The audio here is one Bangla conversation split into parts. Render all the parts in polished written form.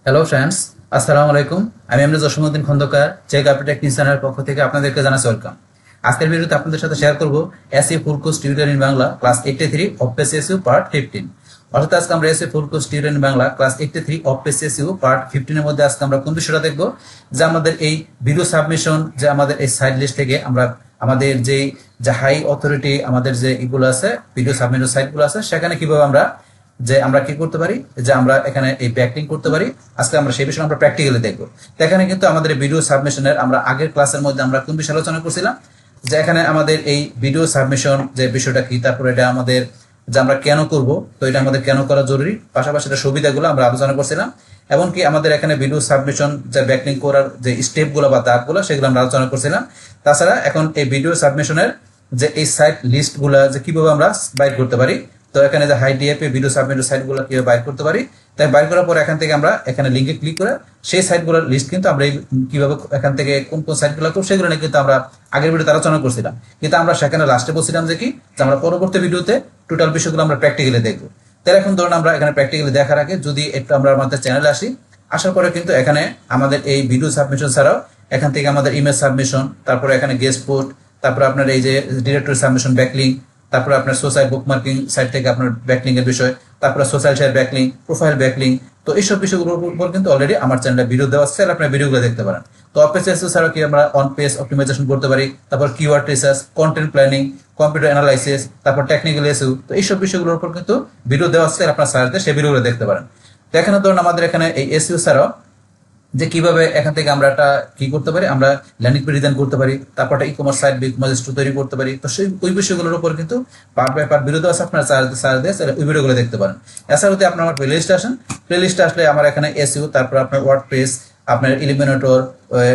হ্যালো ফ্রেন্ডস, আসসালামু আলাইকুম। আমি এমনি জসীমউদ্দিন খন্দকার, চেক আপডেট টেকনিশিয়ানের পক্ষ থেকে আপনাদেরকে জানাচ্ছি ওয়েলকাম। আজকের ভিডিওতে আপনাদের সাথে শেয়ার করব SA full course tutorial in Bangla class 83 of SSU part 15। অর্থাৎ আজকে আমরা SA full course tutorial in Bangla class 83 of SSU part 15 এর মধ্যে আজকে আমরা কোন বিষয়টা দেখব, যে আমাদের এই ভিডিও সাবমিশন, যে আমাদের এই সাইড লিস্ট থেকে আমরা আমাদের যে হাই অথরিটি আমাদের যে এগুলো আছে ভিডিও সাবমিশন সাইটগুলো আছে, সেখানে কিভাবে আমরা কি করতে পারি, যে আমরা এখানে এই ব্যাকলিংক করতে পারি। আজকে আমরা সেই বিষয়ে আমরা প্র্যাকটিক্যালি দেখবো। তো এখানে কিন্তু আমাদের ভিডিও সাবমিশনের আমরা আগের ক্লাসের মধ্যে আমরা কোন বিষয়ে আলোচনা করছিলাম, যে এখানে আমাদের এই ভিডিও সাবমিশন যে বিষয়টা কি, তারপরে এটা আমাদের যে আমরা কেন করব, তো এটা আমাদের কেন করা জরুরি, পাশাপাশি এটা সুবিধাগুলো আমরা আলোচনা করছিলাম। এমনকি আমাদের এখানে ভিডিও সাবমিশন যে ব্যাকলিংক করার যে স্টেপগুলো বা ধাপগুলো সেগুলো আমরা আলোচনা করছিলাম। তাছাড়া এখন এই ভিডিও সাবমিশনের যে এই সাইট লিস্টগুলো যে কিভাবে আমরা বাইর করতে পারি, তো এখানে যে হাই ডিএপি ভিডিও সাবমিটের সাইটগুলো কিভাবে বাইর করতে পারি, তাই বাইর করার পর এখান থেকে আমরা এখানে লিঙ্কে ক্লিক করে সেই সাইটগুলোর লিস্ট কিন্তু আমরা কিভাবে এখান থেকে কোন কোন সাইটগুলো করব সেগুলো নিয়ে কিন্তু আমরা আগের ভিডিওতে আলোচনা করছিলাম। কিন্তু আমরা সেখানে লাস্টে বলছিলাম যে কি, যে আমরা পরবর্তী ভিডিওতে টোটাল বিষয়গুলো আমরা প্র্যাকটিক্যালি দেখবো। তাহলে এখন ধরুন আমরা এখানে প্র্যাকটিক্যালি দেখার আগে যদি একটু আমরা আমাদের চ্যানেলে আসি, আসার পরে কিন্তু এখানে আমাদের এই ভিডিও সাবমিশন ছাড়াও এখান থেকে আমাদের ইমেজ সাবমিশন, তারপরে এখানে গেস্ট পোস্ট, তারপরে আপনার এই যে ডিরেক্টরি সাবমিশন ব্যাকলিংক, তারপরে আপনার সোশ্যাল বুকমার্কিং সাইট থেকে আপনার ব্যাকলিং এর বিষয়, তারপরে social share backlink, profile backlink, তো এইসব বিষয়গুলোর উপর কিন্তু অলরেডি আমার চ্যানেলে ভিডিও দেওয়া আছে, আপনার ভিডিওগুলো দেখতে পারেন। তো অফ পেজ এসইও ছাড়া কি আমরা অন পেজ অপটিমাইজেশন করতে পারি, তারপর keyword research, content planning, computer analysis, তারপর টেকনিক্যাল এসইও, তো এইসব বিষয়গুলোর উপর কিন্তু ভিডিও দেওয়া আছে, আপনার সার্চ দিয়ে সেই ভিডিওগুলো দেখতে পারেন। তো এখানে ধরুন আমাদের এখানে এই এসইও ছাড়াও যে কিভাবে এখান থেকে আমরা একটা কি করতে পারি, আমরা ল্যান্ডিং পেজ ডিজাইন করতে পারি, তারপর একটা ই-কমার্স সাইট ই-কমার্স স্টোর তৈরি করতে পারি। তো সেই ওই বিষয়গুলোর উপর কিন্তু পার্ট বাই পার্ট ভিডিও আছে, আপনারা সার্চ দিয়ে ওই ভিডিওগুলো দেখতে পারেন। এছাড়া যদি আপনার আমার প্লে লিস্টে আসেন, প্লে লিস্টে আসলে আমার এখানে এসইও, তারপর আপনার ওয়ার্ডপ্রেস, আপনার ইলিমিনেটর,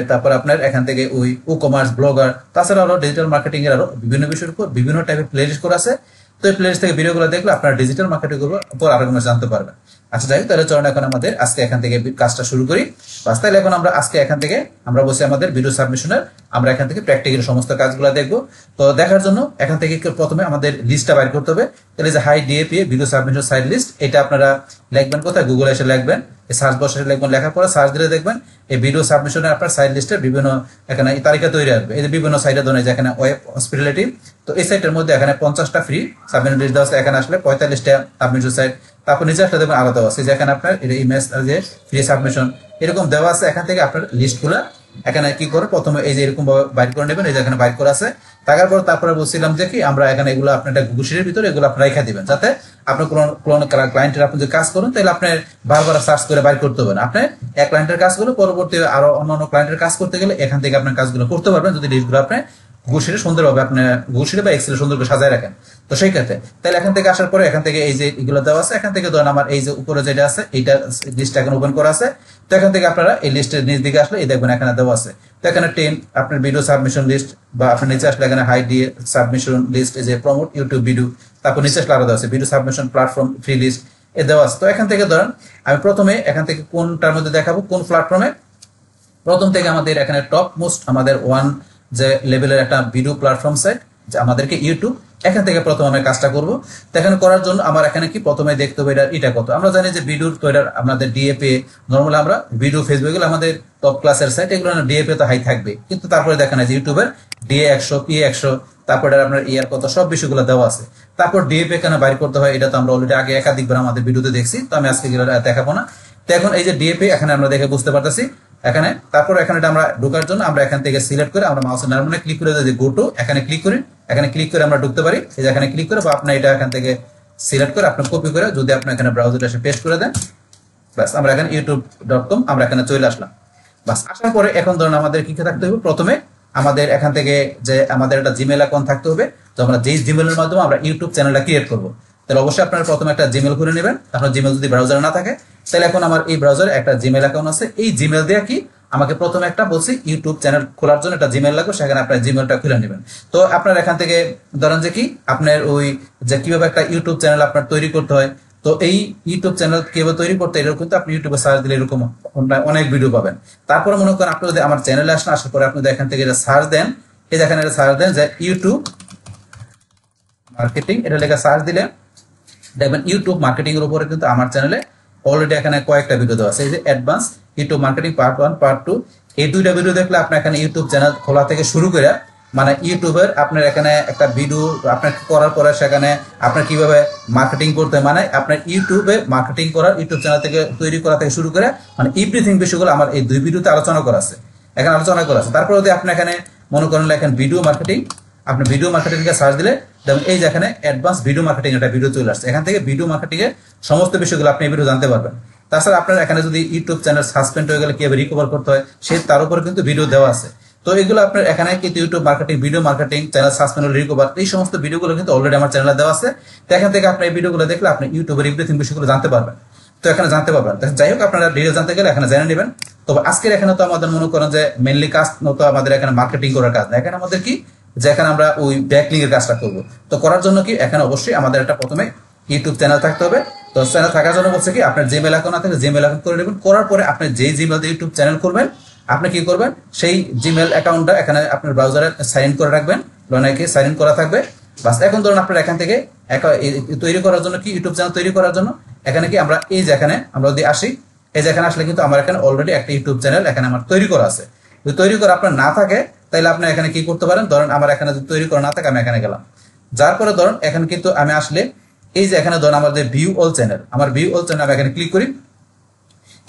তারপর আপনার এখান থেকে ওই ই-কমার্স ব্লগার, তাছাড়া আরো ডিজিটাল মার্কেটিং এর আরো বিভিন্ন বিষয়ের উপর বিভিন্ন টাইপের প্লে লিস্ট করা আছে। তো এই প্লে লিস্ট থেকে ভিডিওগুলো দেখলে আপনারা ডিজিটাল মার্কেটিং উপর আরো জানতে পারবেন। আচ্ছা যাই হোক, তাহলে চলুন এখন আমাদের আজকে এখান থেকে কাজটা শুরু করি। বাস, তাহলে এখন আমরা আজকে এখান থেকে আমরা বসে আমাদের ভিডিও সাবমিশনের আমরা এখান থেকে প্র্যাকটিক্যাল সমস্ত কাজগুলো দেখবো। তো দেখার জন্য এখান থেকে প্রথমে আমাদের লিস্টটা বাইর করতে হবে। তাহলে যে হাই ডিএপি ভিডিও সাবমিশন সাইট লিস্ট, এটা আপনারা লিখবেন কোথায়, গুগলে এসে লিখবেন, সার্চ বক্সে লিখবেন, লেখার পরে সার্চ দিলে দেখবেন এই ভিডিও সাবমিশনের আপনার সাইট লিস্টের বিভিন্ন এখানে এই তালিকা তৈরি আসবে। এই যে বিভিন্ন সাইটে ধরনের যেখানে ওয়েব হসপিটালিটি, তো এই সাইটের মধ্যে এখানে 50টা ফ্রি সাবমিশন লিস্ট দেওয়া আছে, এখানে আসলে 45টা সাবমিশন সাইট, তারপর নিচে আসলে দেখবেন আলাদা আছে, যেখানে আপনার ইমেজ যে ফ্রি সাবমিশন এরকম দেওয়া আছে। এখান থেকে আপনার লিস্টগুলো এখানে কি করে প্রথমে এই যে এরকম বাইর করে নেবেন, এই যে এখানে বাইর করা আছে। থাকার পর তারপরে বলছিলাম যে কি আমরা এখানে এগুলো আপনার একটা গুগল শিটের ভিতরে এগুলো আপনার রেখে দিবেন, যাতে আপনার কোন ক্লায়েন্টের আপনি যদি কাজ করুন তাহলে আপনি বারবার সার্চ করে বাইর করতে হবে না। আপনি এক ক্লায়েন্টের কাজ করলে পরবর্তী আরো অন্যান্য ক্লায়েন্টের কাজ করতে গেলে এখান থেকে আপনার কাজগুলো করতে পারবেন, যদি লিস্টগুলো আপনি গুগল শিটে সুন্দরভাবে আপনি গুগল শিটে বা এক্সেলে সুন্দর করে সাজায় রাখেন। তো সেই ক্ষেত্রে তাহলে এখান থেকে আসার পরে এখান থেকে এই যে এগুলো দেওয়া আছে, এখান থেকে ধরেন আমার এই যে উপরে যেটা আছে এইটা লিস্ট এখন ওপেন করা আছে। তো এখান থেকে আপনারা এই লিস্টের নিচ দিকে আসলে এই দেখবেন এখানে দেওয়া আছে। তো এখানে 10 আপনার ভিডিও সাবমিশন লিস্ট, বা আপনার নিচে আসলে এখানে হাই ডি সাবমিশন লিস্ট, এই যে প্রমোট ইউটিউব ভিডিও, তারপর নিচে আসলে আলাদা আছে video submission platform free list এ দেওয়া আছে। তো এখান থেকে ধরেন আমি প্রথমে এখান থেকে কোনটার মধ্যে দেখাবো, কোন প্ল্যাটফর্মে। প্রথম থেকে আমাদের এখানে টপ মোস্ট আমাদের ওয়ান যে লেভেলের একটা ভিডিও প্ল্যাটফর্ম সাইট, যে আমাদেরকে ইউটিউব, এখান থেকে প্রথমে আমি কাজটা করবো। তো এখানে করার জন্য আমার এখানে কি প্রথমে দেখতে হবে এটা কত। আমরা জানি যে ভিডিওর তো এটা আমাদের ডিএপি নর্মালি আমরা ভিডিও ফেসবুক গুলো আমাদের টপ ক্লাসের সাইট, এগুলো ডিএপি তো হাই থাকবে, কিন্তু তারপরে দেখেন যে ইউটিউবের ডিএ 100 পি 100, তারপরে আপনার ইয়ার কত সব বিষয়গুলো দেওয়া আছে। তারপর ডিএপি এখানে বাইর করতে হয়, এটা তো আমরা অলরেডি আগে একাধিকবার আমাদের ভিডিওতে দেখছি, তো আমি আজকে দেখাবো না। তো এখন এই যে ডিএপি এখানে আমরা দেখে বুঝতে পারতেছি এখানে। তারপর এখানে আমরা ঢোকার জন্য আমরা এখান থেকে সিলেক্ট করে আমরা মাউসের নারমনে ক্লিক করে যদি গো টু এখানে ক্লিক করি, এখানে ক্লিক করে আমরা ঢুকতে পারি। এই যে এখানে ক্লিক করে বা আপনি এটা এখান থেকে সিলেক্ট করে আপনি কপি করে যদি আপনি এখানে ব্রাউজারে এসে পেস্ট করে দেন, বাস আমরা এখানে youtube.com আমরা এখানে চলে আসলাম। বাস আসার পরে এখন ধরুন আমাদের কি থাকতে হবে, প্রথমে আমাদের এখান থেকে যে আমাদের একটা জিমেল অ্যাকাউন্ট থাকতে হবে। তো আমরা যেই জিমেলের মাধ্যমে আমরা ইউটিউব চ্যানেলটা ক্রিয়েট করবো, তাহলে অবশ্যই আপনারা প্রথমে একটা জিমেল খুলে নেবেন। আপনার জিমেল যদি ব্রাউজারে না থাকে, তাহলে এখন আমার এই ব্রাউজারে একটা জিমেল অ্যাকাউন্ট আছে, এই জিমেল দিয়ে কি আমাকে প্রথমে একটা বলছি ইউটিউব চ্যানেল খোলার জন্য একটা জিমেল লাগবে, সেখানে আপনার জিমেলটা খুলে নেবেন। তো আপনার এখান থেকে ধরেন যে কি আপনার ওই যে কিভাবে একটা ইউটিউব চ্যানেল আপনার তৈরি করতে হয়, তো এই ইউটিউব চ্যানেল কিভাবে তৈরি করতে এরকম কিন্তু আপনি ইউটিউবে সার্চ দিলে এরকম অনেক ভিডিও পাবেন। তারপরে মনে করেন আপনি যদি আমার চ্যানেলে আসেন, আসার পরে আপনি এখান থেকে এটা সার্চ দেন, এই দেখেন এটা সার্চ দেন যে ইউটিউব মার্কেটিং, এটা লেখা সার্চ দিলে দেখবেন ইউটিউব মার্কেটিং এর উপরে কিন্তু আমার চ্যানেলে অলরেডি এখানে কয়েকটা ভিডিও দেওয়া আছে। এই যে advance YouTube marketing part 1 part 2, এই দুইটা ভিডিও দেখলে আপনি এখানে ইউটিউব চ্যানেল খোলা থেকে শুরু করে মানে ইউটিউবের আপনার এখানে একটা ভিডিও আপনার করার পরে সেখানে আপনার কিভাবে মার্কেটিং করতে মানে আপনার ইউটিউবে মার্কেটিং করার ইউটিউব চ্যানেল থেকে তৈরি করা থেকে শুরু করে মানে এভরিথিং বিষয়গুলো আমার এই দুই ভিডিওতে আলোচনা করা আছে, এখানে আলোচনা করা আছে। তারপরে যদি আপনি এখানে মনে করেন লেখেন ভিডিও মার্কেটিং, আপনি ভিডিও মার্কেটিং কে সার্চ দিলে দেখুন এই যে এখানে অ্যাডভান্স ভিডিও মার্কেটিং একটা ভিডিও চলে আসছে। এখান থেকে ভিডিও মার্কেটিং এর সমস্ত বিষয়গুলো আপনি এই ভিডিও জানতে পারবেন। তাছাড়া আপনার এখানে যদি ইউটিউব চ্যানেল সাসপেন্ড হয়ে গেলে কিভাবে রিকভার করতে হয় সে তার উপরে কিন্তু ভিডিও দেওয়া আছে। তো এগুলো আপনার এখানে কিন্তু YouTube marketing, video marketing, channel suspend হলে রিকভার, এই সমস্ত ভিডিওগুলো কিন্তু অলরেডি আমার চ্যানেলে দেওয়া আছে। তো এখান থেকে আপনি এই ভিডিওগুলো দেখলে আপনি ইউটিউবের এভরিথিং বিষয়গুলো জানতে পারবেন। তো এখানে জানতে পারবেন। যাই হোক, আপনারা ডিটেইলস জানতে গেলে এখানে জেনে নেবেন। তবে আজকের এখানে তো আমাদের মনে করেন যে মেইনলি কাজ তো আমাদের এখানে মার্কেটিং করার কাজ না, এখানে আমাদের কি যে এখানে আমরা ওই ব্যাকলিংক এর কাজটা করব। তো করার জন্য কি এখানে অবশ্যই আমাদের একটা প্রথমে ইউটিউব চ্যানেল থাকতে হবে। তো চ্যানেল থাকার জন্য বলছে কি আপনার জিমেইল অ্যাকাউন্ট না থাকলে জিমেইল অ্যাকাউন্ট করে নেবেন। করার পরে আপনি যেই জিমেইল দিয়ে ইউটিউব চ্যানেল করবেন আপনি কি করবেন সেই জিমেইল অ্যাকাউন্টটা এখানে আপনার ব্রাউজারে সাইন ইন করে রাখবেন, লোনাকে সাইন ইন করা থাকবে। বাস এখন ধরুন আপনার এখান থেকে তৈরি করার জন্য কি ইউটিউব চ্যানেল তৈরি করার জন্য এখানে কি আমরা এই যে এখানে আমরা যদি আসি, এই যে এখানে আসলে কিন্তু আমার এখানে অলরেডি একটা ইউটিউব চ্যানেল এখানে আমার তৈরি করা আছে। যদি তৈরি করা আপনার না থাকে তাহলে আপনি এখানে কি করতে পারেন, ধরেন আমার এখানে যদি তৈরি করা না থাকে আমি এখানে গেলাম, যার পরে ধরুন এখানে কিন্তু আমি আসলে এই যে এখানে ধরুন আমাদের ভিউ অল চ্যানেল, আমার ভিউ অল চ্যানেল আমি এখানে ক্লিক করি।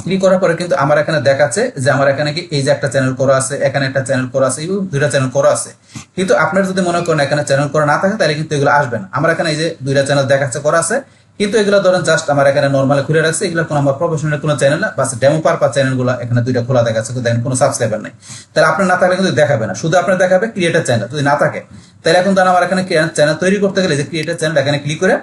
ক্লিক করার পরে কিন্তু আমার এখানে দেখাচ্ছে যে আমার এখানে কি এই যে একটা চ্যানেল করা আছে, এখানে একটা চ্যানেল করা আছে এবং দুইটা চ্যানেল করা আছে। কিন্তু আপনার যদি মনে করেন এখানে চ্যানেল করা না থাকে তাহলে কিন্তু এগুলো আসবে না। আমার এখানে এই যে দুইটা চ্যানেল দেখাচ্ছে করা আছে, কিন্তু এগুলো ধরেন জাস্ট আমার এখানে নরমালি খুলে রাখছে, এগুলো কোনো আমার প্রফেশনাল কোনো চ্যানেল না, বাস ডেমো পারপাস চ্যানেলগুলো এখানে দুইটা খোলা দেখাচ্ছে, কিন্তু দেখেন কোনো সাবস্ক্রাইবার নাই। তাহলে আপনার না থাকলে কিন্তু দেখাবে না, শুধু আপনার দেখাবে ক্রিয়েটার চ্যানেল যদি না থাকে। তাহলে এখন ধরেন আমার এখানে চ্যানেল তৈরি করতে গেলে যে ক্রিয়েটার চ্যানেল এখানে ক্লিক করে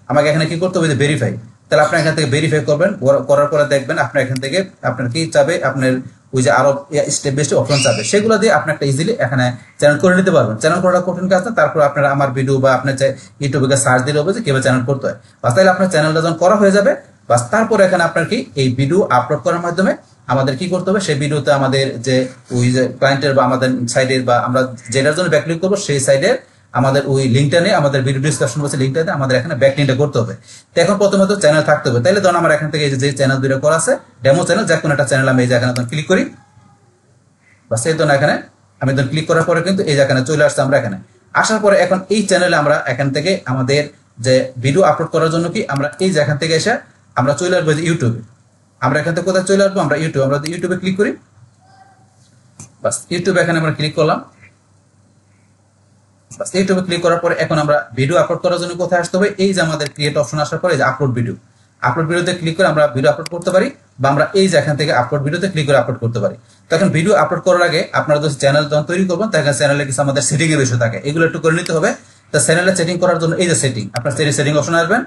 আমাকে এখানে কি করতে হবে যে ভেরিফাই। তাহলে আপনি এখান থেকে ভেরিফাই করবেন, করার পরে দেখবেন আপনার এখান থেকে আপনার কি চাবে আপনার ওই যে আরো স্টেপ বাই স্টেপ অপশন চাবে, সেগুলো দিয়ে আপনি একটা ইজিলি এখানে চ্যানেল করে নিতে পারবেন। চ্যানেল করাটা কঠিন কাজ না। তারপর আপনার আমার ভিডিও বা আপনার ইউটিউবে সার্চ দিলে হবে যে কিভাবে চ্যানেল করতে হয়। বাস তাহলে আপনার চ্যানেলটা যখন করা হয়ে যাবে বাস তারপর এখানে আপনার কি এই ভিডিও আপলোড করার মাধ্যমে আমাদের কি করতে হবে সেই ভিডিওতে আমাদের যে ওই যে ক্লায়েন্টের বা আমাদের সাইডের বা আমরা যেটার জন্য ব্যাকলিঙ্ক করবো সেই সাইডের আমাদের ওই লিঙ্কটা নিয়ে আমাদের ভিডিও ডিসক্রিপশন বক্সে লিঙ্কটাতে আমাদের এখানে ব্যাকলিঙ্কটা করতে হবে। তো এখন প্রথমত চ্যানেল থাকতে হবে। তাহলে ধরুন আমার এখান থেকে এই যে চ্যানেল দুটো করা আছে ডেমো চ্যানেল, যে কোনো একটা চ্যানেল আমি এই যে এখানে ক্লিক করি, বাস এই ধরুন এখানে আমি ধরুন ক্লিক করার পরে কিন্তু এই যে এখানে চলে আসছে। আমরা এখানে আসার পরে এখন এই চ্যানেলে আমরা এখান থেকে আমাদের যে ভিডিও আপলোড করার জন্য কি আমরা এই যে এখান থেকে এসে আমরা চলে আসবো যে ইউটিউবে। আমরা এখান থেকে কোথায় চলে আসবো, আমরা ইউটিউবে ক্লিক করি। বাস ইউটিউবে এখানে আমরা ক্লিক করলাম। ইউটিউবে ক্লিক করার পরে এখন আমরা ভিডিও আপলোড করার জন্য কোথায় আসতে হবে, এই যে আমাদের ক্রিয়েট অপশন আসার পরে এই যে আপলোড ভিডিওতে ক্লিক করে আমরা ভিডিও আপলোড করতে পারি, বা আমরা এই যে এখান থেকে আপলোড ভিডিওতে ক্লিক করে আপলোড করতে পারি। তো এখন ভিডিও আপলোড করার আগে আপনারা যদি চ্যানেল যখন তৈরি করবেন তখন চ্যানেলে কিছু আমাদের সেটিং এর বিষয় থাকে, এগুলো একটু করে নিতে হবে। তো চ্যানেলে সেটিং করার জন্য এই যে সেটিং, আপনার সেটিং অপশন আসবেন।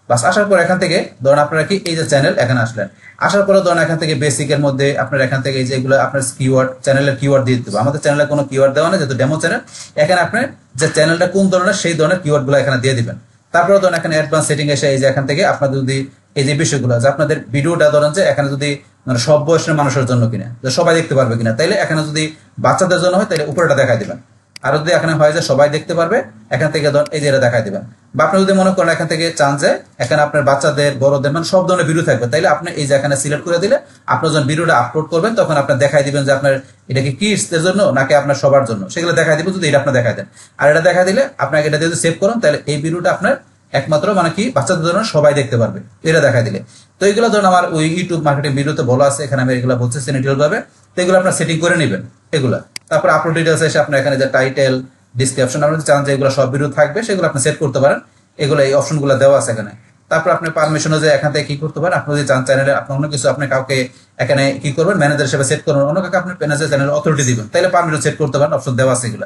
বাস আসার পর এখান থেকে ধরুন আপনারা কি এই যে চ্যানেল এখানে আসলেন, আসার পরে ধরুন এখান থেকে বেসিকের মধ্যে আপনার এখান থেকে এই যে এগুলো আপনার কিওয়ার্ড চ্যানেলের কিওয়ার্ড দিয়ে দিতে হবে। আমাদের চ্যানেলে কোনো কিওয়ার্ড দেওয়া নেই যেহেতু ডেমো চ্যানেল, এখানে আপনার যে চ্যানেলটা কোন ধরনের সেই ধরনের কিওয়ার্ড গুলো এখানে দিয়ে দিবেন। তারপরে ধরুন এখানে অ্যাডভান্স সেটিং এসে এই যে এখান থেকে আপনাদের যদি এই যে বিষয়গুলো যে আপনাদের ভিডিওটা ধরেন যে এখানে যদি মানে সব বয়সের মানুষের জন্য কিনা, যে সবাই দেখতে পারবে কিনা, তাইলে এখানে যদি বাচ্চাদের জন্য হয় তাহলে উপরেটা দেখাই দিবেন। আর যদি এখানে হয় যে সবাই দেখতে পারবে এখান থেকে ধরুন এই যে এটা দেখাই দিবেন। বা আপনি যদি মনে করেন এখান থেকে চান যে এখানে আপনার বাচ্চাদের বড়দের মানে সব ধরনের ভিডিও থাকবে, তাইলে আপনি এই যে এখানে সিলেক্ট করে দিলে আপনার যখন ভিডিওটা আপলোড করবেন তখন আপনার দেখাই দিবেন যে আপনার এটা কি কিডসদের জন্য নাকি আপনার সবার জন্য, সেগুলো দেখাই দিবেন যদি এটা আপনার দেখাই দেন। আর এটা দেখাই দিলে আপনাকে এটা যদি সেভ করেন তাহলে এই ভিডিওটা আপনার একমাত্র মানে কি বাচ্চাদের জন্য সবাই দেখতে পারবে, এটা দেখাই দিলে। তো এইগুলো ধরুন আমার ওই ইউটিউব মার্কেটিং ভিডিওতে বলা আছে, এখানে আমি এগুলো বলছি ডিটেইল ভাবে। তো এগুলো আপনার সেটিং করে নেবেন এগুলা। তারপর আপলোড ডিটেইলস এসে আপনার এখানে যে টাইটেল ডিসক্রিপশন আপনি চান যে এগুলো সব ভিডিও থাকবে সেগুলো আপনি সেট করতে পারেন, এগুলো এই অপশনগুলো দেওয়া আছে এখানে। তারপর আপনি পারমিশনও যে এখান থেকে কি করতে পারেন, আপনি যদি চান চ্যানেলে আপনার অন্য কিছু আপনি কাউকে এখানে কি করবেন ম্যানেজার হিসেবে সেট করবেন, অন্য কাউকে আপনি ম্যানেজার চ্যানেলের অথরিটি দিবেন, তাহলে পারমিশন সেট করতে পারেন, অপশন দেওয়া আছে এগুলো।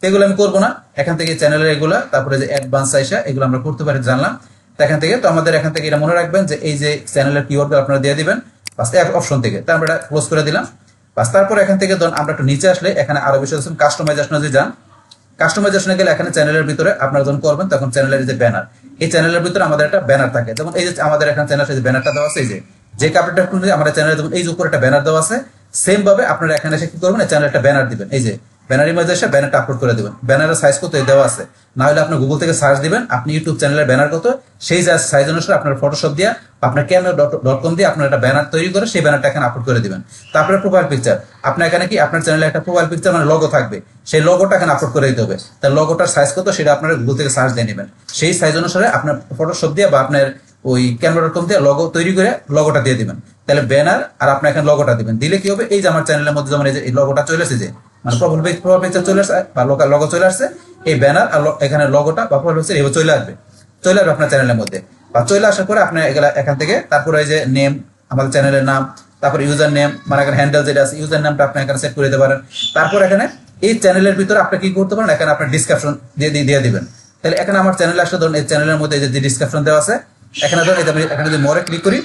এগুলো আমি করবো না, এখান থেকে চ্যানেলের এগুলা তারপরে যে অ্যাডভান্স আইসা এগুলো আমরা করতে পারি জানলাম। তো এখান থেকে তো আমাদের এখান থেকে এটা মনে রাখবেন যে এই যে চ্যানেলের কিওয়ার্ড আপনারা দিয়ে দিবেন বাস এক অপশন থেকে, তো আমরা এটা ক্লোজ করে দিলাম। বাস তারপর এখান থেকে ধরুন আমরা একটু নিচে আসলে এখানে আরো বেশি কাস্টমাইজেশনে যে যান, কাস্টমাইজেশনে গেলে এখানে চ্যানেলের ভিতরে আপনারা যখন করবেন তখন চ্যানেলের যে ব্যানার, এই চ্যানেলের ভিতরে আমাদের একটা ব্যানার থাকে, যেমন এই যে আমাদের এখানে চ্যানেলের যে ব্যানারটা দেওয়া আছে, এই যে কাপড়টা আমাদের চ্যানেলে যেমন এই যে উপরে একটা ব্যানার দেওয়া আছে, সেম ভাবে আপনারা এখানে এসে কি করবেন চ্যানেলে একটা ব্যানার দিবেন, এই যে ব্যানার ইমেজ এসে ব্যানারটা আপলোড করে দিবেন। ব্যানারের সাইজ কত দেওয়া আছে, না হলে আপনি গুগল থেকে সার্চ দিবেন আপনি ইউটিউব চ্যানেলের ব্যানার কত, সেই সাইজ অনুসারে আপনার ফটোশপ দিয়ে আপনার canva.com দিয়ে আপনার একটা ব্যানার তৈরি করে সেই ব্যানারটা এখানে আপলোড করে দিবেন। তারপরে প্রোফাইল পিকচার, আপনার এখানে কি আপনার চ্যানেলে একটা প্রোফাইল পিকচার মানে লগো থাকবে, সেই লগোটা এখানে আপলোড করে দিতে হবে। তার লগোটার সাইজ কত সেটা আপনারা গুগল থেকে সার্চ দিয়ে নেবেন, সেই সাইজ অনুসারে আপনার ফটোশপ দিয়ে বা আপনার ওই canva.com দিয়ে লগো তৈরি করে লগোটা দিয়ে দিবেন। তাহলে ব্যানার আর আপনি এখানে লগোটা দিবেন, দিলে কি হবে এই যে আমার চ্যানেলের মধ্যে যেমন এই লগোটা চলে আসছে, যে মানে প্রোফাইল পিকচার চলে আসছে বা লগো চলে আসছে, এই ব্যানার আর এখানে লগোটা বা প্রোফাইল পিকচার এভাবে চলে আসবে আপনার চ্যানেলের মধ্যে। বা চলে আসার পরে আপনি এখান থেকে তারপরে এই যে নেম, আমাদের চ্যানেলের নাম, তারপর ইউজার নেম মানে এখানে হ্যান্ডেল যেটা আছে ইউজার নামটা আপনি এখানে সেট করে দিতে পারেন। তারপর এখানে এই চ্যানেলের ভিতরে আপনি কি করতে পারেন, এখানে আপনার ডিসক্রিপশন দিয়ে দিবেন। তাহলে এখানে আমার চ্যানেলে আসলে ধরুন এই চ্যানেলের মধ্যে যে ডিসক্রিপশন দেওয়া আছে, এখানে ধরুন এখানে যদি মোরে ক্লিক করি,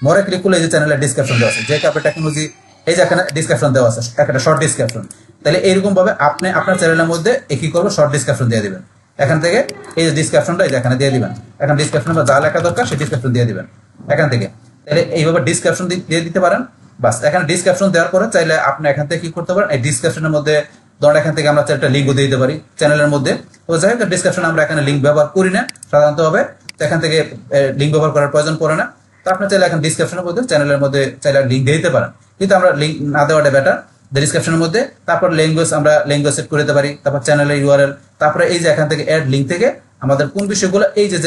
মোরে ক্লিক করলে এই যে চ্যানেলের ডিসক্রিপশন দেওয়া আছে, যে কাপড় টেকনোলজি, এই যে এখানে ডিসক্রিপশন দেওয়া আছে একটা শর্ট ডিসক্রিপশন। তাহলে এইরকম ভাবে আপনি আপনার চ্যানেলের মধ্যে কি করবো, শর্ট ডিসক্রিপশন দিয়ে দিবেন। এখান থেকে এই যে ডিসক্রিপশনটা এই যে এখানে দিয়ে দিবেন, এখানে ডিসক্রিপশন বা যা লেখা দরকার সেই ডিসক্রিপশন দিয়ে দিবেন এখান থেকে। তাহলে এইভাবে ডিসক্রিপশন দিয়ে দিতে পারেন। বাস এখানে ডিসক্রিপশন দেওয়ার পরে চাইলে আপনি এখান থেকে কি করতে পারেন, এই ডিসক্রিপশনের মধ্যে ধরুন এখান থেকে আমরা একটা লিঙ্কও দিয়ে দিতে পারি চ্যানেলের মধ্যে। তো যাই হোক ডিসক্রিপশন আমরা এখানে লিঙ্ক ব্যবহার করি না সাধারণত হবে, এখান থেকে লিঙ্ক ব্যবহার করার প্রয়োজন পড়ে না। তো আপনি চাইলে এখন ডিসক্রিপশনের মধ্যে চ্যানেলের মধ্যে চাইলে লিঙ্ক দিয়ে দিতে পারেন, কিন্তু আমরা লিঙ্ক না দেওয়াটা বেটার ডিসক্রিপশনের মধ্যে। তারপর ল্যাঙ্গুয়েজ আমরা ল্যাঙ্গুয়েজ সেট করে দিতে পারি, তারপর চ্যানেলের ইউআরএল, তারপরে এই যে এখান থেকে অ্যাড লিঙ্ক থেকে আমাদের কোন বিষয়গুলো, এই যে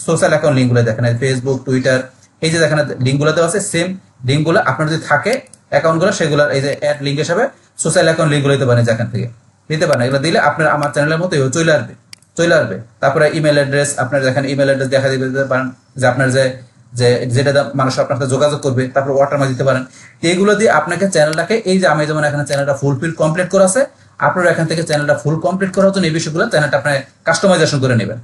সোশ্যাল অ্যাকাউন্ট লিঙ্কগুলো দেখেন ফেসবুক টুইটার, এই যে দেখেন লিঙ্কগুলো দেওয়া আছে, সেম লিঙ্কগুলো আপনার যদি থাকে অ্যাকাউন্টগুলো সেগুলো এই যে অ্যাড লিঙ্ক হিসাবে সোশ্যাল অ্যাকাউন্ট লিঙ্কগুলো দিতে পারেন, যেখান থেকে দিতে পারেন। এগুলো দিলে আপনার আমার চ্যানেলের মতো চলে আসবে। তারপরে ইমেল অ্যাড্রেস, আপনার যেখানে ইমেল অ্যাড্রেস দেখা দিতে পারেন, যে আপনার যেটা মানুষ আপনার সাথে যোগাযোগ করবে, তারপর ওয়াটারমার্ক দিতে পারেন। এইগুলো দিয়ে আপনাকে চ্যানেলটাকে, এই যে আমি যেমন এখানে চ্যানেলটা ফুলফিল কমপ্লিট করা আছে, আপনারা এখান থেকে চ্যানেলটা ফুল কমপ্লিট করার জন্য এই বিষয়গুলো চ্যানেলটা আপনি কাস্টমাইজেশন করে নেবেন।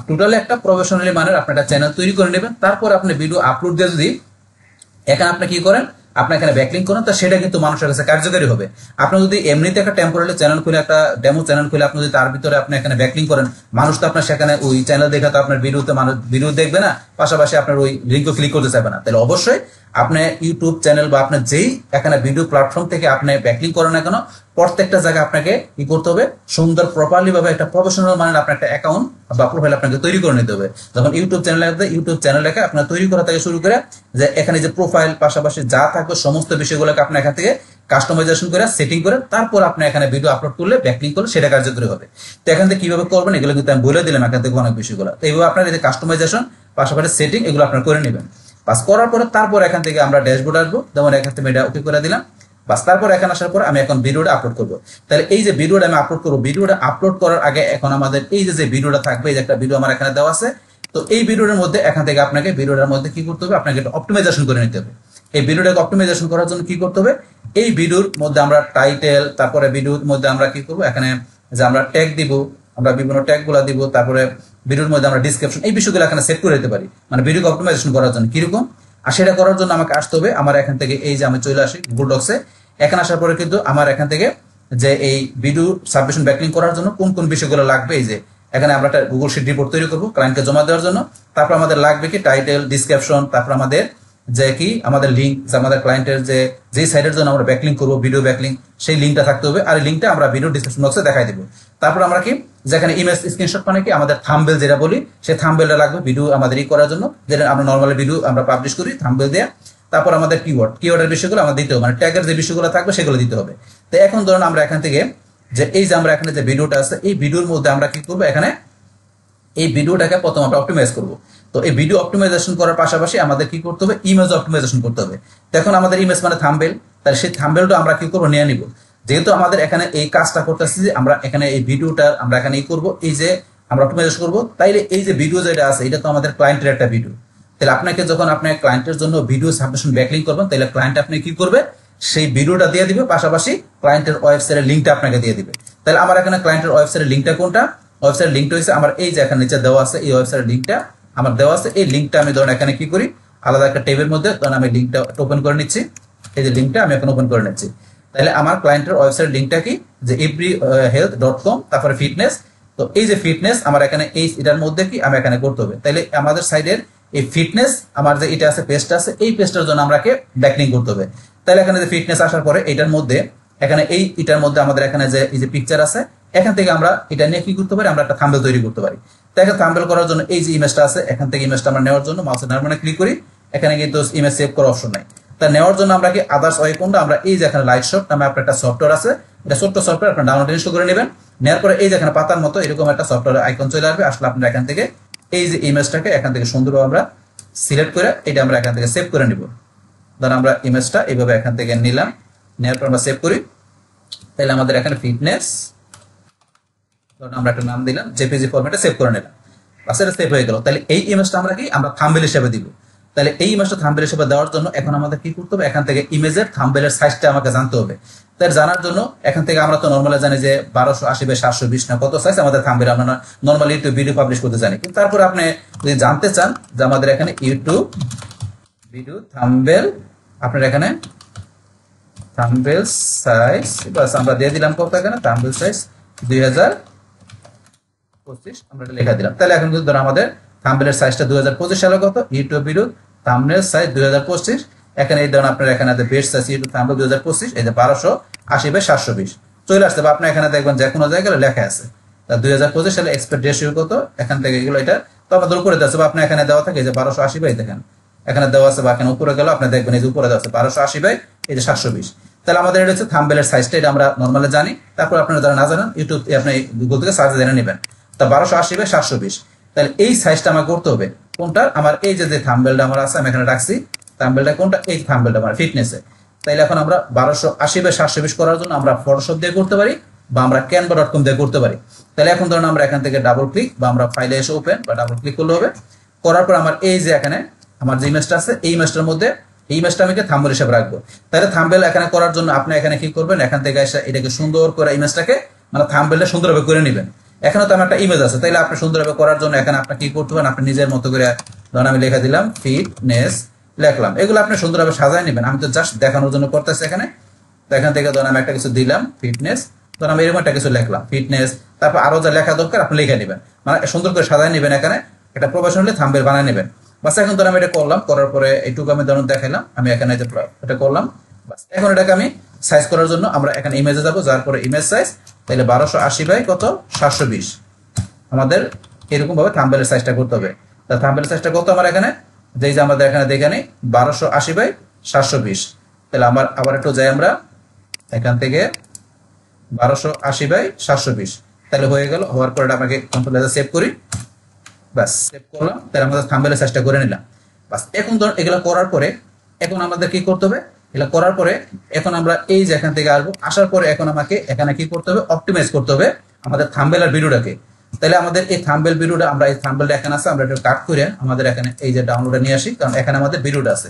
টোটালি একটা প্রফেশনালি মানের আপনি একটা চ্যানেল তৈরি করে নেবেন। তারপর আপনি ভিডিও আপলোড দিয়ে যদি এখানে আপনি কি করেন, আপনি এখানে ব্যাকলিং করেন, তো সেটা কিন্তু মানুষের কাছে কার্যকারী হবে। আপনি যদি এমনিতে একটা টেম্পোরারি চ্যানেল খুলে, একটা ডেমো চ্যানেল খুলে আপনি যদি তার ভিতরে আপনি এখানে ব্যাকলিং করেন, মানুষ তো আপনার সেখানে ওই চ্যানেল দেখে তো আপনার ভিডিওতে মানুষ ভিডিও দেখবে না, পাশাপাশি আপনার ওই লিঙ্কও ক্লিক করতে চাইবে না। তাহলে অবশ্যই আপনি ইউটিউব চ্যানেল বা আপনার যেই এখানে ভিডিও প্ল্যাটফর্ম থেকে আপনি ব্যাকলিং করেন না কেন, প্রত্যেকটা জায়গায় আপনাকে কি করতে হবে, সুন্দর প্রপারলি ভাবে একটা প্রফেশনাল মানের আপনার একটা অ্যাকাউন্ট বা প্রোফাইল আপনাকে তৈরি করে নিতে হবে। যখন ইউটিউব চ্যানেলটাকে আপনার তৈরি করা থেকে শুরু করে যে এখানে যে প্রোফাইল পাশাপাশি যা থাকবে সমস্ত বিষয়গুলোকে আপনি এখান থেকে কাস্টমাইজেশন করে সেটিং করে তারপর আপনি এখানে ভিডিও আপলোড করলে ব্যাকলিং করলে সেটা কার্যকরী হবে। তো এখান থেকে কিভাবে করবেন এগুলো কিন্তু আমি বলে দিলাম এখান থেকে অনেক বিষয়গুলো। তো এইভাবে আপনার এই যে কাস্টমাইজেশন পাশাপাশি সেটিং এগুলো আপনার করে নেবেন। বাস করার পরে তারপর এখান থেকে আমরা ড্যাশবোর্ড আসবো, যেমন এখান থেকে এটা ওকে করে দিলাম। বাস তারপর এখানে আসার পর আমি এখন ভিডিওটা আপলোড করবো। তাহলে এই যে ভিডিওটা আমি আপলোড করবো, ভিডিওটা আপলোড করার আগে এখন আমাদের এই যে ভিডিওটা থাকবে, এই যে একটা ভিডিও আমার এখানে দেওয়া আছে, তো এই ভিডিওর মধ্যে এখান থেকে আপনাকে ভিডিওটার মধ্যে কি করতে হবে, আপনাকে একটা অপটিমাইজেশন করে নিতে হবে। এই ভিডিওটাকে অপটিমাইজেশন করার জন্য কি করতে হবে, এই ভিডিওর মধ্যে আমরা টাইটেল, তারপরে ভিডিওর মধ্যে আমরা কি করবো, এখানে যে আমরা ট্যাগ দিব, আমরা বিভিন্ন ট্যাগ গুলা দিব, তারপরে ভিডিওর মধ্যে আমরা ডিসক্রিপশন, এই বিষয়গুলো এখানে সেট করে দিতে পারি, মানে ভিডিওকে অপটিমাইজেশন করার জন্য কিরকম। আর সেটা করার জন্য আমাকে আসতে হবে আমার এখান থেকে এই যে আমি চলে আসি গুগল ডক্সে। এখানে আসার পরে কিন্তু আমার এখান থেকে যে এই ভিডিও সাবমিশন ব্যাকলিং করার জন্য কোন কোন বিষয়গুলো লাগবে, এই যে এখানে আমরা একটা গুগল শিট রিপোর্ট তৈরি করবো ক্লায়েন্টকে জমা দেওয়ার জন্য। তারপর আমাদের লাগবে কি টাইটেল, ডিসক্রিপশন, তারপর আমাদের যে কি আমাদের লিঙ্ক, আমাদের ক্লায়েন্টের যে সাইটের জন্য আমরা ব্যাকলিং করবো ভিডিও ব্যাকলিং, সেই লিঙ্কটা থাকতে হবে। আর এই লিঙ্কটা আমরা ভিডিও ডিসক্রিপশন বক্সে দেখাই দিব। তারপর আমরা কি যেখানে ইমেজ স্ক্রিনশট মানে কি আমাদের থাম্বনেল যেটা বলি, সেই থাম্বনেলটা লাগবে ভিডিও আমাদের করার জন্য, যেটা আমরা নর্মালি ভিডিও আমরা পাবলিশ করি থাম্বনেল দেয়া। তারপর আমাদের কিওয়ার্ডের বিষয়গুলো আমাদের দিতে হবে, মানে ট্যাগের যে বিষয়গুলো থাকবে সেগুলো দিতে হবে। তো এখন ধরুন আমরা এখান থেকে যে এই যে আমরা এখানে যে ভিডিওটা আছে, এই ভিডিওর মধ্যে আমরা কি করবো, এখানে এই ভিডিওটাকে প্রথম আমরা অপটিমাইজ করবো। তো এই ভিডিও অপটিমাইজেশন করার পাশাপাশি আমাদের কি করতে হবে, ইমেজ অপটিমাইজেশন করতে হবে। এখন আমাদের ইমেজ মানে থাম্বনেল, তাহলে সেই থাম্বনেলটা আমরা কি করবো, নিয়ে নিব। যেহেতু আমাদের এখানে এই কাজটা করতেছি যে আমরা এখানে এই ভিডিওটা আমরা এখানে করবো, এই যে আমরা অপটিমাইজেশন করবো, তাইলে এই যে ভিডিও যেটা আছে এটা তো আমাদের ক্লায়েন্টের একটা ভিডিও। তাহলে আপনাকে যখন আপনার ক্লায়েন্টের জন্য ভিডিও সাবমিশন ব্যাকলিং করবেন, তাহলে ক্লায়েন্ট আপনি কি করবে, সেই ভিডিওটা দিয়ে দিবে, পাশাপাশি ক্লায়েন্টের ওয়েবসাইটের লিঙ্কটা আপনাকে দিয়ে দিবে। তাহলে আমার এখানে ক্লায়েন্টের ওয়েবসাইটের লিঙ্কটা কোনটা, ওয়েবসাইটের লিঙ্কটা হচ্ছে আমার এই যে এখানে নিচে দেওয়া আছে, এই ওয়েবসাইটের লিঙ্কটা আমার দেওয়া আছে। এই লিঙ্কটা আমি ধরুন এখানে কি করি, আলাদা একটা টেবিলের মধ্যে ধরুন আমি লিঙ্কটা ওপেন করে নিচ্ছি। এই যে লিঙ্কটা আমি এখন ওপেন করে নিচ্ছি। তাহলে আমার ক্লায়েন্টের ওয়েবসাইটের লিঙ্কটা কি, যে everyhealth.com, তারপরে ফিটনেস। তো এই যে ফিটনেস আমার এখানে এই এটার মধ্যে কি আমি এখানে করতে হবে। তাহলে আমাদের সাইডের এই ফিটনেস আমার যে এটা আছে পেজটা আছে, এই পেজটার জন্য আমাকে ব্যাকলিং করতে হবে। তাহলে এখানে যে ফিটনেস আসার পরে এটার মধ্যে এখানে এটার মধ্যে আমাদের এখানে যে এই যে পিকচার আছে, এখান থেকে আমরা এটা নিয়ে কি করতে পারি, আমরা একটা থাম্বনেল তৈরি করতে পারি। তো এখানে থাম্বনেল করার জন্য এই যে ইমেজটা আছে, এখান থেকে ইমেজটা আমরা নেওয়ার জন্য মাউসের ডান বাটনে ক্লিক করি। এখানে কিন্তু ইমেজ সেভ করার অপশন নাই। তা নেওয়ার জন্য আমরা কি আদার্স ওয়ে কোনটা, আমরা এই যে এখানে লাইটশট নামে আপনার একটা সফটওয়্যার আছে, এটা ছোট্ট সফটওয়্যার আপনার ডাউনলোড ইনস্টল করে নেবেন। নেওয়ার পরে এই যে এখানে পাতার মতো এরকম একটা সফটওয়্যার আইকন চলে আসবে। আসলে আপনারা এখান থেকে এই যে ইমেজটাকে এখান থেকে সুন্দরভাবে আমরা সিলেক্ট করে এটা আমরা এখান থেকে সেভ করে নিব। ধরুন আমরা ইমেজটা এইভাবে এখান থেকে নিলাম, নেওয়ার পর আমরা সেভ করি। তাহলে আমাদের এখানে ফিটনেস, ধরুন আমরা একটা নাম দিলাম, জেপিজি ফরম্যাটে সেভ করে নিলাম। বাস এটা সেভ হয়ে গেল। তাহলে এই ইমেজটা আমরা কি আমরা থাম্বনেল হিসেবে দিব। তাহলে এই ইমেজটা থাম্বনেল হিসেবে দেওয়ার জন্য এখন আমাদের কি করতে হবে, এখান থেকে ইমেজের থাম্বনেলের সাইজটা আমাকে জানতে হবে। তাই জানার জন্য এখান থেকে আমরা তো নরমালি জানি যে 1280 বাই 720 না কত সাইজ আমাদের থাম্বনেল, আমরা নরমালি ইউটিউব ভিডিও পাবলিশ করতে জানি। কিন্তু তারপরে আপনি যদি জানতে চান যে আমাদের এখানে ইউটিউব ভিডিও থাম্বনেল, আপনার এখানে থাম্বনেল সাইজ বাস আমরা দিয়ে দিলাম কত, এখানে থাম্বনেল সাইজ 2025 আমরা এটা লেখা দিলাম। তাহলে এখন কিন্তু ধরুন আমাদের থাম্বনেলের সাইজটা 2025 সালে কত, ইউটিউব ভিডিও থাম্বনেল সাইজ 2025। এখানে এই ধরুন আপনার এখানে বেস্ট সাইজ ইউটিউব থাম্বনেল 2025, এই যে 1280 বাই 720 চলে আসছে। বা আপনি এখানে দেখবেন যে কোনো জায়গায় লেখা আছে 2025 সালে এক্সপেক্ট রেশিও কত, এখান থেকে এগুলো এটা তো আমরা দূর করে দিচ্ছি। বা আপনি এখানে দেওয়া থাকে যে 1280 বাই, দেখেন এখানে দেওয়া আছে, বা এখানে উপরে গেল আপনি দেখবেন এই যে উপরে দেওয়া আছে 1280 বাই এই যে 720। তাহলে আমাদের এটা হচ্ছে থাম্বনেলের সাইজটা, এটা আমরা নরমালি জানি। তারপর আপনারা যারা না জানেন ইউটিউব আপনি গুগল থেকে সার্চ জেনে নেবেন। তা 1280 বাই 720, তাহলে এই সাইজটা আমার করতে হবে কোনটা, আমার এই যে থাম্বনেলটা আমার আছে আমি এখানে রাখছি, থাম্বনেলটা কোনটা, এই থাম্বনেলটা আমার ফিটনেসে। তাইলে এখন আমরা 1280 বাই 720 করার জন্য আমরা ফটোশপ দিয়ে করতে পারি বা আমরা canva.com দিয়ে করতে পারি। তাহলে এখন ধরুন আমরা এখান থেকে ডাবল ক্লিক বা আমরা ফাইলে এসে ওপেন বা ডাবল ক্লিক করলে হবে। করার পর আমার এই যে এখানে আমার যে ইমেজটা আছে, এই ইমেজটার মধ্যে এই ইমেজটা আমি থাম্বনেল হিসেবে রাখবো। তাহলে থাম্বনেল এখানে করার জন্য আপনি এখানে কি করবেন, এখান থেকে এসে এটাকে সুন্দর করে ইমেজটাকে মানে থাম্বনেলটা সুন্দরভাবে করে নেবেন। এখানে তো আমার একটা ইমেজ আছে, তাইলে আপনি সুন্দরভাবে করার জন্য এখানে আপনি কি করতে পারেন, আপনি নিজের মতো করে ধরুন আমি লেখা দিলাম ফিটনেস লিখলাম, এগুলো আপনি সুন্দরভাবে সাজায় নেবেন। আমি তো জাস্ট দেখানোর জন্য করতেছি এখানে। তো এখান থেকে ধরুন আমি একটা কিছু দিলাম ফিটনেস, ধরুন আমি এরকম একটা কিছু লিখলাম ফিটনেস, তারপর আরো যা লেখা দরকার আপনি লিখে নেবেন, মানে সুন্দর করে সাজায় নেবেন। এখানে একটা প্রফেশনালি থাম্বনেল বানিয়ে নেবেন। বাস এখন ধরুন আমি এটা করলাম, করার পরে এইটুকু আমি ধরুন দেখাইলাম, আমি এখানে এটা করলাম। বাস এখন এটাকে আমি সাইজ করার জন্য আমরা এখানে ইমেজে যাবো, যার পরে ইমেজ সাইজ, তাহলে 1280 বাই কত 720 আমাদের এরকম ভাবে থাম্বনেলের সাইজটা করতে হবে। তা থাম্বনেল সাইজটা কত আমার এখানে, যেই যে আমাদের এখানে দেখে নেই 1280 বাই 720। তাহলে আমার আবার একটু যাই, আমরা এখান থেকে 1280 বাই 720, তাহলে হয়ে গেল। হওয়ার পরে আমাকে কন্ট্রোল এ সেভ করি, বাস সেভ করলাম। তাহলে আমাদের থাম্বনেলের সাইজটা করে নিলাম। বাস এখন ধর এগুলো করার পরে এখন আমাদের কি করতে হবে, এগুলো করার পরে এখন আমরা এই যে এখান থেকে আসবো, আসার পরে এখন আমাকে এখানে কি করতে হবে, অপটিমাইজ করতে হবে আমাদের থাম্বনেল আর ভিডিওটাকে। তাহলে আমাদের এই থাম্বনেল ভিডিওটা আমরা এই থাম্বনেলটা এখানে আছে, আমরা এটা কাট করে আমাদের এখানে এই যে ডাউনলোডে নিয়ে আসি, কারণ এখানে আমাদের ভিডিওটা আছে।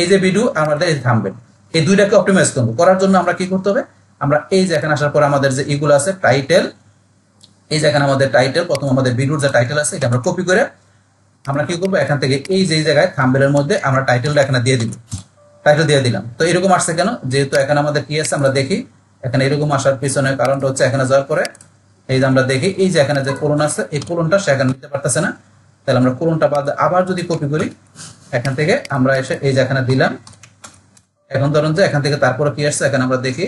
এই যে ভিডিও আমাদের এই থাম্বনেল, এই দুইটাকে অপটিমাইজ করব। করার জন্য আমরা কি করতে হবে, আমরা এই যে এখানে আসার পর আমাদের যে এগুলো আছে টাইটেল, এই যে এখানে আমাদের টাইটেল, প্রথম আমাদের ভিডিওর যে টাইটেল আছে এটা আমরা কপি করে আমরা কি করব, এখান থেকে এই যে জায়গায় থাম্বনেলের মধ্যে আমরা টাইটেলটা এখানে দিয়ে দিব, টাইটেল দিয়ে দিলাম। তো এরকম আসছে কেন, যেহেতু এখানে আমাদের কি আছে আমরা দেখি, এখানে এরকম আসার পিছনে কারণটা হচ্ছে এখানে যাওয়ার পরে এই যে আমরা দেখি এই যে এখানে যে কোলন আছে, এই কোলনটা সে এখানে নিতে পারতেছে না। তাহলে আমরা কোলনটা বাদ আবার যদি কপি করি, এখান থেকে আমরা এসে এই যে এখানে দিলাম। এখন ধরুন যে এখান থেকে তারপরে কি আসছে, এখানে আমরা দেখি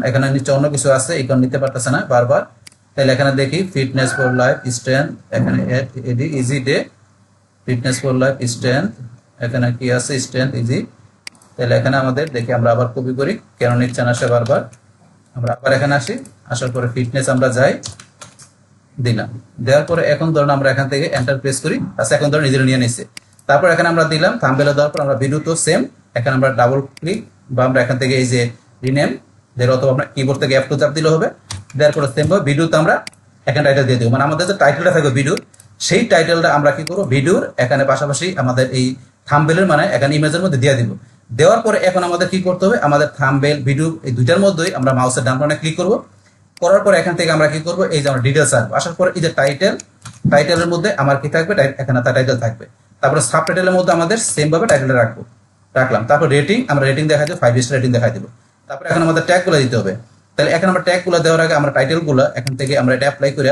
এখানে নিচে অন্য কিছু আছে, এখন নিতে পারতেছে না বারবার। তাহলে এখানে দেখি ফিটনেস ফর লাইফ স্ট্রেংথ, এখানে এডি easy day, fitness for life strength, এখানে কি আছে স্ট্রেংথ ইজি। তাহলে এখানে আমাদের দেখি আমরা আবার কপি করি, কেন নিচ্ছে না সে বারবার। আমরা আবার এখানে আসি, আসার পরে ফিটনেস আমরা যাই, দিলাম। দেওয়ার পরে এখন ধরুন আমরা এখান থেকে এন্টার প্রেস করি, আচ্ছা এখন ধরুন নিজেরা নিয়ে নিচ্ছে। তারপর এখানে আমরা দিলাম থাম্বনেল দেওয়ার পর আমরা ভিডিও তো সেম, এখানে আমরা ডাবল ক্লিক বা আমরা এখান থেকে এই যে রিনেম দের, অথবা আমরা কিবোর্ড থেকে F2 চাপ দিলে হবে। দেওয়ার পরে সেম ভাবে ভিডিওতে আমরা এখানে টাইটেল দিয়ে দেবো, মানে আমাদের যে টাইটেলটা থাকবে ভিডিও, সেই টাইটেলটা আমরা কি করবো ভিডিওর এখানে পাশাপাশি আমাদের এই থাম্বনেলের মানে এখানে ইমেজের মধ্যে দিয়ে দিব। দেওয়ার পরে এখন আমাদের কি করতে হবে, আমাদের থাম্বনেল ভিডিও এই দুইটার মধ্যেই আমরা মাউসের ডান বাটনে ক্লিক করব। করার পরে এখান থেকে আমরা কি করব, এই যে আমরা ডিটেইলস আসবো, আসার পরে এই যে টাইটেলের মধ্যে আমার কি থাকবে, এখানে তার টাইটেল থাকবে। তারপরে সাব টাইটেলের মধ্যে আমাদের সেম ভাবে টাইটেলটা রাখলাম। তারপর রেটিং, আমরা রেটিং দেখাই দেবো 5 স্টার রেটিং দেখাই দেবো। তারপরে এখন আমাদের ট্যাগগুলো দিতে হবে। তাহলে এখন আমরা ট্যাগগুলো দেওয়ার আগে আমরা টাইটেলগুলো এখান থেকে আমরা এটা অ্যাপ্লাই করে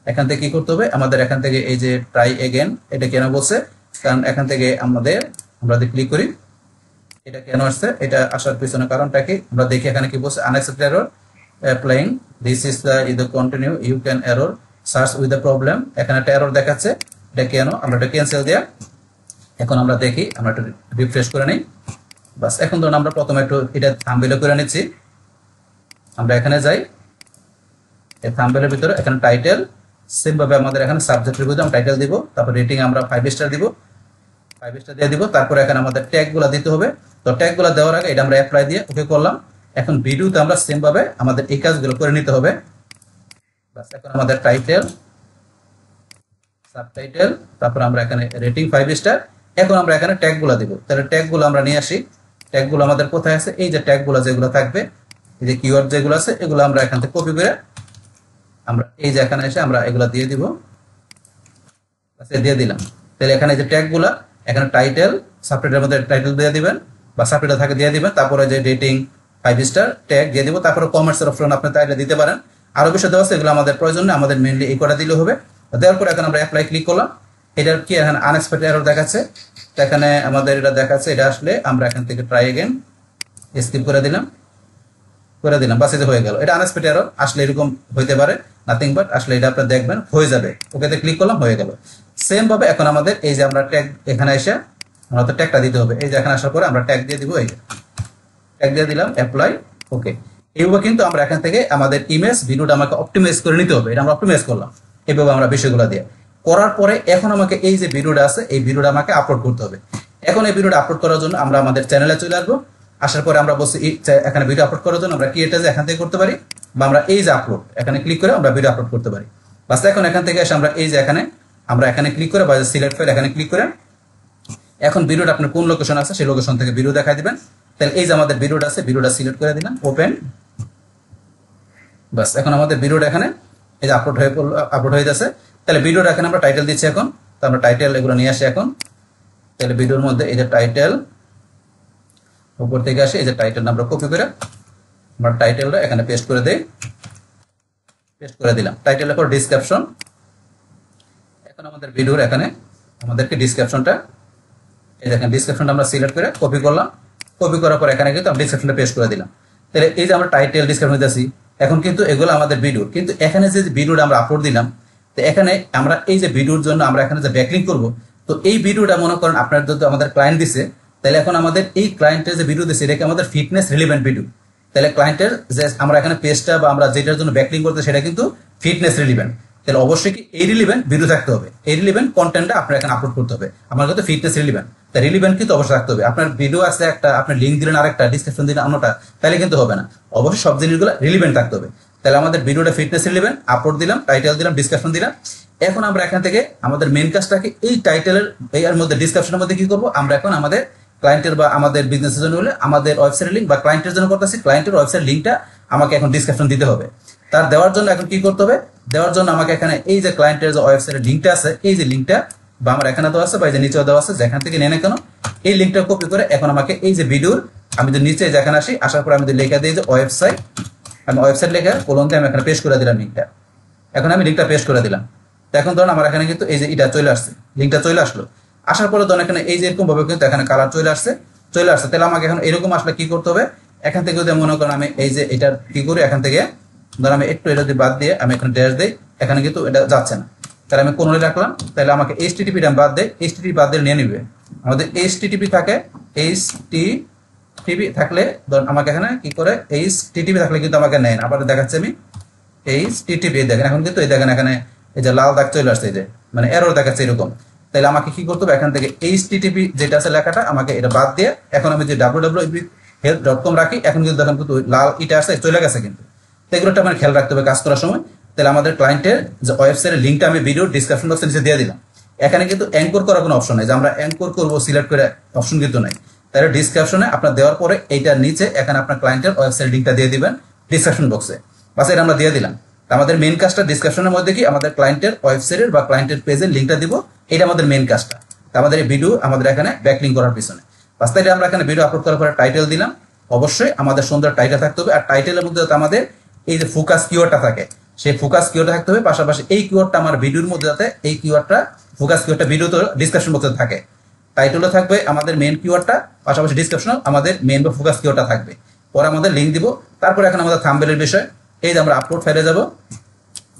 এখান থেকে কি করতে হবে, আমাদের এখান থেকে এই যে ট্রাই এগেন, এটা কেন বলছে, কারণ এখান থেকে আমরা ক্লিক করি, এটা কেন আসছে, এটা আসার পিছনে কারণটা কি আমরা দেখি। এখানে কি বলছে, unexpected error applying this is the continue you can error search with the problem. এখানে একটা এরর দেখাচ্ছে, এটা কেন, আমরা এটা ক্যান্সেল দেয়া। এখন আমরা দেখি, আমরা একটু রিফ্রেশ করে নিই। বাস এখন ধরুন আমরা প্রথমে একটু এটা থাম্বনেল করে নিচ্ছি। আমরা এখানে যাই, এই থাম্বনেলের ভিতরে এখানে টাইটেল, সেম ভাবে আমাদের এখানে সাবজেক্টের ভিতরে আমরা টাইটেল দিব, তারপর রেটিং আমরা 5 স্টার দিব, 5 স্টার দিয়ে দিব। তারপর এখানে আমাদের ট্যাগগুলো দিতে হবে। তো ট্যাগগুলো দেওয়ার আগে এটা আমরা অ্যাপ্লাই দিয়ে ওকে করলাম। এখন ভিডিওতে আমরা সেম ভাবে আমাদের এই কাজগুলো করে নিতে হবে। বাস এখন আমাদের টাইটেল, সাবটাইটেল, তারপর আমরা এখানে রেটিং 5 স্টার। এখন আমরা এখানে ট্যাগগুলো দিব। তাহলে ট্যাগগুলো আমরা নিয়ে আসি। ট্যাগগুলো আমাদের কোথায় আছে, এই যে ট্যাগগুলো যেগুলো থাকবে, এই যে কিওয়ার্ড যেগুলো আছে, এগুলো আমরা এখান থেকে কপি করে আমরা এই যে এখানে এসে আমরা এগুলো দিয়ে দিব, দিয়ে দিলাম। তাহলে এখানে যে ট্যাগগুলো, এখানে টাইটেল, সাবটাইটেলের মধ্যে টাইটেল দিয়ে দিবেন বা সাবটাইটেল থাকে দিয়ে দিবেন, তারপরে যে রেটিং 5 স্টার ট্যাগ দিয়ে দিব, তারপরে কমেন্টসের অপশন আপনি তাইলে দিতে পারেন। আরো বিষয় দেওয়া আছে, এগুলো আমাদের প্রয়োজন না, আমাদের মেইনলি এই কটা দিলে হবে। দেওয়ার পর এখন আমরা অ্যাপ্লাই ক্লিক করলাম। এটার কি এখানে আনএক্সপেক্টেড এরর দেখাচ্ছে, তো এখানে আমাদের এটা দেখাচ্ছে, এটা আসলে আমরা এখান থেকে ট্রাই এগেন স্কিপ করে দিলাম, বাস এই যে হয়ে গেল। এটা আনএক্সপেক্টেড এরর, আসলে এরকম হইতে পারে, নাথিং বাট আসলে এটা আপনারা দেখবেন হয়ে যাবে। ওকেতে ক্লিক করলাম, হয়ে গেল। সেম ভাবে এখন আমাদের এই যে আমরা ট্যাগ এখানে এসে আমরা তো ট্যাগটা দিতে হবে। এই যে এখানে আসার পরে আমরা ট্যাগ দিয়ে দিব, এই যে ট্যাগ দিয়ে দিলাম, অ্যাপ্লাই, ওকে। এইভাবে কিন্তু আমরা এখান থেকে আমাদের ইমেজ ভিডিওটা আমাকে অপটিমাইজ করে নিতে হবে। এটা আমরা অপটিমাইজ করলাম এইভাবে আমরা বিষয়গুলো দিয়ে করার পরে এখন আমাকে এই যে ভিডিওটা আছে, এই ভিডিওটা আমাকে আপলোড করতে হবে। এখন এই ভিডিওটা আপলোড করার জন্য আমরা আমাদের চ্যানেলে চলে আসবো। আসার পরে আমরা বলছি এখানে ভিডিও আপলোড করার জন্য আমরা ক্রিয়েটার এখান থেকে করতে পারি, বা আমরা এই যে আপলোড এখানে ক্লিক করে আমরা ভিডিও আপলোড করতে পারি। বাস এখন এখান থেকে এসে আমরা এই যে এখানে আমরা এখানে ক্লিক করে বা সিলেক্ট ফাইল এখানে ক্লিক করে এখন ভিডিওটা আপনার কোন লোকেশন আছে সেই লোকেশন থেকে ভিডিও দেখাই দিবেন। তাহলে এই যে আমাদের ভিডিওটা আছে, ভিডিওটা সিলেক্ট করে দিলাম, ওপেন। বাস এখন আমাদের ভিডিওটা এখানে এই যে আপলোড হয়ে যাচ্ছে। তাহলে ভিডিওটা এখানে আমরা টাইটেল দিচ্ছি। এখন তো আমরা টাইটেল এগুলো নিয়ে আসি এখন। তাহলে ভিডিওর মধ্যে এই যে টাইটেল উপর থেকে আসে, এই যে টাইটেল আমরা কপি করে আমরা টাইটেলটা এখানে পেস্ট করে দেই, পেস্ট করে দিলাম। টাইটেলের পর ডেসক্রিপশন, এখন আমাদের ভিডিওর এখানে আমাদেরকে ডেসক্রিপশনটা, এই দেখেন ডেসক্রিপশনটা আমরা সিলেক্ট করে কপি করলাম। কপি করার পর এখানে কিন্তু আমরা ডেসক্রিপশনটা পেস্ট করে দিলাম। তাহলে এই যে আমরা টাইটেল ডেসক্রিপশন দিয়েছি, এখন কিন্তু এগুলো আমাদের ভিডিও, কিন্তু এখানে যে ভিডিওটা আমরা আপলোড দিলাম, তো এখানে আমরা এই যে ভিডিওর জন্য আমরা এখানে যে ব্যাকলিংক করব, তো এই ভিডিওটা মনে করেন আপনার যদি আমাদের ক্লায়েন্ট দিছে, তাহলে এখন আমাদের এই ক্লায়েন্টের যে ভিডিও দিচ্ছে এটা আমাদের ফিটনেস রিলেভেন্ট ভিডিও। তাহলে ক্লায়েন্টের যে আমরা এখানে পেজটা বা আমরা যেটার জন্য ব্যাকলিংক করতে সেটা কিন্তু ফিটনেস রিলেভেন্ট। তাহলে অবশ্যই কি এই রিলেভেন্ট ভিডিও থাকতে হবে, এই রিলেভেন্ট কন্টেন্টটা আপনার এখানে আপলোড করতে হবে। আমার কিন্তু ফিটনেস রিলেভেন্ট, তাই রিলেভেন্ট কিন্তু অবশ্যই থাকতে হবে। আপনার ভিডিও আছে একটা, আপনি লিঙ্ক দিলেন আরেকটা, ডিসক্রিপশন দিলেন অন্যটা, তাহলে কিন্তু হবে না। অবশ্যই সব জিনিসগুলো রিলেভেন্ট থাকতে হবে। তাহলে আমাদের ভিডিওটা ফিটনেস রিলেভেন্ট, আপলোড দিলাম, টাইটেল দিলাম, ডিসক্রিপশন দিলাম। এখন আমরা এখান থেকে আমাদের মেইন কাজটাকে এই টাইটেলের এর মধ্যে ডিসক্রিপশনের মধ্যে কি করব, আমরা এখন আমাদের ক্লায়েন্টের বা আমাদের বিজনেসের জন্য হলে আমাদের ওয়েবসাইট লিংক বা ক্লায়েন্টের জন্য করতেছি, ক্লায়েন্টের ওয়েবসাইট লিংকটা আমাকে এখন ডিসক্রিপশন দিতে হবে। তার দেওয়ার জন্য এখন কি করতে হবে, দেওয়ার জন্য আমাকে এখানে এই যে ক্লায়েন্টের যে ওয়েবসাইটের লিংকটা আছে, এই যে লিংকটা বা আমার এখানে দেওয়া আছে বা এই যে নিচেও দেওয়া আছে, যেখান থেকে নেন কেন এই লিংকটা কপি করে এখন আমাকে এই যে ভিডিওর আমি যদি নিচে যেখানে আসি, আসার পর আমি যদি লেখা দিই যে ওয়েবসাইট, আমি ওয়েবসাইট লেখা কোলন দিয়ে আমি এখানে পেস্ট করে দিলাম লিংকটা। এখন আমি লিংকটা পেস্ট করে দিলাম। তো এখন ধরুন আমার এখানে কিন্তু এই যে এটা চলে আসছে, লিংকটা চলে আসলো। আসার পরে ধরুন এখানে এই যে এরকম ভাবে কিন্তু এখানে কালার চলে আসছে। তাহলে আমাকে এখন এরকম আসলে কি করতে হবে, এখান থেকে যদি মনে করেন আমি এই যে এটার কি করি, এখান থেকে ধর আমি একটু এটা বাদ দিয়ে আমি এখানে ড্যাশ দিই, এখানে কিন্তু এটা যাচ্ছে না। তাহলে আমি কোন রাখলাম, তাহলে আমাকে এইচটিটিপি বাদ দেয়, এইচটিটিপি বাদ দিয়ে নিয়ে নিবে। আমাদের এইচটিটিপি থাকে, এইচটিটিপি থাকলে ধর আমাকে এখানে কি করে, এইচটিটিপি থাকলে কিন্তু আমাকে নেয় না। আবার দেখাচ্ছি আমি এইচটিটিপি, দেখেন এখন কিন্তু এই দেখেন এখানে এই যে লাল দাগ চলে আসছে, এই যে মানে এরর দেখাচ্ছে এরকম। তাহলে আমাকে কি করতে হবে, এখান থেকে এইচটিটিপি যেটা আছে লেখাটা আমাকে এটা বাদ দিয়ে এখন আমি যে www.health.com রাখি, এখন কিন্তু দেখেন কিন্তু লাল এটা আছে চলে গেছে কিন্তু। তো এগুলোটা আমার খেয়াল রাখতে হবে কাজ করার সময়। তাহলে আমাদের ক্লায়েন্টের যে ওয়েবসাইটের লিঙ্কটা আমি ভিডিও ডিসক্রিপশন বক্সে নিচে দিয়ে দিলাম। এখানে কিন্তু অ্যাঙ্কর করার কোনো অপশন নাই যে আমরা অ্যাঙ্কর করবো সিলেক্ট করে, অপশন কিন্তু নাই। তাহলে ডিসক্রিপশনে আপনার দেওয়ার পরে এইটার নিচে এখানে আপনার ক্লায়েন্টের ওয়েবসাইট লিঙ্কটা দিয়ে দিবেন ডিসক্রিপশন বক্সে। বাস এটা আমরা দিয়ে দিলাম। আমাদের মেইন কাজটা ডিসক্রিপশনের মধ্যে কি আমাদের ক্লায়েন্টের ওয়েবসাইটের বা ক্লায়েন্টের পেজের লিঙ্কটা দিব, এটা আমাদের মেইন কাজটা। আমাদের এই ভিডিও আমাদের এখানে ব্যাকলিঙ্ক করার পিছনে। বাস তাইলে আমরা এখানে ভিডিও আপলোড করার পরে টাইটেল দিলাম, অবশ্যই আমাদের সুন্দর টাইটেল থাকতে হবে। আর টাইটেলের মধ্যে যাতে আমাদের এই যে ফোকাস কিওয়ার্ডটা থাকে, সেই ফোকাস কিওয়ার্ডটা থাকতে হবে। পাশাপাশি এই কিওয়ার্ডটা আমার ভিডিওর মধ্যে যাতে এই কিওয়ার্ডটা ফোকাস কিওয়ার্ডটা ভিডিওতে ডিসক্রিপশন বক্সে থাকে। টাইটেলও থাকবে আমাদের মেইন কিওয়ার্ডটা, পাশাপাশি ডেসক্রিপশনে আমাদের মেইন বা ফোকাস কিওয়ার্ডটা থাকবে। পরে আমাদের লিঙ্ক দিব। তারপর এখন আমাদের থাম্বনেলের বিষয়, এই যে আমরা আপলোড ফাইলে যাব,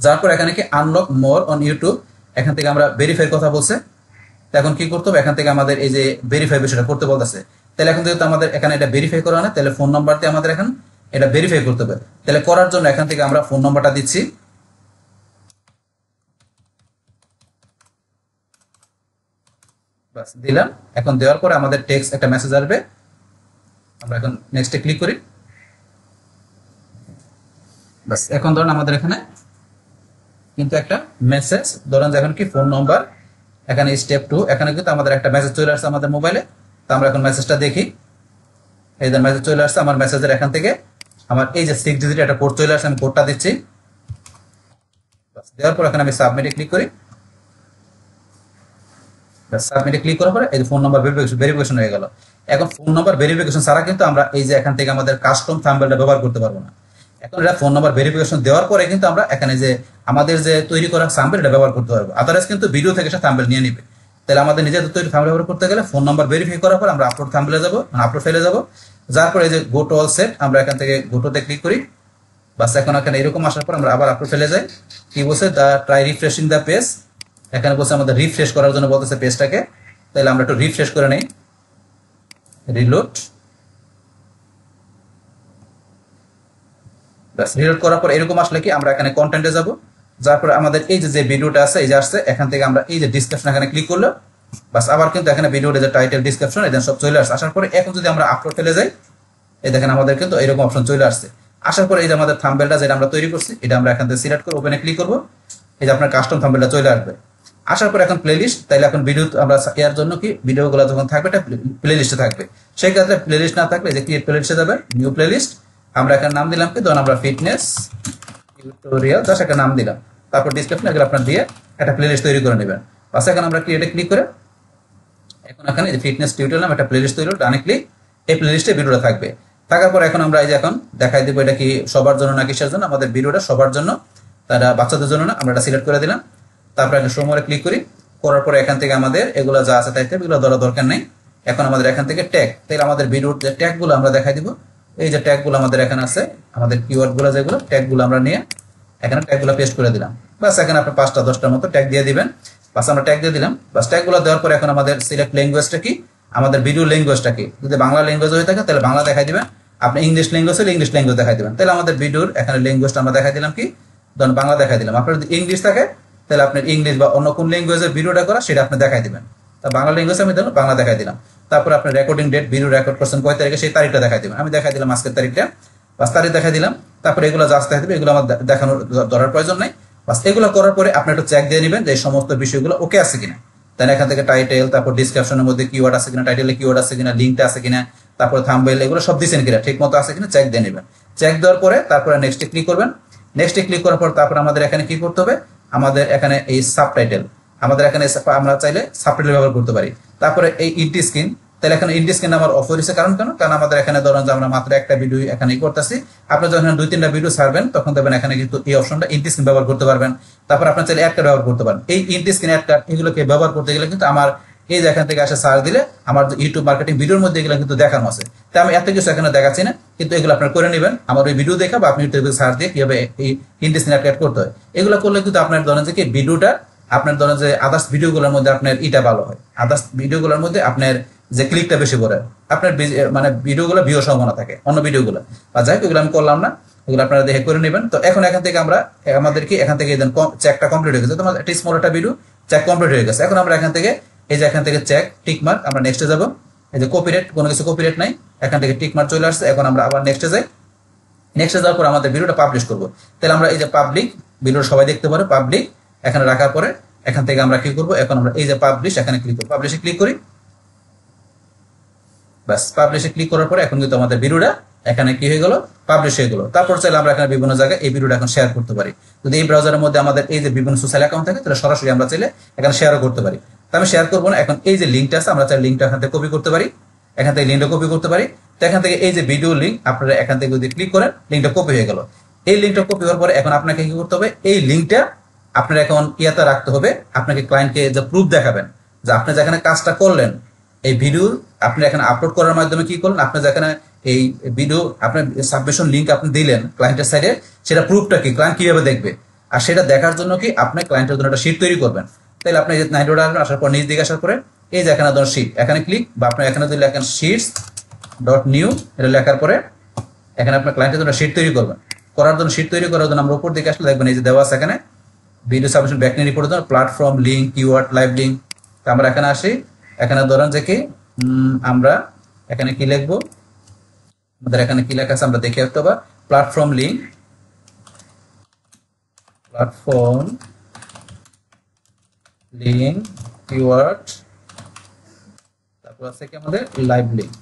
যাওয়ার পর এখানে কি আনলক মোর অন ইউটিউব, এখান থেকে আমরা ভেরিফাইয়ের কথা বলছে। এখন কি করতে হবে, এখান থেকে আমাদের এই যে ভেরিফাই বিষয়টা করতে বলতেছে। তাহলে এখন যেহেতু আমাদের এখানে এটা ভেরিফাই করা না, তাহলে ফোন নাম্বার দিয়ে আমাদের এখন এটা ভেরিফাই করতে হবে। তাহলে করার জন্য এখান থেকে আমরা ফোন নাম্বারটা দিচ্ছি, বাস দিলাম। এখন দেওয়ার পরে আমাদের টেক্সট একটা মেসেজ আসবে, আমরা এখন নেক্সটে ক্লিক করি। বাস এখন ধরুন আমাদের এখানে কিন্তু একটা মেসেজ, ধরেন এখন কি ফোন নাম্বার, এখানে স্টেপ 2, এখানে কিন্তু আমাদের একটা মেসেজ চলে আসছে আমাদের মোবাইলে। তো আমরা এখন মেসেজটা দেখি, এই যে মেসেজ চলে আসছে আমার মেসেজের এখান থেকে আমার এই যে 6 ডিজিট একটা কোড চলে আসছে, আমি কোডটা দিচ্ছি। দেওয়ার পর এখানে আমি সাবমিটে ক্লিক করি। সাবমিটে ক্লিক করার পরে এই যে ফোন নাম্বার ভেরিফিকেশন হয়ে গেল। এখন ফোন নাম্বার ভেরিফিকেশন ছাড়া কিন্তু আমরা এই যে এখান থেকে আমাদের কাস্টম থাম্বনেলটা ব্যবহার করতে পারবো না। এখন এটা ফোন নাম্বার ভেরিফিকেশন দেওয়ার পরে কিন্তু আমরা এখানে যে আমাদের যে তৈরি করা থাম্বনেল এটা ব্যবহার করতে পারবো, আদারওয়াইজ কিন্তু ভিডিও থেকে সে থাম্বনেল নিয়ে নিবে। তাহলে আমাদের নিজেদের তৈরি থাম্বনেল ব্যবহার করতে গেলে ফোন নাম্বার ভেরিফাই করার পর আমরা আপলোড থাম্বনেলে যাব, আপলোড ফাইলে যাব। যার পরে এই যে গো টু অল সেট, আমরা এখান থেকে গো টুতে ক্লিক করি। বাস এখন এখানে এরকম আসার পর আমরা আবার আপলোড ফাইলে যাই। কি বলছে, দা ট্রাই রিফ্রেশিং দ্য পেজ, এখানে বলছে আমাদের রিফ্রেশ করার জন্য বলতেছে পেজটাকে। তাহলে আমরা একটু রিফ্রেশ করে নেই, রিলোড। বাস রিলোড করার পর এরকম আসলে কি আমরা এখানে কন্টেন্টে যাব। যার পরে আমাদের এই যে ভিডিওটা আছে এই যে আসছে, এখান থেকে আমরা এই যে ডিসক্রিপশন এখানে ক্লিক করলো। বাস আবার কিন্তু এখানে ভিডিওর যে টাইটেল, ডিসক্রিপশন এখানে সব চলে আসছে। আসার পরে এখন যদি আমরা আপলোড ফেলে যাই, এই দেখেন আমাদের কিন্তু এরকম অপশন চলে আসছে। আসার পরে এই যে আমাদের থাম্বনেলটা যেটা আমরা তৈরি করছি, এটা আমরা এখান থেকে সিলেক্ট করে ওপেনে ক্লিক করব। এই যে আপনার কাস্টম থাম্বনেলটা চলে আসবে। আসার পর এখন প্লেলিস্ট, তাইলে এখন ভিডিও আমরা এর জন্য কি ভিডিওগুলো যখন থাকবে এটা প্লেলিস্টে থাকবে। সেই ক্ষেত্রে প্লেলিস্ট না থাকলে যে ক্রিয়েট প্লেলিস্টে যাবে, নিউ প্লেলিস্ট, আমরা এখানে নাম দিলাম কি, ধরুন আমরা ফিটনেস টিউটোরিয়াল, জাস্ট একটা নাম দিলাম। তারপর ডিসক্রিপশন এগুলো আপনার দিয়ে একটা প্লেলিস্ট তৈরি করে নেবেন। বাস এখন আমরা ক্রিয়েটে ক্লিক করে এখন এখানে যে ফিটনেস টিউটোরিয়াল নাম একটা প্লেলিস্ট তৈরি হলো, ডানে ক্লিক, এই প্লেলিস্টে ভিডিওটা থাকবে। থাকার পর এখন আমরা এই যে এখন দেখাই দেবো এটা কি সবার জন্য না কিসের জন্য, আমাদের ভিডিওটা সবার জন্য, তারা বাচ্চাদের জন্য না, আমরা এটা সিলেক্ট করে দিলাম। তারপর একটা সময় ক্লিক করি, করার পরে এখান থেকে আমাদের এগুলো যা আছে তাইতে এগুলো ধরা দরকার নেই। এখন আমাদের এখান থেকে ট্যাগ, তাহলে আমাদের ভিডিওর যে ট্যাগগুলো আমরা দেখাই দিব, এই যে ট্যাগগুলো আমাদের এখানে আছে, আমাদের কিওয়ার্ডগুলো যেগুলো ট্যাগগুলো আমরা নিয়ে এখানে ট্যাগগুলো পেস্ট করে দিলাম। বাস এখানে আপনি 5টা 10টার মতো ট্যাগ দিয়ে দিবেন। বাস আমরা ট্যাগ দিয়ে দিলাম। বাস ট্যাগগুলো দেওয়ার পরে এখন আমাদের সিলেক্ট ল্যাঙ্গুয়েজটা কি, আমাদের ভিডিও ল্যাঙ্গুয়েজটা কি। যদি বাংলা ল্যাঙ্গুয়েজ হয়ে থাকে তাহলে বাংলা দেখাই দিবেন, আপনি ইংলিশ ল্যাঙ্গুয়েজ হলে ইংলিশ ল্যাঙ্গুয়েজ দেখাই দিবেন। তাহলে আমাদের ভিডিওর এখানে ল্যাঙ্গুয়েজটা আমরা দেখাই দিলাম কি, ধরুন বাংলা দেখাই দিলাম। আপনার যদি ইংলিশ থাকে তাহলে আপনার ইংলিশ বা অন্য কোন ল্যাঙ্গুয়েজের ভিডিওটা করা সেটা আপনি দেখাই দিবেন। তা বাংলা ল্যাঙ্গুয়েজ আমি ধরুন বাংলা দেখাই দিলাম। তারপর আপনার রেকর্ডিং ডেট, ভিডিও রেকর্ড করছেন কয় তারিখে সেই তারিখটা দেখাই দিবেন। আমি দেখাই দিলাম আজকের তারিখটা, বাস তারিখ দেখাই দিলাম। তারপরে এগুলো যা আসতে থাকবে এগুলো আমার দেখানোর ধরার প্রয়োজন নাই। বাস এগুলো করার পরে আপনি একটু চেক দিয়ে নেবেন যে এই সমস্ত বিষয়গুলো ওকে আছে কিনা। তাহলে এখান থেকে টাইটেল, তারপর ডিসক্রিপশনের মধ্যে কিওয়ার্ড আছে কিনা, টাইটেলে কিওয়ার্ড আছে কিনা, লিঙ্কটা আছে কিনা, তারপর থাম্বনেল, এগুলো সব দিচ্ছেন কিনা, ঠিক মতো আছে কিনা চেক দিয়ে নেবেন। চেক দেওয়ার পরে তারপরে নেক্সটে ক্লিক করবেন। নেক্সটে ক্লিক করার পর তারপর আমাদের এখানে কি করতে হবে, আমাদের এখানে এই সাবটাইটেল, আমাদের এখানে আমরা চাইলে সাবটাইটেল ব্যবহার করতে পারি। তারপরে এই ইন্টি স্ক্রিন, তাহলে এখানে ইন্টি স্ক্রিন আমার অফ হয়েছে কারণ কেন, কারণ আমাদের এখানে ধরেন যে আমরা মাত্র একটা ভিডিও এখানে করতেছি। আপনি যখন 2-3টা ভিডিও ছাড়বেন তখন দেখবেন এখানে কিন্তু এই অপশনটা ইন্টি স্ক্রিন ব্যবহার করতে পারবেন। তারপর আপনি চাইলে অ্যাড কার্ড ব্যবহার করতে পারেন। এই ইন্টি স্ক্রিন, অ্যাড কার্ড এগুলোকে ব্যবহার করতে গেলে কিন্তু আমার এই যে এখান থেকে আসে সার্চ দিলে আমার ইউটিউব মার্কেটিং ভিডিওর মধ্যে এগুলো কিন্তু দেখানো আছে। তাই আমি এত কিছু এখানে দেখাচ্ছি না, কিন্তু এগুলো আপনার করে নেবেন। আমার ওই ভিডিও দেখা বা আপনি ইউটিউবে সার্চ দিয়ে কিভাবে এই ইন্টি স্ক্রিন অ্যাড করতে হয় এগুলো করলে কিন্তু আপনার ধরেন যে কি ভিডিওটা আপনার ধরেন যে আদার্স ভিডিওগুলোর মধ্যে আপনার ইটা ভালো হয়, আদার্স ভিডিওগুলোর মধ্যে আপনার যে ক্লিকটা বেশি করে, আপনার মানে ভিডিওগুলো ভিউ সম্ভাবনা থাকে অন্য ভিডিওগুলো। আর যাই হোক এগুলো আমি করলাম না, এগুলো আপনারা দেখে করে নেবেন। তো এখন এখান থেকে আমরা আমাদের কি এখান থেকে চেকটা কমপ্লিট হয়ে গেছে, তোমার একটা স্মল একটা ভিডিও চেক কমপ্লিট হয়ে গেছে। এখন আমরা এখান থেকে এই যে এখান থেকে চেক টিক মার্ক, আমরা নেক্সটে যাব। এই যে কপিরাইট, কোনো কিছু কপিরাইট নাই, এখান থেকে টিক মার্ক চলে আসছে। এখন আমরা আবার নেক্সটে যাই। নেক্সটে যাওয়ার পর আমাদের ভিডিওটা পাবলিশ করব। তাহলে আমরা এই যে পাবলিক, ভিডিও সবাই দেখতে পারে, পাবলিক এখানে রাখার পরে এখান থেকে আমরা কি করব, এখন আমরা এই যে পাবলিশ এখানে ক্লিক করব, পাবলিশে ক্লিক করি। বাস পাবলিশে ক্লিক করার পরে এখন কিন্তু আমাদের ভিডিওটা এখানে কি হয়ে গেল, পাবলিশ হয়ে গেল। তারপর চাইলে আমরা এখানে বিভিন্ন জায়গায় এই ভিডিওটা এখন শেয়ার করতে পারি। যদি এই ব্রাউজারের মধ্যে আমাদের এই যে বিভিন্ন সোশ্যাল অ্যাকাউন্ট থাকে তাহলে সরাসরি আমরা চাইলে এখানে শেয়ারও করতে পারি। তো আমি শেয়ার করবো না, এখন এই যে লিঙ্কটা আছে আমরা চাইলে লিঙ্কটা এখান থেকে কপি করতে পারি, এখান থেকে লিঙ্কটা কপি করতে পারি। তো এখান থেকে এই যে ভিডিও লিঙ্ক আপনারা এখান থেকে যদি ক্লিক করেন লিঙ্কটা কপি হয়ে গেল। এই লিঙ্কটা কপি হওয়ার পরে এখন আপনাকে কি করতে হবে, এই লিঙ্কটা আপনার এখন ইয়াতে রাখতে হবে। আপনাকে ক্লায়েন্টকে যে প্রুফ দেখাবেন যে আপনি যেখানে কাজটা করলেন এই ভিডিও আপনি এখানে আপলোড করার মাধ্যমে কি করলেন, আপনি যেখানে এই ভিডিও আপনার সাবমিশন লিঙ্ক আপনি দিলেন ক্লায়েন্টের সাইডে, সেটা প্রুফটা কি, ক্লায়েন্ট কিভাবে দেখবে, আর সেটা দেখার জন্য কি আপনি ক্লায়েন্টের জন্য একটা শিট তৈরি করবেন। তাহলে আপনি 90 আসবেন, আসার পর নিচ দিকে আসার পরে এই যে এখানে ধরুন শিট, এখানে ক্লিক বা আপনি এখানে যদি লেখেন শিটস ডট নিউ, এটা লেখার পরে এখানে আপনার ক্লায়েন্টের জন্য শিট তৈরি করবেন। করার জন্য শিট তৈরি করার জন্য আমরা উপর দিকে আসলে দেখবেন এই যে দেওয়া আছে এখানে ভিডিও সাবমিশন ব্যাকএন্ড রিপোর্টের জন্য platform link, keyword, live link. তো আমরা এখানে আসি, এখানে ধরেন যে কি আমরা এখানে কি লিখবো, আমাদের এখানে কি লেখা আছে আমরা দেখে আসতে হবে, platform link, platform link, keyword, তারপর আছে কি আমাদের লাইভ লিঙ্ক।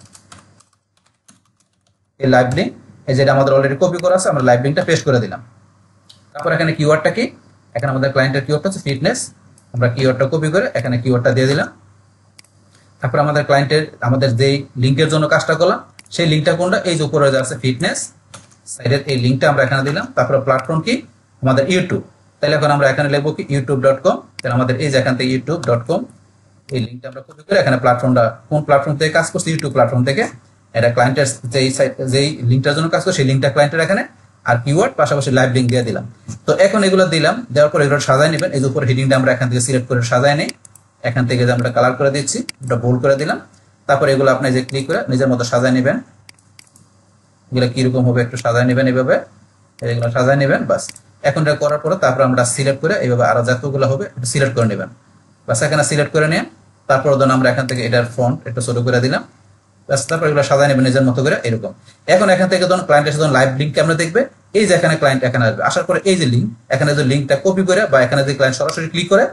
এই লাইভ লিঙ্ক এই যেটা আমাদের অলরেডি কপি করা আছে, আমরা লাইভ লিঙ্কটা পেস্ট করে দিলাম। তারপর এখানে কিওয়ার্ডটা কি, এখানে আমাদের ক্লায়েন্টের কিওয়ার্ডটা হচ্ছে ফিটনেস, আমরা কিওয়ার্ডটা কপি করে এখানে কিওয়ার্ডটা দিয়ে দিলাম। তারপর আমাদের ক্লায়েন্টের আমাদের যেই লিঙ্কের জন্য কাজটা করলাম সেই লিঙ্কটা কোনটা, এই যে উপরে যা আছে ফিটনেস সাইডের এই লিঙ্কটা আমরা এখানে দিলাম। তারপর প্ল্যাটফর্ম কি আমাদের ইউটিউব, তাহলে এখন আমরা এখানে লিখবো কি youtube.com, তাহলে আমাদের এই যে এখান থেকে youtube.com এই লিঙ্কটা আমরা কপি করে এখানে প্ল্যাটফর্মটা কোন প্ল্যাটফর্ম থেকে কাজ করছে, ইউটিউব প্ল্যাটফর্ম থেকে, এটা ক্লায়েন্টের যেই লিঙ্কটার জন্য কাজ করছে সেই লিঙ্কটা ক্লায়েন্টের এখানে, আর কিওয়ার্ড পাশাপাশি লাইভ লিঙ্ক দিয়ে দিলাম। তো এখন এগুলো দিলাম, দেওয়ার পর এগুলো সাজায় নেবেন। এই যে উপরে হেডিংটা আমরা এখান থেকে সিলেক্ট করে সাজায় নেই, এখান থেকে যে আমরা কালার করে দিচ্ছি, এটা বোল্ড করে দিলাম। তারপর এগুলো আপনি যে ক্লিক করে নিজের মতো সাজায় নেবেন, এগুলো কিরকম হবে একটু সাজায় নেবেন, এইভাবে এগুলো সাজায় নেবেন। বাস এখন এটা করার পরে তারপর আমরা সিলেক্ট করে এইভাবে আরো যতগুলো হবে এটা সিলেক্ট করে নেবেন। বাস এখানে সিলেক্ট করে নিয়ে তারপর ধরুন আমরা এখান থেকে এটার ফন্ট একটু ছোট করে দিলাম। তারপর এগুলো সাজায় নেবেন নিজের মতো করে এরকম। এখন এখান থেকে ধরুন ক্লায়েন্টের সাথে লাইভ লিঙ্ক আমরা দেখবে, এই যে এখানে ক্লায়েন্ট এখানে আসবে, আসার পরে এই যে লিঙ্ক, এখানে যে লিঙ্কটা কপি করে বা এখানে যে ক্লায়েন্ট সরাসরি ক্লিক করে,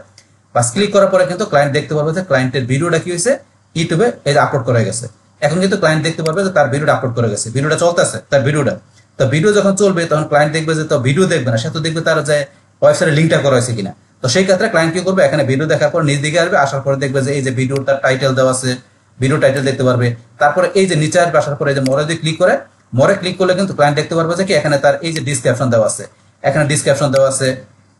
বাস ক্লিক করার পরে কিন্তু ক্লায়েন্ট দেখতে পারবে যে ক্লায়েন্টের ভিডিওটা কি হয়েছে ইউটিউবে এই যে আপলোড করা গেছে। এখন কিন্তু ক্লায়েন্ট দেখতে পারবে যে তার ভিডিওটা আপলোড করে গেছে, ভিডিওটা চলতেছে তার ভিডিওটা। তো ভিডিও যখন চলবে তখন ক্লায়েন্ট দেখবে যে তো ভিডিও দেখবে না, সে তো দেখবে তার যে ওয়েবসাইটে লিঙ্কটা করা হয়েছে কিনা। তো সেই ক্ষেত্রে ক্লায়েন্ট কি করবে, এখানে ভিডিও দেখার পর নিচ দিকে আসবে, আসার পরে দেখবে যে এই যে ভিডিওটার টাইটেল দেওয়া আছে, ভিডিও টাইটেল দেখতে পারবে। তারপরে এই যে নিচে আসবে, আসার পরে এই যে মোরে দিয়ে ক্লিক করে, মোরে ক্লিক করলে কিন্তু ক্লায়েন্ট দেখতে পারবে যে কি এখানে তার এই যে ডিসক্রিপশন দেওয়া আছে, এখানে ডিসক্রিপশন দেওয়া আছে,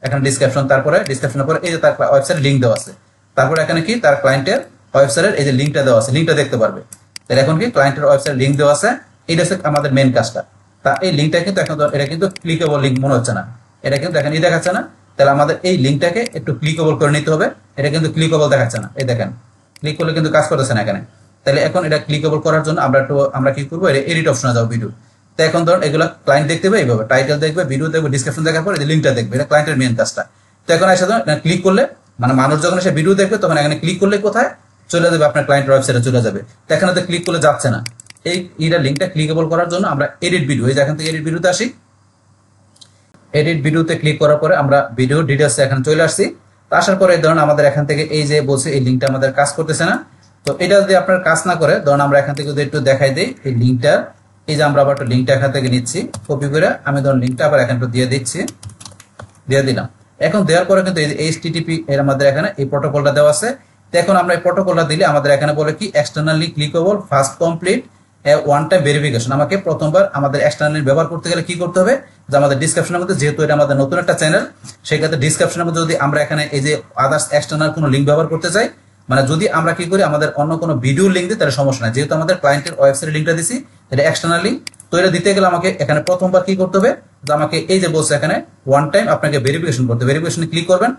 এখানে ডিসক্রিপশন, তারপরে ডিসক্রিপশনের পরে এই যে তার ওয়েবসাইট লিঙ্ক দেওয়া আছে, তারপরে এখানে কি তার ক্লায়েন্টের ওয়েবসাইটের এই যে লিঙ্কটা দেওয়া আছে, লিঙ্কটা দেখতে পারবে। তাহলে এখন কি ক্লায়েন্টের ওয়েবসাইট লিঙ্ক দেওয়া আছে, এটা হচ্ছে আমাদের মেইন কাজটা। তা এই লিঙ্কটা কিন্তু এখন এটা কিন্তু ক্লিকেবল লিঙ্ক মনে হচ্ছে না, এটা কিন্তু এখানে দেখাচ্ছে না। তাহলে আমাদের এই লিঙ্কটাকে একটু ক্লিকেবল করে নিতে হবে, এটা কিন্তু ক্লিকেবল দেখাচ্ছে না, এই দেখেন ক্লিক করলে কিন্তু কাজ করতেছে না এখানে। তাহলে এখন এটা ক্লিকেবল করার জন্য আমরা কি করবো, এটা এডিট অপশনে যাবো ভিডিও। তো এখন ধরুন এগুলো ক্লায়েন্ট দেখতে পাবে এইভাবে, টাইটেল দেখবে, ভিডিও দেখবে, ডিসক্রিপশন দেখার পর এই লিঙ্কটা দেখবে, এটা ক্লায়েন্টের মেইন কাজটা। তো এখন এসে ক্লিক করলে মানে মানুষ যখন এসে ভিডিও দেখবে তখন এখানে ক্লিক করলে কোথায় চলে যাবে, আপনার ক্লায়েন্ট ওয়েবসাইটে চলে যাবে। তো এখানে তো ক্লিক করলে যাচ্ছে না, এইটা লিঙ্কটা ক্লিকেবল করার জন্য আমরা এডিট ভিডিও, এই যে এখান থেকে এডিট ভিডিওতে আসি, এডিট ভিডিওতে ক্লিক করার পরে আমরা ভিডিও ডিটেলস এখানে চলে আসছি। তো আসার পরে ধরুন আমাদের এখান থেকে এই যে বলছে এই লিঙ্কটা আমাদের কাজ করতেছে না। তো এটা যদি আপনার কাজ না করে ধরুন আমরা এখান থেকে যদি একটু দেখাই দিই এই লিঙ্কটা, এই যে আমরা আবার একটু লিঙ্কটা এখান থেকে নিচ্ছি কপি করে, আমি ধরুন লিঙ্কটা আবার এখানে দিয়ে দিচ্ছি, দিয়ে দিলাম। এখন দেওয়ার পরে কিন্তু এই যে HTTP এর আমাদের এখানে এই প্রোটোকলটা দেওয়া আছে। তো এখন আমরা এই প্রোটোকলটা দিলে আমাদের এখানে বলে কি externally clickable fast complete one time verification. আমাকে প্রথমবার আমাদের এক্সটার্নালি ব্যবহার করতে গেলে কি করতে হবে, যে আমাদের ডিসক্রিপশনের মধ্যে, যেহেতু এটা আমাদের নতুন একটা চ্যানেল, সেই ক্ষেত্রে ডিসক্রিপশনের মধ্যে যদি আমরা এখানে এই যে আদার্স এক্সটার্নাল কোনো লিঙ্ক ব্যবহার করতে চাই, মানে যদি আমরা কি করি আমাদের অন্য কোনো ভিডিও লিঙ্ক দিই তাহলে সমস্যা নাই, যেহেতু আমাদের ক্লায়েন্টের ওয়েবসাইটের লিঙ্কটা দিছি এটা এক্সটার্নাল লিঙ্ক। তো এটা দিতে গেলে আমাকে এখানে প্রথমবার কি করতে হবে, যে আমাকে এই যে বলছে এখানে ওয়ান টাইম আপনাকে ভেরিফিকেশন করতে, ভেরিফিকেশনে ক্লিক করবেন।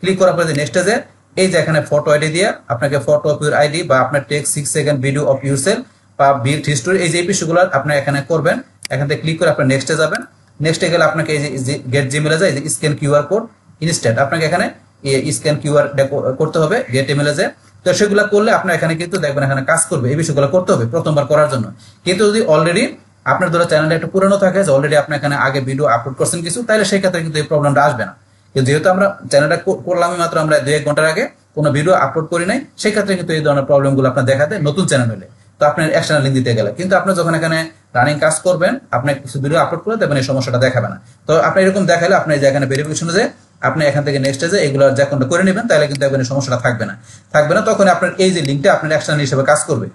ক্লিক করার পরে নেক্সট যে এই যে এখানে ফটো আইডি দিয়ে আপনাকে ফটো অফ ইউর আইডি বা আপনার take 6 second video of yourself বা বিল্ড হিস্টোরি, এই যে বিষয়গুলো আপনি এখানে করবেন। এখান থেকে ক্লিক করে আপনি নেক্সটে যাবেন। নেক্সটে গেলে আপনাকে এই যে গেট জিমেলে যায়, এই যে স্ক্যান কিউআর কোড ইনস্ট্যান্ট, আপনাকে এখানে স্ক্যান কিউআর করতে হবে গেট ইমেলে যায়। তো সেগুলো করলে আপনার এখানে কিন্তু দেখবেন এখানে কাজ করবে, এই বিষয়গুলো করতে হবে প্রথমবার করার জন্য। কিন্তু যদি অলরেডি আপনার ধরো চ্যানেলটা একটু পুরনো থাকে, যে অলরেডি আপনি এখানে আগে ভিডিও আপলোড করছেন কিছু, তাহলে সেই ক্ষেত্রে কিন্তু এই প্রবলেমটা আসবে না। কিন্তু যেহেতু আমরা চ্যানেলটা করলামই মাত্র আমরা 2-1 ঘন্টার আগে, কোনো ভিডিও আপলোড করি নাই, সেই ক্ষেত্রে কিন্তু এই ধরনের প্রবলেমগুলো আপনার দেখা দেয় নতুন চ্যানেল হলে। তো আপনার এক্সটার্নাল লিঙ্ক দিতে গেলে কিন্তু আপনি যখন এখানে রানিং কাজ করবেন, আপনি কিছু ভিডিও আপলোড করে দেবেন, এই সমস্যাটা দেখাবে না। তো আপনি এরকম দেখালে আপনি যে এখানে ভেরিফিকেশনে যে আপনি এখান থেকে নেক্সটে যে এগুলো যে কোনটা করে নেবেন, তাহলে কিন্তু এই সমস্যাটা থাকবে না। তখন আপনার এই যে লিঙ্কটা আপনার এক্সটার্নাল হিসেবে কাজ করবে।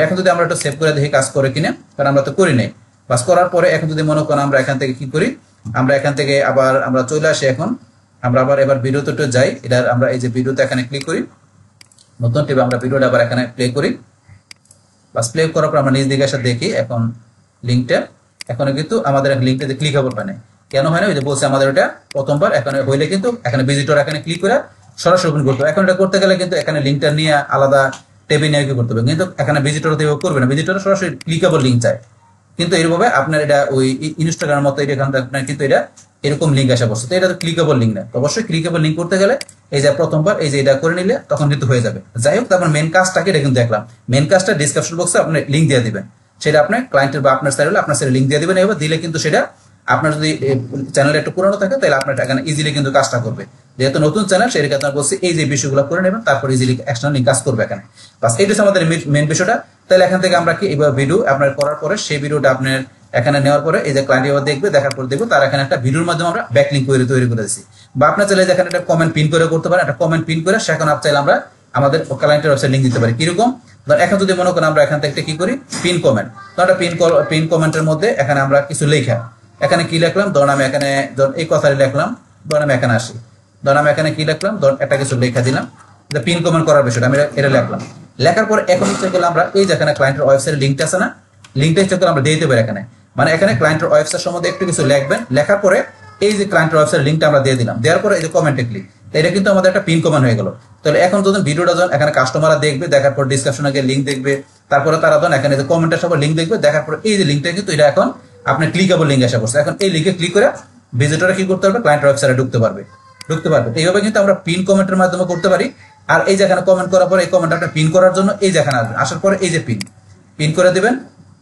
এখন যদি আমরা একটু সেভ করে দেখি কাজ করে কিনা, কারণ আমরা তো করি নাই। বাস করার পরে এখন যদি মনে করেন আমরা এখান থেকে কি করি, আমরা এখান থেকে আবার আমরা চলে আসি, এখন আমরা আবার এবার ভিডিওতে যাই, এটার আমরা এই যে ভিডিওতে এখানে ক্লিক করি। নতুন ট্যাবে আমরা ভিডিওটা আবার এখানে প্লে করি। বাস প্লে করার পর আমরা নিজ দিকে এসে দেখি এখন লিঙ্কটা এখন কিন্তু আমাদের লিঙ্কটাতে ক্লিকেবল হয় না। কেন হয় না? ওই যে বলছে আমাদের ওটা প্রথমবার এখানে হইলে কিন্তু এখানে ভিজিটর এখানে ক্লিক করে সরাসরি ওপেন করতে হবে। এখন এটা করতে গেলে কিন্তু এখানে লিঙ্কটা নিয়ে আলাদা ট্যাবে নিয়ে কি করতে হবে, কিন্তু এখানে ভিজিটর দিয়ে করবে না, ভিজিটর সরাসরি ক্লিকেবল লিঙ্ক চায়। কিন্তু এইভাবে আপনার এটা ওই ইনস্টাগ্রামের মতো এখান থেকে আপনার কিন্তু এটা এরকম লিঙ্ক আসা বসছে, তো এটা তো ক্লিকেবল লিঙ্ক না। অবশ্যই ক্লিকেবল লিঙ্ক করতে গেলে এই যে প্রথমবার এই যে এটা করে নিলে তখন কিন্তু হয়ে যাবে। যাই হোক, তারপর মেন কাজটাকে এটা কিন্তু দেখলাম। মেন কাজটা ডিসক্রিপশন বক্সে আপনি লিঙ্ক দিয়ে দিবেন, সেটা আপনার ক্লায়েন্টের বা আপনার সাইড হলে আপনার সাইডে লিঙ্ক দিয়ে দিবেন। এবার দিলে কিন্তু সেটা আপনার যদি চ্যানেল একটু পুরনো থাকে তাহলে আপনার এখানে ইজিলি কিন্তু কাজটা করবে। যেহেতু নতুন চ্যানেল সেটাকে আপনার বলছি এই যে বিষয়গুলো করে নেবেন, তারপর ইজিলি এক্সটার্নাল লিঙ্ক কাজ করবে এখানে। বাস এইটা আমাদের মেন বিষয়টা। তাহলে এখান থেকে আমরা কি এইভাবে ভিডিও আপনার করার পরে সেই ভিডিওটা আপনার এখানে নেওয়ার পরে এই যে ক্লায়েন্ট এবার দেখবে, দেখার পর দেখবো তার এখানে একটা ভিডিওর মাধ্যমে আমরা ব্যাকলিঙ্ক তৈরি করে দিচ্ছি। বা আপনার চাইলে এখানে একটা কমেন্ট পিন করে করতে পারেন, একটা কমেন্ট পিন করে সেখানে আপনি চাইলে আমরা আমাদের ক্লায়েন্টের ওয়েবসাইট লিঙ্ক দিতে পারি। কিরকম ধর এখন যদি মনে করেন আমরা এখান থেকে কি করি পিন কমেন্ট, তো একটা পিন কমেন্টের মধ্যে এখানে আমরা কিছু লেখা এখানে কি লিখলাম, ধরুন আমি এখানে এই কথাটা লিখলাম, ধরুন আমি এখানে আসি, ধরুন আমি এখানে কি লিখলাম, ধরুন একটা কিছু লেখা দিলাম, পিন কমেন্ট করার বিষয়টা আমি এটা লিখলাম। লেখার পরে এখন ইচ্ছা করলে আমরা এই যে এখানে ক্লায়েন্টের ওয়েবসাইটের লিঙ্কটা আছে না, লিঙ্কটা ইচ্ছা করলে আমরা দিয়ে দিতে পারি এখানে। মানে এখানে ক্লায়েন্টের ওয়েবসাইট সম্বন্ধে একটু কিছু লিখবেন, লেখার পরে এই যে ক্লায়েন্টের ওয়েবসাইট লিঙ্কটা আমরা দিয়ে দিলাম, দেওয়ার পরে এই যে কমেন্টে ক্লিক, এটা কিন্তু আমাদের একটা পিন কমেন্ট হয়ে গেল। তাহলে এখন যখন ভিডিওটা যখন এখানে কাস্টমাররা দেখবে, দেখার পর ডিসক্রিপশনে গিয়ে লিঙ্ক দেখবে, তারপরে তারা যখন এখানে যে কমেন্টের সব লিঙ্ক দেখবে, দেখার পর এই যে লিঙ্কটা কিন্তু এটা এখন আপনার ক্লিকেবল লিঙ্ক আসা করছে। এখন এই লিঙ্কে ক্লিক করে ভিজিটররা কি করতে পারবে, ক্লায়েন্টের ওয়েবসাইটে ঢুকতে পারবে। এইভাবে কিন্তু আমরা পিন কমেন্টের মাধ্যমে করতে পারি। আর এই যে এখানে কমেন্ট করার পরে এই কমেন্ট আপনি পিন করার জন্য এই যে এখানে আসবেন, আসার পরে এই যে পিন করে দিবেন।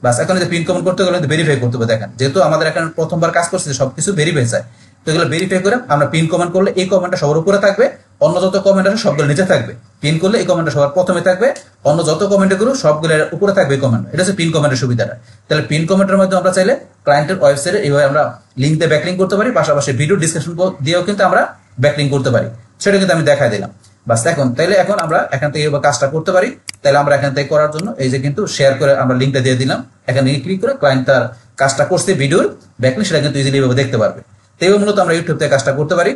বাস এখন যে পিন কমেন্ট করতে গেলে ভেরিফাই করতে হবে। দেখেন যেহেতু আমাদের এখানে প্রথমবার কাজ করছে সবকিছু ভেরিফাই চায়, তো এগুলো ভেরিফাই করে আমরা পিন কমেন্ট করলে এই কমেন্টটা সবার উপরে থাকবে, অন্য যত কমেন্ট আছে সবগুলো নিচে থাকবে। পিন করলে এই কমেন্টটা সবার প্রথমে থাকবে, অন্য যত কমেন্ট গুলো সবগুলো উপরে থাকবে এই কমেন্ট। এটা হচ্ছে পিন কমেন্টের সুবিধাটা। তাহলে পিন কমেন্টের মাধ্যমে আমরা চাইলে ক্লায়েন্টের ওয়েবসাইটে এইভাবে আমরা লিঙ্ক দিয়ে ব্যাকলিঙ্ক করতে পারি, পাশাপাশি ভিডিও ডিসক্রিপশন দিয়েও কিন্তু আমরা ব্যাকলিঙ্ক করতে পারি। সেটা কিন্তু আমি দেখাই দিলাম। বাস এখন আমরা এখান থেকে কাজটা করতে পারি। তাহলে আমরা এখান থেকে করার জন্য এই যে কিন্তু শেয়ার করে আমরা লিঙ্কটা দিয়ে দিলাম, এখানে ক্লিক করে ক্লায়েন্ট তার কাজটা করছে ভিডিওর ব্যাকলিঙ্ক সেটা কিন্তু ইজিলি ভাবে দেখতে পারবে। তো এইভাবে মূলত আমরা ইউটিউব থেকে কাজটা করতে পারি।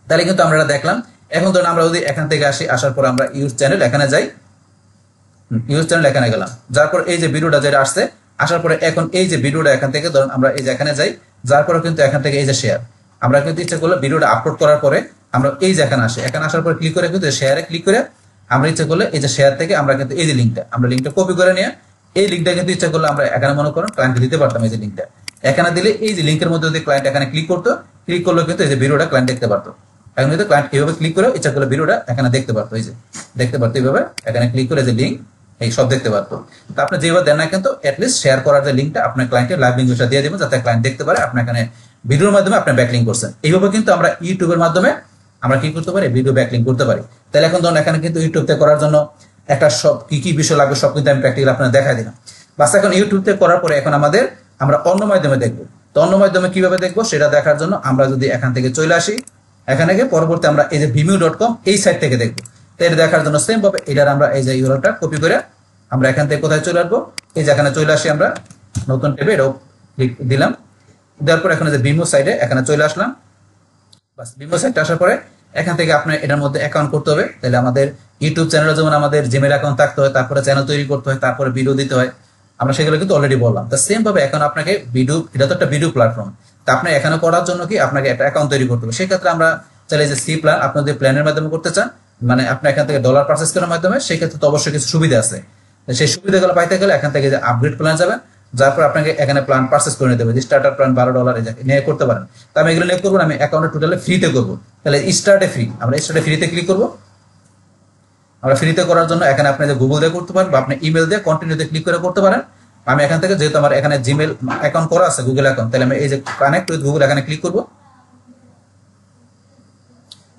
তাহলে কিন্তু আমরা এটা দেখলাম। এখন ধরুন আমরা যদি এখান থেকে আসি, আসার পর আমরা ইউজ চ্যানেল এখানে যাই, ইউজ চ্যানেল এখানে গেলাম, যার পর এই যে ভিডিওটা যেটা আসছে, আসার পরে এখন এই যে ভিডিওটা এখান থেকে ধরুন আমরা এই যে এখানে যাই, যার পরে কিন্তু এখান থেকে এই যে শেয়ার, আমরা কিন্তু ইচ্ছা করলে ভিডিওটা আপলোড করার পরে আমরা এই যে এখানে আসি, এখানে আসার পরে ক্লিক করে কিন্তু শেয়ারে ক্লিক করে আমরা ইচ্ছা করলে এই যে শেয়ার থেকে আমরা কিন্তু এই যে লিঙ্কটা কপি করে নিয়ে এই লিঙ্কটা কিন্তু ইচ্ছা করলে আমরা এখানে মনে করেন ক্লায়েন্টকে দিতে পারতাম। এই যে লিঙ্কটা এখানে দিলে এই যে লিঙ্কের মধ্যে যদি ক্লায়েন্ট এখানে ক্লিক করতো, ক্লিক করলে কিন্তু এই যে ভিডিওটা ক্লায়েন্ট দেখতে পারতো। এখন কিন্তু ক্লায়েন্ট এইভাবে ক্লিক করে ইচ্ছা করলে ভিডিওটা এখানে দেখতে পারতো, এই যে দেখতে পারতো এইভাবে এখানে ক্লিক করে যে লিঙ্ক এই সব দেখতে পারতো। তো আপনি যেভাবে দেন না কিন্তু অ্যাটলিস্ট শেয়ার করার যে লিঙ্কটা আপনার ক্লায়েন্টের লাইভ লিঙ্কটা দিয়ে দেবেন, যাতে ক্লায়েন্ট দেখতে পারে আপনি এখানে ভিডিওর মাধ্যমে আপনি ব্যাকলিঙ্ক করছেন। এইভাবে কিন্তু আমরা ইউটিউবের মাধ্যমে আমরা কি করতে পারি, ভিডিও ব্যাকলিঙ্ক করতে পারি। তাহলে এখন ধরুন এখানে কিন্তু ইউটিউব থেকে করার জন্য একটা সব কি বিষয় লাগবে সব কিন্তু আমি প্র্যাকটিক্যাল আপনার দেখাই দিলাম। বাস এখন ইউটিউব থেকে করার পরে এখন আমরা অন্য মাধ্যমে দেখবো। তো অন্য মাধ্যমে কিভাবে দেখবো সেটা দেখার জন্য আমরা যদি এখান থেকে চলে আসি, এখানে গিয়ে পরবর্তী আমরা এই যে vimeo.com এই সাইট থেকে দেখবো। তো এটা দেখার জন্য সেম ভাবে এটার আমরা এই যে ইউআরএলটা কপি করে আমরা এখান থেকে কোথায় চলে আসবো, এই যে এখানে চলে আসি, আমরা নতুন ট্যাবে এটাও দিলাম, দেওয়ার পর এখানে যে ভিমো সাইটে এখানে চলে আসলাম। বাস ভিমো সাইটে আসার পরে এখান থেকে আপনার এটার মধ্যে অ্যাকাউন্ট করতে হবে। তাহলে আমাদের ইউটিউব চ্যানেলে যেমন আমাদের জিমেল অ্যাকাউন্ট থাকতে হয়, তারপরে চ্যানেল তৈরি করতে হয়, তারপরে ভিডিও দিতে হয়, আমরা সেগুলো কিন্তু অলরেডি বললাম। তো সেম ভাবে এখন আপনাকে ভিডিও, এটা তো একটা ভিডিও প্ল্যাটফর্ম, তা আপনি এখানে করার জন্য কি আপনাকে একটা অ্যাকাউন্ট তৈরি করতে হবে। সেক্ষেত্রে আমরা চাইলে যে সি প্ল্যান আপনি যদি প্ল্যানের মাধ্যমে করতে চান, মানে আপনি এখান থেকে ডলার পারচেস করার মাধ্যমে, সেক্ষেত্রে তো অবশ্যই কিছু সুবিধা আছে। সেই সুবিধাগুলো পাইতে গেলে এখান থেকে যে আপগ্রেড প্ল্যান যাবেন, যার পর আপনাকে এখানে প্ল্যান পারচেস করে নিতে হবে। যে স্টার্টার প্ল্যান $12 নিয়ে করতে পারেন। তো আমি এগুলো নিয়ে করবো না, আমি অ্যাকাউন্টে টোটালি ফ্রিতে করবো। তাহলে স্টার্টে ফ্রি, আমরা স্টার্টে ফ্রিতে ক্লিক করবো। আমরা ফ্রিতে করার জন্য এখানে আপনি যে গুগল দিয়ে করতে পারেন বা আপনি ইমেল দিয়ে কন্টিনিউতে ক্লিক করে করতে পারেন। আমি এখান থেকে যেহেতু আমার এখানে জিমেল অ্যাকাউন্ট করা আছে, গুগল অ্যাকাউন্ট, তাহলে আমি এই যে কানেক্ট উইথ গুগল এখানে ক্লিক করবো।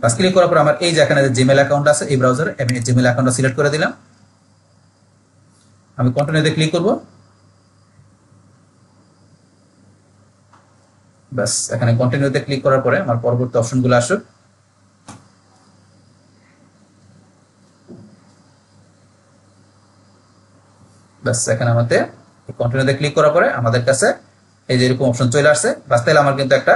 বাস ক্লিক করার পর আমার এই যে এখানে যে জিমেল অ্যাকাউন্ট আছে এই ব্রাউজারে, আমি এই জিমেল অ্যাকাউন্টটা সিলেক্ট করে দিলাম। আমি কন্টিনিউতে ক্লিক করবো। বাস এখানে কন্টিনিউতে ক্লিক করার পরে আমার পরবর্তী অপশনগুলো আসুক। বাস এখানে আমাদের কন্টিনিউতে ক্লিক করার পরে আমাদের কাছে এই যে এরকম অপশন চলে আসছে। বাস তাহলে আমার কিন্তু একটা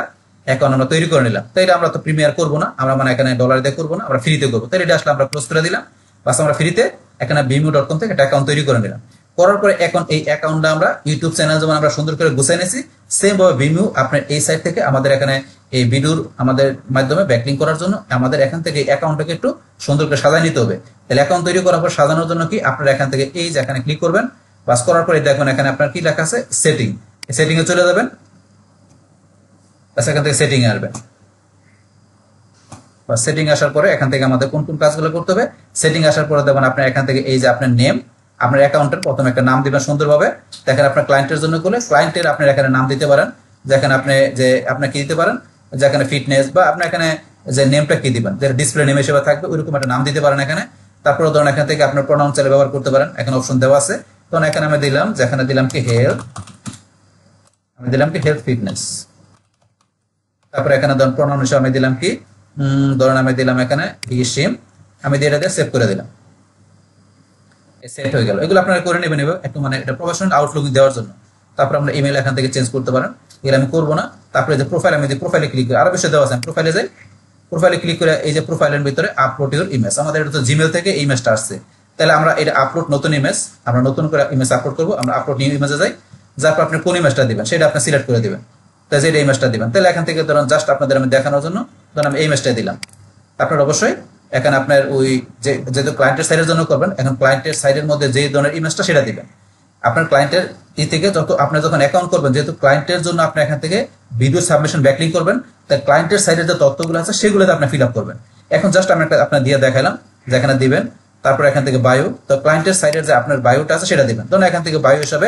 অ্যাকাউন্ট আমরা তৈরি করে নিলাম। তাই এটা আমরা তো প্রিমিয়ার করবো না, আমরা মানে এখানে ডলার দিয়ে করবো না, আমরা ফ্রিতে করবো। তাই এটা আসলে আমরা ক্লোজ করে দিলাম। বাস আমরা ফ্রিতে এখানে vimeo.com থেকে একটা অ্যাকাউন্ট তৈরি করে নিলাম। করার পরে এখন এই অ্যাকাউন্টটা আমরা ইউটিউব চ্যানেল যেমন আমরা সুন্দর করে গুছিয়ে নিয়েছি, সেম ভাবে Vimeo আপনার এই সাইট থেকে আমাদের এখানে এই ভিডিওর আমাদের মাধ্যমে ব্যাকলিং করার জন্য আমাদের এখান থেকে অ্যাকাউন্টটাকে একটু সুন্দর করে সাজিয়ে নিতে হবে। তাহলে অ্যাকাউন্ট তৈরি করার পর সাজানোর জন্য কি আপনারা এখান থেকে এই যে এখানে ক্লিক করবেন, বাস করার পরে দেখুন এখানে আপনার কি লেখা আছে সেটিং, সেটিং এ চলে যাবেন, বাস এখান থেকে সেটিং এ আসবেন। বাস সেটিং আসার পরে এখান থেকে আমাদের কোন কোন কাজগুলো করতে হবে, সেটিং আসার পরে দেখুন আপনার এখান থেকে এই যে আপনার নেম, আপনার অ্যাকাউন্টের প্রথমে একটা নাম দিবেন সুন্দরভাবে। দেখেন আপনার ক্লায়েন্টের জন্য করলে ক্লায়েন্টের আপনার এখানে নাম দিতে পারেন, যেখানে আপনি যে আপনার কি দিতে পারেন, যেখানে ফিটনেস বা আপনার এখানে যে নেমটা কি দিবেন, যে ডিসপ্লে নেম হিসেবে থাকবে ওইরকম একটা নাম দিতে পারেন এখানে। তারপরে ধরুন এখান থেকে আপনার প্রোনাউন চাইলে ব্যবহার করতে পারেন, এখানে অপশন দেওয়া আছে। তখন এখানে আমি দিলাম, যেখানে দিলাম কি হেলথ, আমি দিলাম কি হেলথ ফিটনেস। তারপরে এখানে ধরুন প্রোনাউন হিসেবে আমি দিলাম কি ধরুন আমি দিলাম এখানে সিম, আমি দিয়ে এটা দিয়ে সেভ করে দিলাম, সেট হয়ে গেল। এগুলো আপনারা করে নেবেন একটু মানে এটা প্রফেশনাল আউটলুক দেওয়ার জন্য। তারপর আমরা ইমেল এখান থেকে চেঞ্জ করতে পারেন, এগুলো আমি করবো না। তারপরে যে প্রোফাইল, আমি যে প্রোফাইলে ক্লিক করি, আরো বেশি দেওয়া আছে, প্রোফাইলে যাই, প্রোফাইলে ক্লিক করে এই যে প্রোফাইলের ভিতরে আপলোড ইউর ইমেজ, আমাদের এটা তো জিমেল থেকে এই ইমেজটা আসছে, তাহলে আমরা এটা আপলোড নতুন ইমেজ, আমরা নতুন করে ইমেজ আপলোড করবো। আমরা আপলোড নিউ ইমেজে যাই, যার পর আপনি কোন ইমেজটা দিবেন সেটা আপনি সিলেক্ট করে দিবেন, তাই যেটা ইমেজটা দিবেন। তাহলে এখান থেকে ধরুন জাস্ট আপনাদের আমি দেখানোর জন্য ধরুন আমি এই ইমেজটা দিলাম। আপনার অবশ্যই এখানে আপনার ওই যেহেতু ক্লায়েন্টের সাইডের জন্য করবেন, এখন ক্লায়েন্টের সাইডের মধ্যে যে ধরনের ইমেজটা সেটা দিবেন। আপনার ক্লায়েন্টের ই থেকে যত আপনার যখন অ্যাকাউন্ট করবেন, যেহেতু ক্লায়েন্টের জন্য আপনি এখান থেকে ভিডিও সাবমিশন ব্যাকলিং করবেন, তাই ক্লায়েন্টের সাইডের যে তথ্যগুলো আছে সেগুলোতে আপনি ফিল আপ করবেন। এখন জাস্ট আমি একটা আপনার দিয়ে দেখালাম, যেখানে দিবেন, তারপর এখান থেকে বায়ো, তো ক্লায়েন্টের সাইডের যে আপনার বায়োটা আছে সেটা দিবেন। ধরুন এখান থেকে বায়ো হিসাবে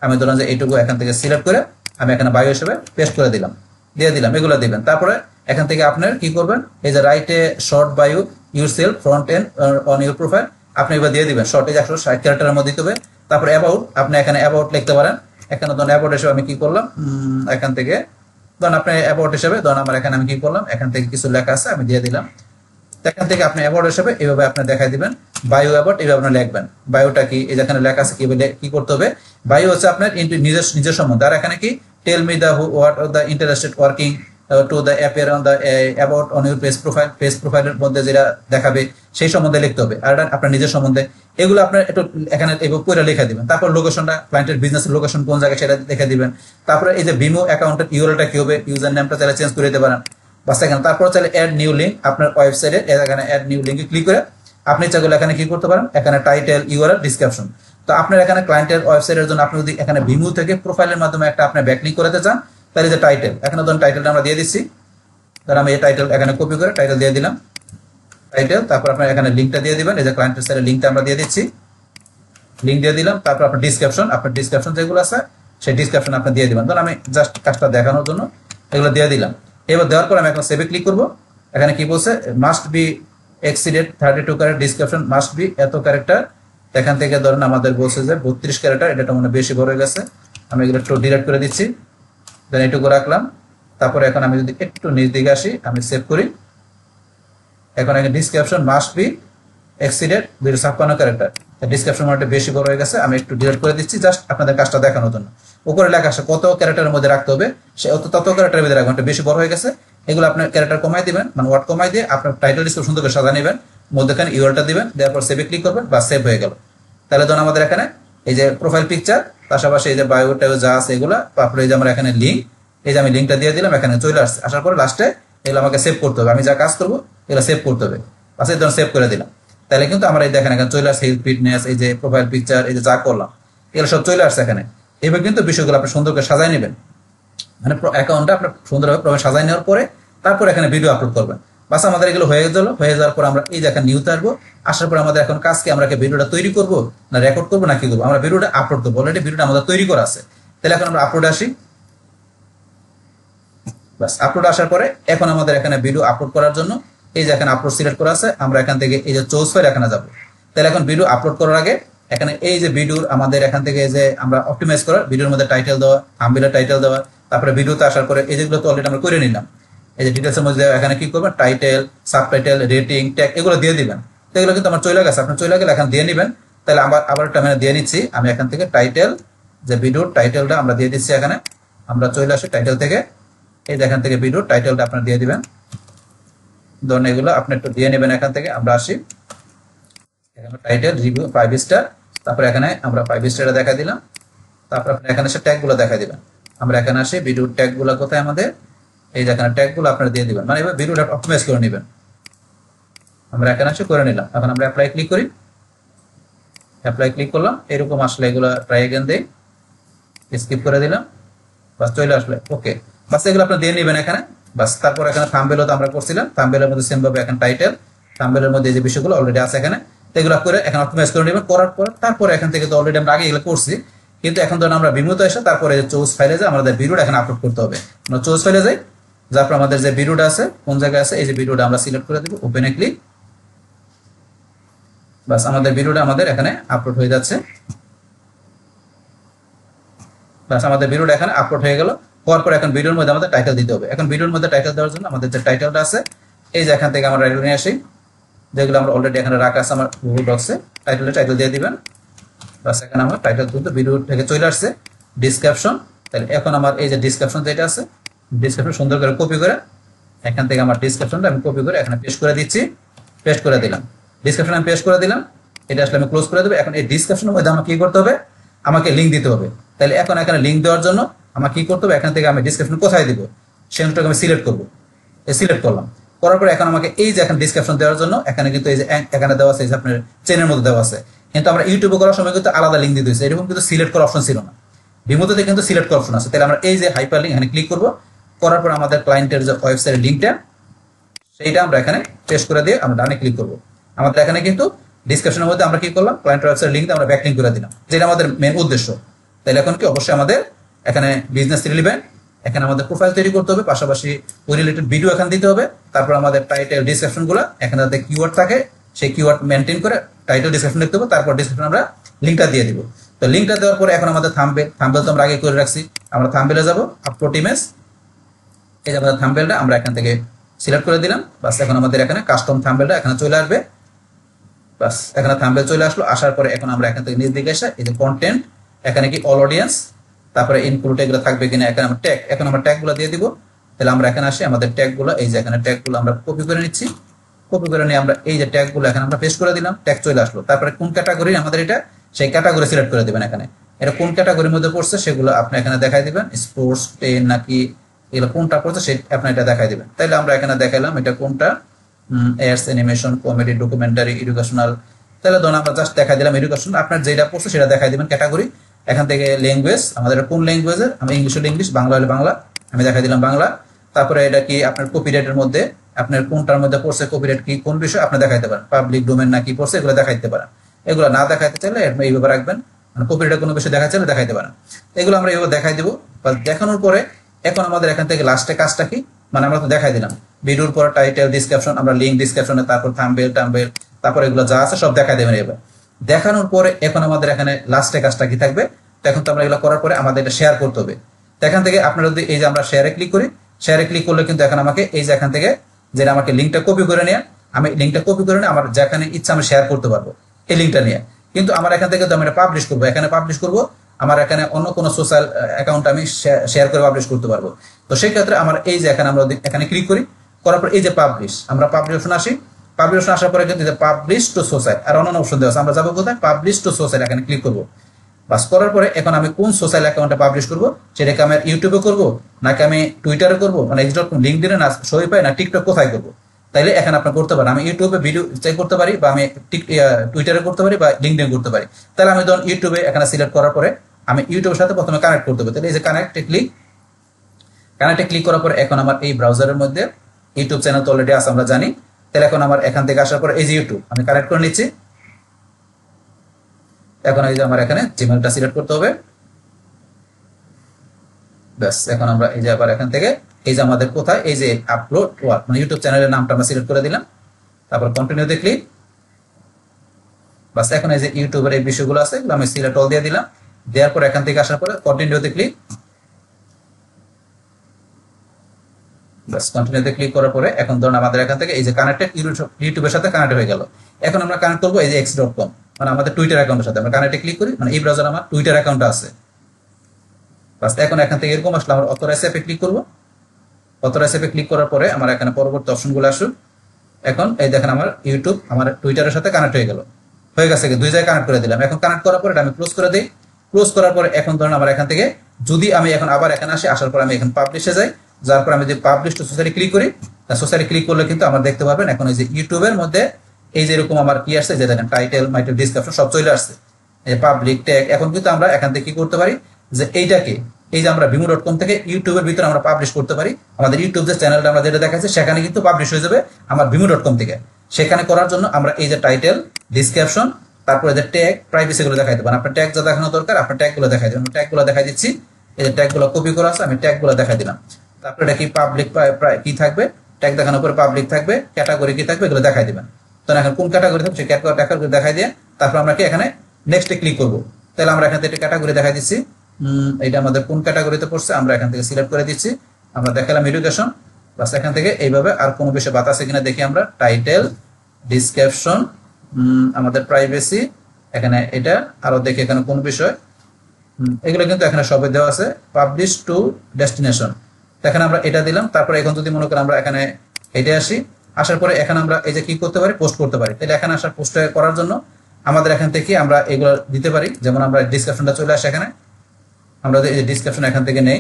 আমি ধরুন যে এইটুকু এখান থেকে সিলেক্ট করে আমি এখানে বায়ো হিসেবে পেস্ট করে দিলাম, দিয়ে দিলাম, এগুলো দিবেন। তারপরে এখান থেকে আপনার কি করবেন, এই যে রাইটে short bio yourself front end on your profile, আপনি এবার দিয়ে দিবেন শর্ট, এই 160 ক্যারেক্টারের মধ্যে দিতে হবে। তারপরে অ্যাবাউট, আপনি এখানে অ্যাবাউট লিখতে পারেন। এখানে ধরুন অ্যাবাউট হিসেবে আমি কি করলাম, এখান থেকে ধরুন আপনি অ্যাবাউট হিসেবে ধরুন আমার এখানে আমি কি করলাম, এখান থেকে কিছু লেখা আছে আমি দিয়ে দিলাম। এখান থেকে আপনি অ্যাবাউট হিসেবে এইভাবে আপনি দেখাই দিবেন, বায়ো অ্যাবাউট এইভাবে আপনি লিখবেন। বায়োটা কি, এই যেখানে লেখা আছে কি করতে হবে, বায়ো হচ্ছে আপনার নিজের সম্বন্ধে। আর এখানে কি tell me the what of the interested working to the appear on the about on your page প্রোফাইলের মধ্যে যেটা দেখাবে সেই সম্বন্ধে লিখতে হবে। আর আপনার নিজের সম্বন্ধে এগুলো আপনার একটু এখানে পুরো লিখে দিবেন। তারপর লোকেশনটা, ক্লায়েন্টের বিজনেস লোকেশন কোন জায়গায় সেটা লিখে দিবেন। তারপরে এই যে Vimeo অ্যাকাউন্টের ইউআরএলটা কি হবে, ইউজার নেমটা চাইলে চেঞ্জ করে দিতে পারেন, বাস এখানে। তারপর চাইলে অ্যাড নিউ লিঙ্ক, আপনার ওয়েবসাইটে এখানে অ্যাড নিউ লিঙ্কে ক্লিক করে আপনি চাইলে এখানে কি করতে পারেন, এখানে টাইটেল, ইউআরএল, ডিসক্রিপশন। তো আপনার এখানে ক্লায়েন্টের ওয়েবসাইটের জন্য আপনি যদি এখানে Vimeo থেকে প্রোফাইলের মাধ্যমে একটা আপনি ব্যাকলিংক করাতে চান, তাহলে যে টাইটেল, এখানে ধরুন টাইটেলটা আমরা দিয়ে দিচ্ছি, তাহলে আমি এই টাইটেল এখানে কপি করে টাইটেল দিয়ে দিলাম, টাইটেল। তারপর আপনার এখানে লিঙ্কটা দিয়ে দিবেন, এই যে ক্লায়েন্টের সাইডের লিঙ্কটা আমরা দিয়ে দিচ্ছি, লিঙ্ক দিয়ে দিলাম। তারপর আপনার ডিসক্রিপশন যেগুলো আছে সেই ডিসক্রিপশন আপনি দিয়ে দিবেন। ধরুন আমি জাস্ট কাজটা দেখানোর জন্য এগুলো দিয়ে দিলাম। এবার দেওয়ার পর আমি এখন সেভে ক্লিক করবো। এখানে কি বলছে, must be exceeded 32 character, description must be এত ক্যারেক্টার। এখান থেকে ধরেন আমাদের বলছে যে 32 ক্যারেক্টার, এটা মনে বেশি বড় হয়ে গেছে, আমি এগুলো একটু ডিলিট করে দিচ্ছি, দেন এটুকু রাখলাম। তারপরে এখন আমি যদি একটু নিচ দিকে আসি, আমি সেভ করি। এখন এখানে description must be exceeded 256 character, description মানে বেশি বড় হয়ে গেছে, আমি একটু ডিলিট করে দিচ্ছি জাস্ট আপনাদের কাজটা দেখানোর জন্য। উপরে লেখা আছে কত ক্যারেক্টারের মধ্যে রাখতে হবে, সে তত ক্যারেক্টারের মধ্যে রাখবেন, বেশি বড় হয়ে গেছে। এগুলো আপনার ক্যারেক্টার কমাই দিবেন, মানে ওয়ার্ড কমাই দিয়ে আপনার টাইটেল ডিসক্রিপশন সুন্দর করে সাজা নেবেন, মধ্যখানে ইউআরএলটা দিবেন, দেওয়ার পর সেভে ক্লিক করবেন, বা সেভ হয়ে গেল। তাহলে ধরুন আমাদের এখানে এই যে প্রোফাইল পিকচার, পাশাপাশি এই যে বায়োটা যা আছে এগুলা, তারপরে এই যে আমার এখানে লিঙ্ক, এই যে আমি লিঙ্কটা দিয়ে দিলাম, এখানে চলে আসছে। আসার পরে লাস্টে এগুলো আমাকে সেভ করতে হবে, আমি যা কাজ করবো এগুলো সেভ করতে হবে, পাশে ধরুন সেভ করে দিলাম। তাহলে কিন্তু আমার এই দেখেন এখানে চলে আসছে হেলথ ফিটনেস, এই যে প্রোফাইল পিকচার, এই যে যা করলাম এগুলো সব চলে আসছে এখানে। এবার কিন্তু বিষয়গুলো আপনি সুন্দর করে সাজাই নেবেন, মানে অ্যাকাউন্টটা আপনার সুন্দরভাবে সাজাই নেওয়ার পরে তারপর এখানে ভিডিও আপলোড করবেন। বাস আমাদের এগুলো হয়ে গেল। হয়ে যাওয়ার পর আমরা এই যে এখানে নিউতে আসবো, আসার পর আমাদের এখন কাজ কি, আমরা ভিডিওটা তৈরি করবো না রেকর্ড করবো না কি করবো, আমরা ভিডিওটা আপলোড করবো। অলরেডি ভিডিওটা আমাদের তৈরি করা আছে, তাহলে এখন আমরা আপলোড আসি। বাস আপলোড আসার পরে এখন আমাদের এখানে ভিডিও আপলোড করার জন্য এই যে এখানে আপলোড সিলেক্ট করা আছে, আমরা এখান থেকে এই যে চুজ ফাইল এখানে যাবো। তাহলে এখন ভিডিও আপলোড করার আগে এখানে এই যে ভিডিওর আমাদের এখান থেকে যে আমরা অপটিমাইজ করা ভিডিওর মধ্যে টাইটেল দেওয়া, থাম্বনেইল টাইটেল দেওয়া, তারপরে ভিডিওতে আসার পরে এই যেগুলো তো অলরেডি আমরা করে নিলাম, এই যে ডিটেলসের মধ্যে এখানে কি করবেন, টাইটেল, সাবটাইটেল, রেটিং, ট্যাগ এগুলো দিয়ে দিবেন। তো এগুলো কিন্তু আমার চলে গেছে, আপনার চলে গেলে এখানে দিয়ে নেবেন। তাহলে আবার একটা আমি দিয়ে নিচ্ছি, আমি এখান থেকে টাইটেল, যে ভিডিওর টাইটেলটা আমরা দিয়ে দিচ্ছি এখানে, আমরা চলে আসি টাইটেল থেকে, এই যে এখান থেকে ভিডিওর টাইটেলটা আপনার দিয়ে দিবেন। ধরুন এগুলো আপনি একটু দিয়ে নেবেন এখান থেকে, আমরা আসি। এখানে টাইটেল রিভিউ 5 স্টার, তারপর এখানে আমরা 5 স্টারে দেখা দিলাম। তারপর আপনি এখানে এসে ট্যাগগুলো দেখা দিবেন। আমরা এখানে আসি ভিডিও ট্যাগগুলো কোথায় আমাদের, এই যে এখানে ট্যাগগুলো আপনারা দিয়ে দিবেন, মানে এবার ভিডিওটা অপটিমাইজ করে নেবেন। আমরা এখানে এসে করে নিলাম। এখন আমরা অ্যাপ্লাই ক্লিক করি, অ্যাপ্লাই ক্লিক করলাম, এরকম আসলে এগুলো ট্রাই এগেন দেই, স্কিপ করে দিলাম, বাস চলে আসলে ওকে। বাস এগুলো আপনি দিয়ে নেবেন এখানে। বাস তারপর এখানে থাম্বনেলও তো আমরা করছিলাম, থাম্বনেলের মধ্যে সেম ভাবে এখন টাইটেল, থাম্বনেলের মধ্যে যে বিষয়গুলো অলরেডি আছে এখানে, তো এগুলো করে এখন অপটিমাইজ করে নেবেন। করার পর তারপরে এখান থেকে তো অলরেডি আমরা আগে এগুলো করছি, কিন্তু এখন ধরুন আমরা ভিডিওতে এসে তারপরে চুজ ফাইলে যাই, আমাদের ভিডিওটা এখানে আপলোড করতে হবে। আমরা চুজ ফাইলে যাই, তারপর আমাদের যে ভিডিওটা আছে কোন জায়গায় আছে, এই যে ভিডিওটা আমরা সিলেক্ট করে দেব, ওপেনে ক্লিক। বাস আমাদের ভিডিওটা আমাদের এখানে আপলোড হয়ে যাচ্ছে। বাস আমাদের ভিডিওটা এখানে আপলোড হয়ে গেল। হওয়ার পর এখন ভিডিওর মধ্যে আমাদের টাইটেল দিতে হবে। এখন ভিডিওর মধ্যে টাইটেল দেওয়ার জন্য আমাদের যে টাইটেলটা আছে, এই যে এখান থেকে আমরা টাইটেল নিয়ে আসি, যেগুলো আমরা অলরেডি এখানে রাখা আছে আমার গুগল ডক্সে, টাইটেল দিয়ে দিবেন। বাস এখানে আমার টাইটেল কিন্তু ভিডিও থেকে চলে আসছে। ডিসক্রিপশন, তাহলে এখন আমার এই যে ডিসক্রিপশন যেটা আছে, ডিসক্রিপশন সুন্দর করে কপি করে এখান থেকে আমার ডিসক্রিপশনটা আমি কপি করে এখানে পেস্ট করে দিচ্ছি, পেস্ট করে দিলাম। ডিসক্রিপশন আমি পেস্ট করে দিলাম, এটা আসলে আমি ক্লোজ করে দেবো। এখন এই ডিসক্রিপশনের মধ্যে আমাকে কি করতে হবে, আমাকে লিঙ্ক দিতে হবে। তাহলে এখন এখানে লিঙ্ক দেওয়ার জন্য আমাকে কি করতে হবে, এখান থেকে আমি ডিসক্রিপশন কোথায় দিব সেটাকে আমি সিলেক্ট করবো, সিলেক্ট করলাম। করার পরে এখন আমাকে এই যে এখন ডিসক্রিপশন দেওয়ার জন্য এখানে কিন্তু এই যে এখানে দেওয়া আছে, এই যে আপনার চেনের মধ্যে দেওয়া আছে, কিন্তু আমরা ইউটিউবে করার সময় কিন্তু আলাদা লিঙ্ক দিয়ে দিয়েছি, এরকম কিন্তু সিলেক্ট করার অপশন ছিল না। ভিমোতে কিন্তু সিলেক্ট করার অপশন আছে। তাহলে আমরা এই যে হাইপার লিঙ্ক এখানে ক্লিক করবো, করার পর আমাদের ক্লায়েন্টের যে ওয়েবসাইটের লিঙ্কটা সেইটা আমরা এখানে পেস্ট করে দিয়ে আমরা ডানে ক্লিক করবো। আমাদের এখানে কিন্তু ডিসক্রিপশনের মধ্যে আমরা কি করলাম, ক্লায়েন্ট ওয়েবসাইটের লিঙ্কটা আমরা ব্যাকলিঙ্ক করে দিলাম, যেটা আমাদের মেন উদ্দেশ্য। তাহলে এখন কি অবশ্যই আমাদের এখানে বিজনেস রিলেভেন্ট, এখানে আমাদের প্রোফাইল তৈরি করতে হবে, পাশাপাশি ওই রিলেটেড ভিডিও এখানে দিতে হবে। তারপর আমাদের টাইটেল ডিসক্রিপশন গুলো এখানে যাতে কিওয়ার্ড থাকে সেই কিওয়ার্ড মেনটেন করে টাইটেল ডিসক্রিপশন লিখতে হবে। তারপর ডিসক্রিপশন আমরা লিঙ্কটা দিয়ে দিব। তো লিঙ্কটা দেওয়ার পরে এখন আমাদের থাম্বনেল তো আমরা আগে করে রাখছি, আমরা থাম্বনেলে যাব, আপলোড ইমেজ, এই যে আমাদের থাম্বনেলটা আমরা এখান থেকে সিলেক্ট করে দিলাম। বাস এখন আমাদের এখানে কাস্টম থাম্বনেলটা এখানে চলে আসবে। বাস এখানে থাম্বনেল চলে আসলো। আসার পরে এখন আমরা এখান থেকে নিচ দিকে এসে এই যে কন্টেন্ট, এখানে কি অল অডিয়েন্স, তারপরে ইনক্লুড এগুলো থাকবে কিনা, এখানে আমরা ট্যাগ, এখন আমরা ট্যাগগুলো দিয়ে দিব। তাহলে আমরা এখানে আসি, আমাদের ট্যাগগুলো এই যে এখানে ট্যাগগুলো আমরা কপি করে নিচ্ছি, কপি করে নিয়ে আমরা এই যে ট্যাগগুলো এখানে আমরা পেস্ট করে দিলাম, ট্যাগ চলে আসলো। তারপরে কোন ক্যাটাগরি আমাদের এটা, সেই ক্যাটাগরি সিলেক্ট করে দিবেন। এখানে এটা কোন ক্যাটাগরির মধ্যে পড়ছে সেগুলো আপনি এখানে দেখাই দিবেন, স্পোর্টস, টেন নাকি এগুলো কোনটা পড়ছে সেই আপনি এটা দেখাই দিবেন। তাহলে আমরা এখানে দেখাইলাম এটা কোনটা, arts, animation, comedy, documentary, educational. তাহলে ধরুন আমরা জাস্ট দেখাই দিলাম এডুকেশন, আপনার যেটা পড়ছে সেটা দেখাই দিবেন ক্যাটাগরি। এখান থেকে ল্যাঙ্গুয়েজ, আমাদের কোন ল্যাঙ্গুয়েজের, আমি ইংলিশ হলে ইংলিশ, বাংলা হলে বাংলা, আমি দেখাই দিলাম বাংলা। তারপরে এটা কি আপনার কপিরাইটের মধ্যে আপনার কোনটার মধ্যে পড়ছে, কপিরাইট কি কোন বিষয় আপনি দেখাইতে পারেন, পাবলিক ডোমেন নাকি পড়ছে এগুলো দেখাইতে পারেন। এগুলো না দেখাইতে চাইলে এইভাবে রাখবেন, মানে কপিরাইটের কোনো বিষয় দেখা চাইলে দেখাইতে পারেন। এগুলো আমরা এইভাবে দেখাই দেবো। দেখানোর পরে এখন আমাদের এখান থেকে লাস্টে কাজটা কি, মানে আমরা তো দেখাই দিলাম ভিডিওর পর টাইটেল, ডিসক্রিপশন, আমরা লিঙ্ক ডিসক্রিপশনে, তারপর থাম্বনেল, তারপর এগুলো যা আছে সব দেখাই দেবেন। এবার দেখানোর পরে এখন আমাদের এখানে লাস্টে কাজটা কি থাকবে, এখন তো আমরা এগুলো করার পরে আমাদের এটা শেয়ার করতে হবে। তো এখান থেকে আপনারা যদি এই যে আমরা শেয়ারে ক্লিক করি, শেয়ারে ক্লিক করলে কিন্তু এখন আমাকে এই যে এখান থেকে যেটা আমাকে লিঙ্কটা কপি করে নিয়ে, আমি লিঙ্কটা কপি করে নিয়ে আমার যেখানে ইচ্ছা আমি শেয়ার করতে পারবো এই লিঙ্কটা নিয়ে। কিন্তু আমার এখান থেকে তো আমি এটা পাবলিশ করবো, এখানে পাবলিশ করবো, আমার এখানে অন্য কোনো সোশ্যাল অ্যাকাউন্ট আমি শেয়ার করে পাবলিশ করতে পারবো। তো সেই ক্ষেত্রে আমার এই যে এখানে আমরা এখানে ক্লিক করি, করার পর এই যে পাবলিশ, আমরা পাবলিশ অপশন আসি, পাবলিশ অপশন আসার পরে কিন্তু পাবলিশ টু সোসাইট আর অন্যান্য অপশন দেওয়া আছে, আমরা যাবো কোথায়, পাবলিশ টু সোসাইট, এখানে ক্লিক করবো। বাস করার পরে এখন আমি কোন সোশ্যাল অ্যাকাউন্টে পাবলিশ করবো, সেটাকে আমি ইউটিউবে করবো নাকি আমি টুইটারে করবো, মানে x.com, লিঙ্কডইনে না, সই না, টিকটক, কোথায় করবো। তাইলে এখানে আপনার করতে পারেন, আমি ইউটিউবে ভিডিও চেক করতে পারি, বা আমি টুইটারে করতে পারি, বা লিঙ্কডইনে করতে পারি। তাহলে আমি ধরুন ইউটিউবে এখানে সিলেক্ট করার পরে আমি ইউটিউবের সাথে প্রথমে কানেক্ট করতে হবে। তাহলে এই যে কানেক্টে ক্লিক করার পরে এখন আমার এই ব্রাউজারের মধ্যে ইউটিউব চ্যানেল তো অলরেডি আছে আমরা জানি। তাহলে এখন আমার এখান থেকে আসার পরে এই যে ইউটিউব আমি কানেক্ট করে নিচ্ছি। এখন এই যে আমার এখানে জিমেলটা সিলেক্ট করতে হবে। ব্যাস এখন আমরা এই যে আবার এখান থেকে এই যে আমাদের কোথায় এই যে আপলোড ওয়ার্ক, মানে ইউটিউব চ্যানেলের নামটা আমরা সিলেক্ট করে দিলাম, তারপর কন্টিনিউতে ক্লিক। বাস এখন এই যে ইউটিউবের এই বিষয়গুলো আছে এগুলো আমি সিলেক্ট অল দিয়ে দিলাম। দেওয়ার পর এখান থেকে আসার পরে কন্টিনিউতে ক্লিক। বাস কন্টিনিউতে ক্লিক করার পরে এখন ধরুন আমাদের এখান থেকে এই যে কানেক্টেড ইউটিউবের সাথে কানেক্ট হয়ে গেল। এখন আমরা কানেক্ট করবো এই যে x.com, মানে আমাদের টুইটার অ্যাকাউন্টের সাথে আমরা কানেক্টে ক্লিক করি, মানে এই ব্রাউজারে আমার টুইটার অ্যাকাউন্ট আছে। বাস এখন এখান থেকে এরকম আসলে আমরা অথরাইজ অ্যাপে ক্লিক করবো। অথরাইজ অ্যাপে ক্লিক করার পরে আমার এখানে পরবর্তী অপশনগুলো আসুক। এখন এই দেখেন আমার ইউটিউব আমার টুইটারের সাথে কানেক্ট হয়ে গেল। হয়ে গেছে, দুই জায়গায় কানেক্ট করে দিলাম। এখন কানেক্ট করার পর এটা আমি ক্লোজ করে দিই। ক্লোজ করার পরে এখন ধরুন আমার এখান থেকে যদি আমি এখন আবার এখানে আসি, আসার পর আমি এখন পাবলিশে যাই, যার পর আমি যদি পাবলিশ টু সোসাইটি ক্লিক করি, সোসাইটি ক্লিক করলে কিন্তু আমরা দেখতে পারবেন এখন এই যে ইউটিউবের মধ্যে এই যে এরকম আমার কি আসছে, যে দেখেন টাইটেল মাইটেল ডিসক্রিপশন সব চলে আসছে, এই পাবলিক ট্যাগ। এখন কিন্তু আমরা এখান থেকে কি করতে পারি, যে এইটাকে এই যে আমরা vimeo.com থেকে ইউটিউবের ভিতরে আমরা পাবলিশ করতে পারি। আমাদের ইউটিউব যে চ্যানেলটা আমরা যেটা দেখাচ্ছি সেখানে কিন্তু পাবলিশ হয়ে যাবে আমার vimeo.com থেকে। সেখানে করার জন্য আমরা এই যে টাইটেল, ডিসক্রিপশন, তারপরে যে ট্যাগ, প্রাইভেসি গুলো দেখাই দেবেন। আপনার ট্যাগ যা দেখানো দরকার আপনার ট্যাগ গুলো দেখাই দেবেন। ট্যাগ গুলো দেখাই দিচ্ছি, এই যে ট্যাগ গুলো কপি করা আছে, আমি ট্যাগ গুলো দেখাই দিলাম। তারপরে এটা কি পাবলিক কি থাকবে, ট্যাগ দেখানোর পরে পাবলিক থাকবে, ক্যাটাগরি কি থাকবে, এগুলো দেখাই দিবেন। তো এখন কোন ক্যাটাগরি থাকবে সেই ক্যাটাগরি দেখাই দিয়ে তারপর আমরা কি এখানে নেক্সটে ক্লিক করব। তাহলে আমরা এখান থেকে ক্যাটাগরি দেখাই দিচ্ছি, এটা আমাদের কোন ক্যাটাগরিতে পড়ছে আমরা এখান থেকে সিলেক্ট করে দিচ্ছি। আমরা দেখালাম এডুকেশন, বাস এখান থেকে এইভাবে আর কোনো বিষয় বাদ আছে কিনা দেখি আমরা। টাইটেল, ডিসক্রিপশন, আমাদের প্রাইভেসি, এখানে এটা আরো দেখি এখানে কোন বিষয়, এগুলো কিন্তু এখানে সবই দেওয়া আছে। পাবলিশ টু ডেস্টিনেশন, এখানে আমরা এটা দিলাম। তারপরে এখন যদি মনে করেন আমরা এখানে এটা আসি, আসার পরে এখানে আমরা এই যে কি করতে পারি, পোস্ট করতে পারি। তাহলে এখানে আসার পোস্ট করার জন্য আমাদের এখান থেকে আমরা এগুলো দিতে পারি। যেমন আমরা ডিসক্রিপশনটা চলে আসে এখানে, আমরা এই যে ডিসক্রিপশন এখান থেকে নেই,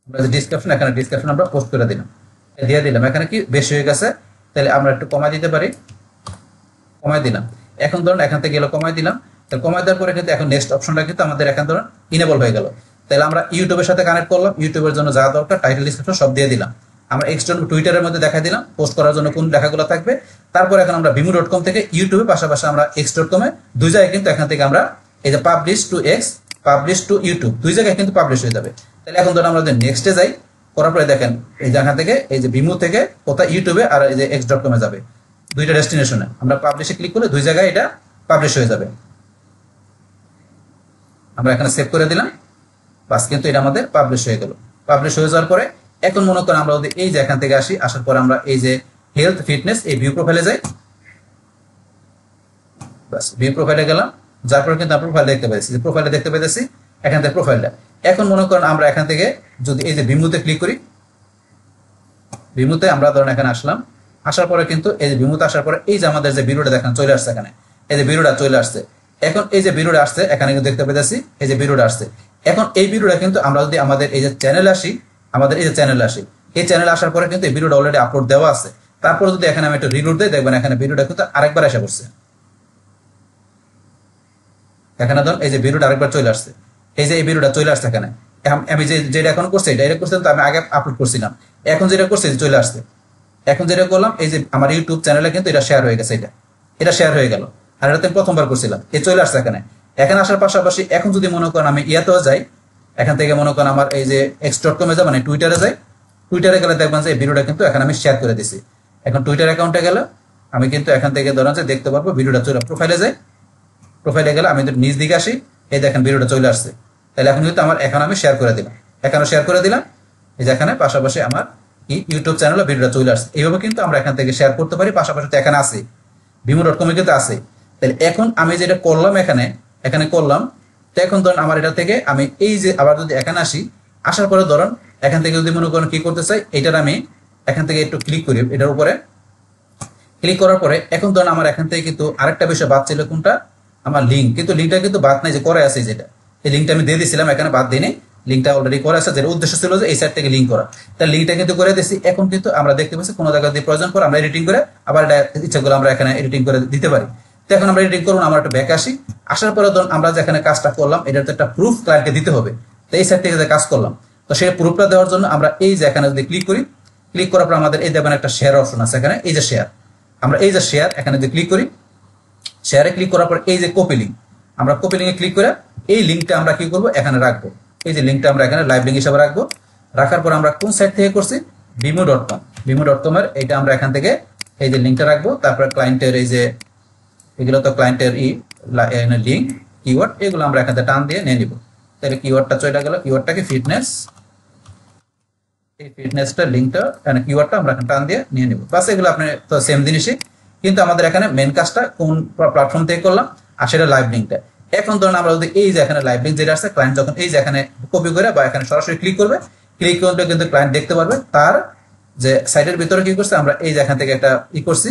আমরা যে ডিসক্রিপশন এখানে ডিসক্রিপশন আমরা পোস্ট করে দিলাম, দিয়ে দিলাম। এখানে কি বেশি হয়ে গেছে, তাহলে আমরা একটু কমাই দিতে পারি, কমাই দিলাম। এখন ধরুন এখান থেকে গেলে কমাই দিলাম, তাহলে কমাই দেওয়ার পরে কিন্তু এখন নেক্সট অপশনটা কিন্তু আমাদের এখন ধরুন ইনেবল হয়ে গেল। তাহলে আমরা ইউটিউবের সাথে কানেক্ট করলাম, ইউটিউবের জন্য যা দরকার টাইটেল, ডিসক্রিপশন সব দিয়ে দিলাম। আমরা এক্সটার্নাল টুইটারের মধ্যে দেখা দিলাম পোস্ট করার জন্য কোন লেখাগুলো থাকবে। তারপর এখন আমরা vimeo.com থেকে ইউটিউবে পাশাপাশি আমরা x.com এ দুই জায়গায় কিন্তু এখান থেকে আমরা এই যে publish two x, publish two YouTube দুই জায়গায় কিন্তু পাবলিশ হয়ে যাবে। তাহলে এখন ধরুন আমরা যদি নেক্সটে যাই, করার পরে দেখেন এই জায়গা থেকে এই যে Vimeo থেকে কোথায় ইউটিউবে আর এই যে x.com এ যাবে, দুইটা ডেস্টিনেশনে। আমরা পাবলিশে ক্লিক করলে দুই জায়গায় এটা পাবলিশ হয়ে যাবে। আমরা এখানে সেভ করে দিলাম, বাস কিন্তু এটা আমাদের পাবলিশ হয়ে গেল। পাবলিশ হয়ে যাওয়ার পরে এখন মনে করেন আমরা যদি এই যে এখান থেকে আসি, আসার পরে আমরা এই যে হেলথ ফিটনেস এই ভিউ প্রোফাইলে যাই, বাস ভিউ প্রোফাইলে গেলাম, যার পরে কিন্তু আমরা প্রোফাইল দেখতে পাচ্ছি, যে প্রোফাইলে দেখতে পাইতেছি এখান থেকে প্রোফাইলটা। এখন মনে করেন আমরা এখান থেকে যদি এই যে ভিমুতে ক্লিক করি, ভিমুতে আমরা ধরেন এখানে আসলাম, আসার পরে কিন্তু এই যে ভিমুতে আসার পরে এই যে আমাদের যে ভিডিওটা দেখেন চলে আসছে, এখানে এই যে ভিডিওটা চলে আসছে। এখন এই যে ভিডিওটা আসছে এখানে কিন্তু দেখতে পাইতেছি এই যে ভিডিওটা আসছে। এখন এই ভিডিওটা কিন্তু আমরা যদি আমাদের এই যে চ্যানেলে আসি, আমাদের এই যে চ্যানেলে আসি, এই চ্যানেলে আসার পরে কিন্তু এই ভিডিওটা অলরেডি আপলোড দেওয়া আছে। তারপর যদি এখানে আমি একটু রিলোড দিই, দেখবেন এখানে ভিডিওটা কিন্তু আরেকবার এসে পড়ছে। এখানে ধরুন এই যে ভিডিওটা আরেকবার চলে আসছে, এই যে এই ভিডিওটা চলে আসছে এখানে। আমি যেটা এখন করছি এটা করছিলাম তো আমি আগে আপলোড করছিলাম, এখন যেটা করছি চলে আসছে। এখন যেটা করলাম এই যে আমার ইউটিউব চ্যানেলে কিন্তু এটা শেয়ার হয়ে গেছে, এটা শেয়ার হয়ে গেল। আর এটা প্রথমবার করছিলাম, এই চলে আসছে এখানে। এখানে আসার পাশাপাশি এখন যদি মনে করেন আমি ইয়াতেও যাই, এখান থেকে মনে করেন আমার এই যে x.com এ যাই, মানে টুইটারে যাই, টুইটারে গেলে দেখবেন যে এই ভিডিওটা কিন্তু এখানে আমি শেয়ার করে দিছি। এখন টুইটার অ্যাকাউন্টে গেলে আমি কিন্তু এখান থেকে ধরেন যে দেখতে পারবো ভিডিওটা চলে। প্রোফাইলে যাই, প্রোফাইলে গেলে আমি নিজ দিকে আসি, এই দেখেন ভিডিওটা চলে আসছে। তাহলে এখন কিন্তু আমার এখন আমি শেয়ার করে দিলাম, এখানে শেয়ার করে দিলাম, এই যে এখানে পাশাপাশি আমার ইউটিউব চ্যানেলে ভিডিওটা চলে আসছে। এইভাবে কিন্তু আমরা এখান থেকে শেয়ার করতে পারি। পাশাপাশি তো এখানে আছে vimeo.com এ কিন্তু আছে। তাহলে এখন আমি যেটা করলাম এখানে করলাম, তো এখন ধরুন আমার এটা থেকে আমি এই যে আবার যদি এখানে আসি, আসার পরে ধরুন এখান থেকে যদি মনে করেন কি করতে চাই, এটার আমি এখান থেকে একটু ক্লিক করি, এটার উপরে ক্লিক করার পরে এখন ধরুন আমার এখান থেকে কিন্তু আরেকটা বিষয় বাদ ছিল, কোনটা আমার লিঙ্ক, কিন্তু লিঙ্কটা কিন্তু বাদ নাই, যে করে আছে যেটা এই লিঙ্কটা আমি দিয়ে দিয়েছিলাম, এখানে বাদ দিই, লিঙ্কটা অলরেডি করে আছে, যেটা উদ্দেশ্য ছিল যে এই সাইড থেকে লিঙ্ক করা, তার লিঙ্কটা কিন্তু করে দিয়েছি। এখন কিন্তু আমরা দেখতে পাচ্ছি কোনো জায়গায় যদি প্রয়োজন পড়ে আমরা এডিটিং করে আবার এটা ইচ্ছা করে আমরা এখানে এডিটিং করে দিতে পারি। তো এখন আমরা এডিটিং করবো, আমরা একটা ব্যাক আসি, আসার পরে ধরুন আমরা যেখানে কাজটা করলাম এটার তো একটা প্রুফ ক্লায়েন্টকে দিতে হবে। তো এই সাইড থেকে যে কাজ করলাম, তো সেই প্রুফটা দেওয়ার জন্য আমরা এই যে এখানে যদি ক্লিক করি, ক্লিক করার পর আমাদের এই দেখবেন একটা শেয়ার অপশন আছে এখানে, এই যে শেয়ার, আমরা এই যে শেয়ার এখানে যদি ক্লিক করি, শেয়ারে ক্লিক করার পর এই যে কপি লিঙ্ক, আমরা কপি লিঙ্কে ক্লিক করে এই লিঙ্কটা আমরা কি করবো এখানে রাখবো। এই যে লিঙ্কটা আমরা এখানে লাইভ লিঙ্ক হিসেবে রাখবো। রাখার পর আমরা কোন সাইট থেকে করছি, vimeo.com এর এইটা আমরা এখান থেকে এই যে লিঙ্কটা রাখবো। তারপর ক্লায়েন্টের এই যে এগুলো তো ক্লায়েন্টের লিঙ্ক, কিওয়ার্ড, এগুলো আমরা এখান থেকে টান দিয়ে নিয়ে নিব। তাহলে কিওয়ার্ডটা চলে গেল, কিওয়ার্ডটাকে ফিটনেস, এই ফিটনেসটা লিঙ্কটা এখানে কিওয়ার্ডটা আমরা এখানে টান দিয়ে নিয়ে নিব। বাস এগুলো আপনি তো সেম জিনিসই, কিন্তু আমাদের এখানে মেন কাজটা কোন প্ল্যাটফর্ম থেকে করলাম আর সেটা লাইভ লিঙ্কটা। এখন ধরুন আমরা যদি এই যে এখানে লাইভ লিঙ্ক যেটা আছে, ক্লায়েন্ট যখন এই যে এখানে কপি করে বা এখানে সরাসরি ক্লিক করবে, ক্লিক করলে কিন্তু ক্লায়েন্ট দেখতে পারবে তার যে সাইটের ভিতরে কি করছে, আমরা এই যে এখান থেকে একটা করছি,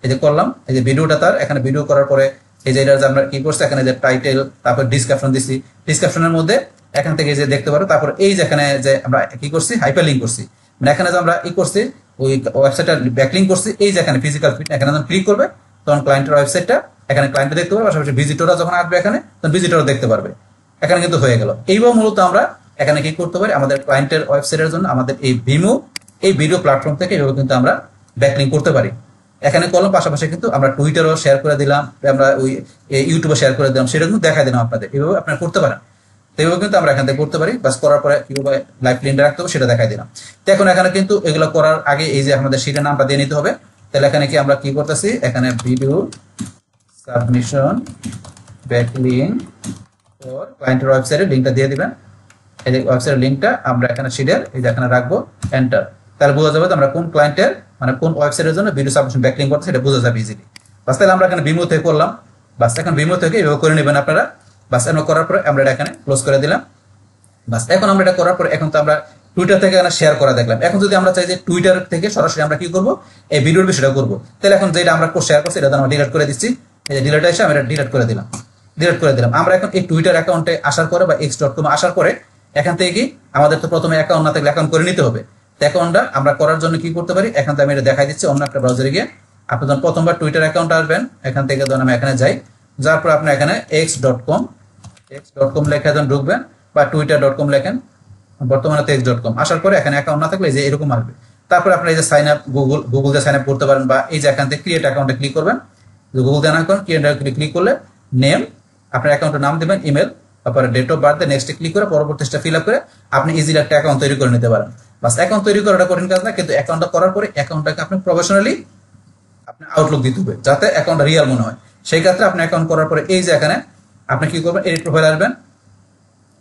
এই যে করলাম, এই যে ভিডিওটা তার, এখানে ভিডিও করার পরে এই যে এটা যে আমরা কি করছি, এখানে যে টাইটেল, তারপর ডিসক্রিপশন দিছি, ডিসক্রিপশনের মধ্যে এখান থেকে যে দেখতে পারো, তারপর এই যে এখানে যে আমরা কি করছি, হাইপার লিঙ্ক করছি, মানে এখানে যে আমরা করছি ওই ওয়েবসাইটটা ব্যাকলিঙ্ক করছি, এই যে এখানে ফিজিক্যাল ফিট, এখানে যখন ক্লিক করবে তখন ক্লায়েন্টের ওয়েবসাইটটা এখানে ক্লায়েন্টে দেখতে পারবে, পাশাপাশি ভিজিটররা যখন আসবে এখানে তখন ভিজিটরও দেখতে পারবে। এখানে কিন্তু হয়ে গেল। এইভাবে মূলত আমরা এখানে কি করতে পারি, আমাদের ক্লায়েন্টের ওয়েবসাইটের জন্য আমাদের এই ভিমো এই ভিডিও প্ল্যাটফর্ম থেকে এভাবে কিন্তু আমরা ব্যাকলিঙ্ক করতে পারি। এখানে করলাম, পাশাপাশি কিন্তু আমরা টুইটারও শেয়ার করে দিলাম, আমরা ওই ইউটিউবে শেয়ার করে দিলাম, সেটা কিন্তু দেখা দিলাম আপনাদের। এইভাবে আপনারা করতে পারেন। তো এইভাবে কিন্তু আমরা এখান থেকে করতে পারি। বাস করার পরে কিভাবে লাইভ লিঙ্কটা রাখতে হবে সেটা দেখাই দিলাম। তো এখন এখানে কিন্তু এগুলো করার আগে এই যে আমাদের শিটের নামটা দিয়ে নিতে হবে। তাহলে এখানে কি আমরা কি করতেছি, এখানে ভিডিও সাবমিশন ব্যাকলিঙ্ক ফর ক্লায়েন্টের ওয়েবসাইটের লিঙ্কটা দিয়ে দিবেন। এই যে ওয়েবসাইটের লিঙ্কটা আমরা এখানে শিটের এই যে এখানে রাখবো, এন্টার। তাহলে বোঝা যাবে আমরা কোন ক্লায়েন্টের মানে কোন ওয়েবসাইটের জন্য ভিডিও সাবমিশন ব্যাকলিঙ্ক করতে, সেটা বোঝা যাবে ইজিলি। বাস তাহলে আমরা এখানে ভিমো থেকে করলাম। বাস এখন ভিমো থেকে এভাবে করে নেবেন আপনারা। বাস এমন করার পরে আমরা এটা এখানে ক্লোজ করে দিলাম। বাস এখন আমরা এটা করার পরে এখন তো আমরা টুইটার থেকে এখানে শেয়ার করা দেখলাম। এখন যদি আমরা চাই যে টুইটার থেকে সরাসরি আমরা কি করব, এই ভিডিওর বিষয়টা করবো, তাহলে এখন যেটা আমরা শেয়ার করছি এটা আমরা ডিলিট করে দিচ্ছি। এই যে ডিলিট এসে আমরা ডিলিট করে দিলাম, ডিলিট করে দিলাম। আমরা এখন এই টুইটার অ্যাকাউন্টে আসার পরে বা x.com আসার পরে এখান থেকে কি আমাদের তো প্রথমে অ্যাকাউন্ট না থাকলে অ্যাকাউন্ট করে নিতে হবে। তো অ্যাকাউন্টটা আমরা করার জন্য কি করতে পারি, এখান থেকে আমি এটা দেখাই দিচ্ছি অন্য একটা ব্রাউজারে গিয়ে। আপনি যখন প্রথমবার টুইটার অ্যাকাউন্ট আসবেন, এখান থেকে যখন আমি এখানে যাই, যার পর আপনি এখানে x.com লেখা যখন ঢুকবেন বা twitter.com লেখেন, বর্তমানে তো x.com আসার পরে এখানে অ্যাকাউন্ট না থাকলে যে এরকম আসবে। তারপর আপনি এই যে সাইন আপ গুগল দিয়ে সাইন আপ করতে পারেন, বা এই যে এখান থেকে ক্রিয়েট অ্যাকাউন্টে ক্লিক করবেন, গুগল দিয়ে অ্যাকাউন্ট ক্রিয়েট ক্লিক করলে নেম, আপনার অ্যাকাউন্টের নাম দেবেন, ইমেল, তারপরে ডেট অফ বার্থ, নেক্সটে ক্লিক করে পরবর্তী স্টেপ ফিল আপ করে আপনি ইজিলি একটা অ্যাকাউন্ট তৈরি করে নিতে পারেন। বাস অ্যাকাউন্ট তৈরি করাটা কঠিন কাজ না, কিন্তু অ্যাকাউন্টটা করার পরে অ্যাকাউন্টটাকে আপনি প্রফেশনালি আপনি আউটলুক দিতে হবে যাতে অ্যাকাউন্টটা রিয়েল মনে হয়। সেই ক্ষেত্রে আপনি অ্যাকাউন্ট করার পরে এই যে এখানে আপনি কি করবেন, এডিট প্রোফাইল আসবেন।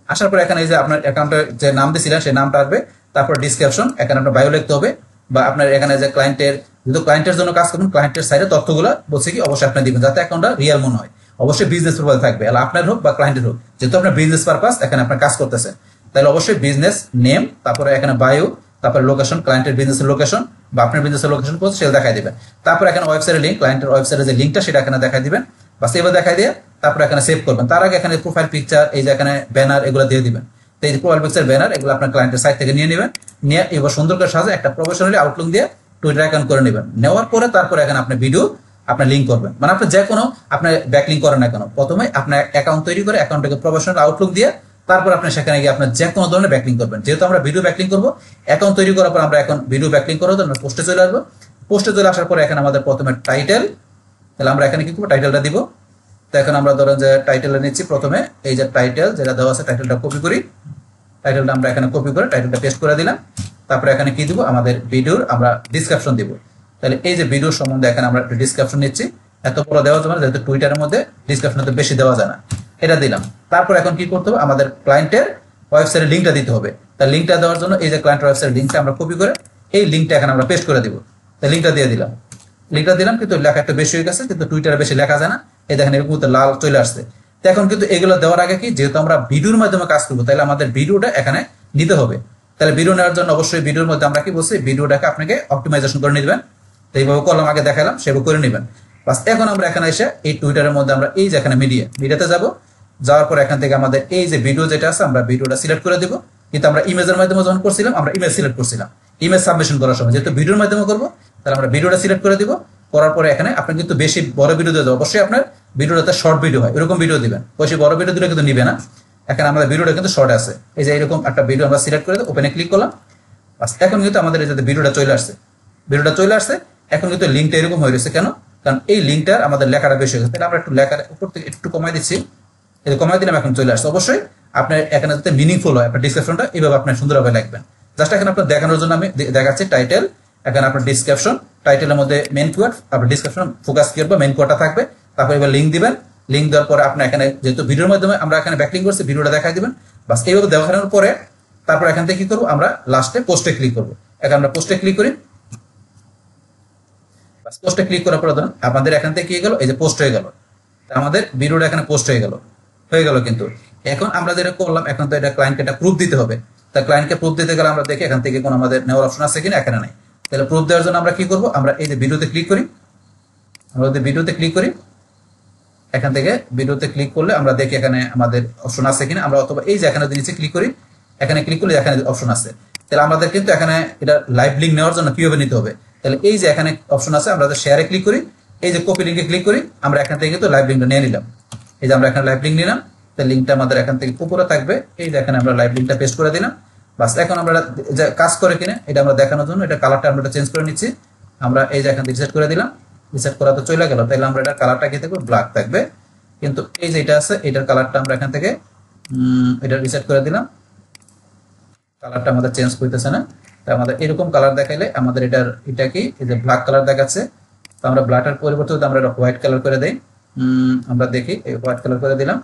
আসার পরে এখানে এই যে আপনার অ্যাকাউন্টের যে নাম দিয়েছিলেন সেই নামটা আসবে, তারপর ডিসক্রিপশন, এখানে আপনার বায়ো লিখতে হবে, বা আপনার এখানে যে ক্লায়েন্টের, যেহেতু ক্লায়েন্টের জন্য কাজ করবেন, ক্লায়েন্টের সাইডে তথ্যগুলো বলছে কি অবশ্যই আপনি দিবেন যাতে অ্যাকাউন্টটা রিয়েল মনে হয়। অবশ্যই বিজনেস প্রোফাইল থাকবে, আপনার হোক বা ক্লায়েন্টের হোক, যেহেতু আপনার বিজনেস পারপাস এখানে আপনার কাজ করতেছেন, তাহলে অবশ্যই বিজনেস নেম, তারপরে এখানে বায়ো, তারপরে লোকেশন, ক্লায়েন্টের বিজনেসের লোকেশন বা আপনার বিজনেসের লোকেশন কোথায় সেটা দেখাই দিবেন। তারপর এখানে ওয়েবসাইটের লিঙ্ক, ক্লায়েন্টের ওয়েবসাইটের যে লিঙ্কটা সেটা এখানে দেখাই দিবেন। বাস এবার দেখাই দিয়ে তারপর এখানে সেভ করবেন। তার আগে এখানে প্রোফাইল পিকচার, এই যে এখানে ব্যানার, এগুলো দিয়ে দিবেন। তো এই যে প্রোফাইল পিকচার, ব্যানার, এগুলো আপনার ক্লায়েন্টের সাইট থেকে নিয়ে নেবেন, নিয়ে এবার সুন্দর করে সাজে একটা প্রফেশনালি আউটলুক দিয়ে টুইটার অ্যাকাউন্ট করে নেবেন। নেওয়ার পরে তারপরে এখানে আপনি ভিডিও আপনার লিঙ্ক করবেন, মানে আপনি যে কোনো আপনার ব্যাকলিঙ্ক করেন না কেন, প্রথমে আপনার অ্যাকাউন্ট তৈরি করে অ্যাকাউন্টটাকে প্রফেশনাল আউটলুক দিয়ে তারপর আপনি সেখানে গিয়ে আপনার যে কোনো ধরনের ব্যাকলিঙ্ক করবেন। যেহেতু আমরা ভিডিও ব্যাকলিঙ্ক করবো, অ্যাকাউন্ট তৈরি করার পর আমরা এখন ভিডিও ব্যাকলিঙ্ক করার জন্য পোস্টে চলে আসবো। পোস্টে চলে আসার পরে এখানে আমাদের প্রথমে টাইটেল, তাহলে আমরা এখানে কি করবো, টাইটেলটা দিব। তো এখন আমরা ধরেন যে টাইটেলটা নিচ্ছি, প্রথমে এই যে টাইটেল যেটা দেওয়া আছে টাইটেলটা কপি করি, টাইটেলটা আমরা এখানে কপি করে টাইটেলটা পেস্ট করে দিলাম। তারপরে এখানে কি দিব, আমাদের ভিডিওর আমরা ডিসক্রিপশন দিব। তাহলে এই যে ভিডিওর সম্বন্ধে এখানে আমরা একটু ডিসক্রিপশন নিচ্ছি, এত বড় দেওয়া যাবে না যেহেতু টুইটারের মধ্যে ডিসক্রিপশন তো বেশি দেওয়া যায় না, এটা দিলাম। তারপর এখন কি করতে হবে, আমাদের ক্লায়েন্টের ওয়েবসাইটের লিঙ্কটা দিতে হবে। তার লিঙ্কটা দেওয়ার জন্য এই যে ক্লায়েন্টের ওয়েবসাইটের লিঙ্কটা আমরা কপি করে এই লিঙ্কটা এখানে আমরা পেস্ট করে দিব। তাই লিঙ্কটা দিয়ে দিলাম, লিঙ্কটা দিলাম, কিন্তু লেখা একটু বেশি হয়ে গেছে, কিন্তু টুইটারে বেশি লেখা যায় না, এই দেখেন এরকম লাল চলে আসছে। তো এখন কিন্তু এগুলো দেওয়ার আগে কি, যেহেতু আমরা ভিডিওর মাধ্যমে কাজ করবো, তাহলে আমাদের ভিডিওটা এখানে নিতে হবে। তাহলে ভিডিও নেওয়ার জন্য অবশ্যই ভিডিওর মধ্যে আমরা কি বলছি, ভিডিওটাকে আপনাকে অপটিমাইজেশন করে নেবেন। তো এইভাবে কলম আগে দেখালাম, সেভাবে করে নেবেন। বাস এখন আমরা এখানে এসে এই টুইটারের মধ্যে আমরা এই যে এখানে মিডিয়াতে যাব। যাওয়ার পর এখান থেকে আমাদের এই যে ভিডিও যেটা আছে আমরা ভিডিওটা সিলেক্ট করে দিব। কিন্তু আমরা ইমেজের মাধ্যমে যখন করছিলাম আমরা ইমেজ সিলেক্ট করছিলাম, ইমেজ সাবমিশন করার সময় যেহেতু ভিডিওর মাধ্যমে করবো, তাহলে আমরা ভিডিওটা সিলেক্ট করে দিব। করার পরে এখানে আপনি কিন্তু বেশি বড় ভিডিও দিয়ে দেবো, অবশ্যই আপনার ভিডিওটাতে শর্ট ভিডিও হয় এরকম ভিডিও দিবেন, বেশি বড় ভিডিও দিলে কিন্তু নিবে না। এখানে আমাদের ভিডিওটা কিন্তু শর্ট আছে, এই যে এরকম একটা ভিডিও আমরা সিলেক্ট করে ওপেনে ক্লিক করলাম। বাস এখন কিন্তু আমাদের এই যে ভিডিওটা চলে আসছে, ভিডিওটা চলে আসছে। এখন কিন্তু লিঙ্কটা এরকম হয়ে গেছে কেন, কারণ এই লিঙ্কটার আমাদের লেখাটা বেশি হয়ে গেছে। তাহলে আমরা একটু লেখার উপর থেকে একটু কমাই দিচ্ছি, এই কমাই দিলাম, এখন চলে আসছে। অবশ্যই আপনার এখানে যাতে মিনিংফুল হয় আপনার ডিসক্রিপশনটা, এইভাবে আপনার সুন্দরভাবে লিখবেন। জাস্ট এখানে আপনার দেখানোর জন্য আমি দেখাচ্ছি টাইটেল, এখানে আপনার ডিসক্রিপশন, টাইটেলের মধ্যে মেন কিওয়ার্ড, আপনার ডিসক্রিপশন ফোকাস কিওয়ার্ড বা মেন কিওয়ার্ডটা থাকবে। তারপর এবার লিঙ্ক দিবেন, লিঙ্ক দেওয়ার পরে আপনি এখানে যেহেতু ভিডিওর মাধ্যমে আমরা এখানে ব্যাকলিঙ্ক করছি, ভিডিওটা দেখাই দিবেন। বাস এইভাবে দেখানোর পরে তারপর এখান থেকে কি করবো, আমরা লাস্টে পোস্টে ক্লিক করবো। এখন আমরা পোস্টে ক্লিক করি, বাস পোস্টে ক্লিক করার পরে ধরুন আমাদের এখান থেকে কি গেল, এই যে পোস্ট হয়ে গেল, আমাদের ভিডিওটা এখানে পোস্ট হয়ে গেল। কিন্তু এখন আমরা যেটা করলাম, এখন তো এটা ক্লায়েন্টকে একটা প্রুফ দিতে হবে। তা ক্লায়েন্টকে প্রুফ দিতে গেলে আমরা দেখি এখান থেকে কোনো আমাদের নেওয়ার অপশন আছে কিনা, এখানে নাই। তাহলে প্রুফ দেওয়ার জন্য আমরা কি করবো, আমরা এই যে ভিডিওতে ক্লিক করি, আমরা যদি ভিডিওতে ক্লিক করি, এখান থেকে ভিডিওতে ক্লিক করলে আমরা দেখি এখানে আমাদের অপশন আছে কিনা। আমরা অথবা এই যে এখানে নিচে ক্লিক করি, এখানে ক্লিক করলে এখানে অপশন আছে। তাহলে আমাদের কিন্তু এখানে এটা লাইভ লিঙ্ক নেওয়ার জন্য কিভাবে নিতে হবে, তাহলে এই যে এখানে অপশন আছে, আমরা শেয়ারে ক্লিক করি, এই যে কপি লিঙ্কে ক্লিক করি, আমরা এখান থেকে কিন্তু লাইভ লিঙ্কটা নিয়ে নিলাম। এই যে আমরা এখানে লাইভ লিঙ্ক নিলাম, তাহলে লিঙ্কটা আমাদের এখান থেকে উপরে থাকবে। এই যে এখানে আমরা লাইভ লিঙ্কটা পেস্ট করে দিলাম। বাস এখন আমরা কাজ করে কিনা এটা আমরা দেখানোর জন্য এটা কালারটা আমরা চেঞ্জ করে নিচ্ছি। আমরা এই যে এখান থেকে রিসেট করে দিলাম, রিসেট করা তো চলে গেল। তাহলে আমরা এটা কালারটা কি থাকবে, ব্ল্যাক থাকবে। কিন্তু এই যে এটা আছে, এটার কালারটা আমরা এখান থেকে এটা রিসেট করে দিলাম, কালারটা আমাদের চেঞ্জ করতেছে না। তো আমাদের এরকম কালার দেখাইলে আমাদের এটা কি এই যে ব্ল্যাক কালার দেখাচ্ছে। তো আমরা ব্ল্যাকের পরিবর্তে আমরা এটা হোয়াইট কালার করে দেই, আমরা দেখি এই হোয়াইট কালার করে দিলাম।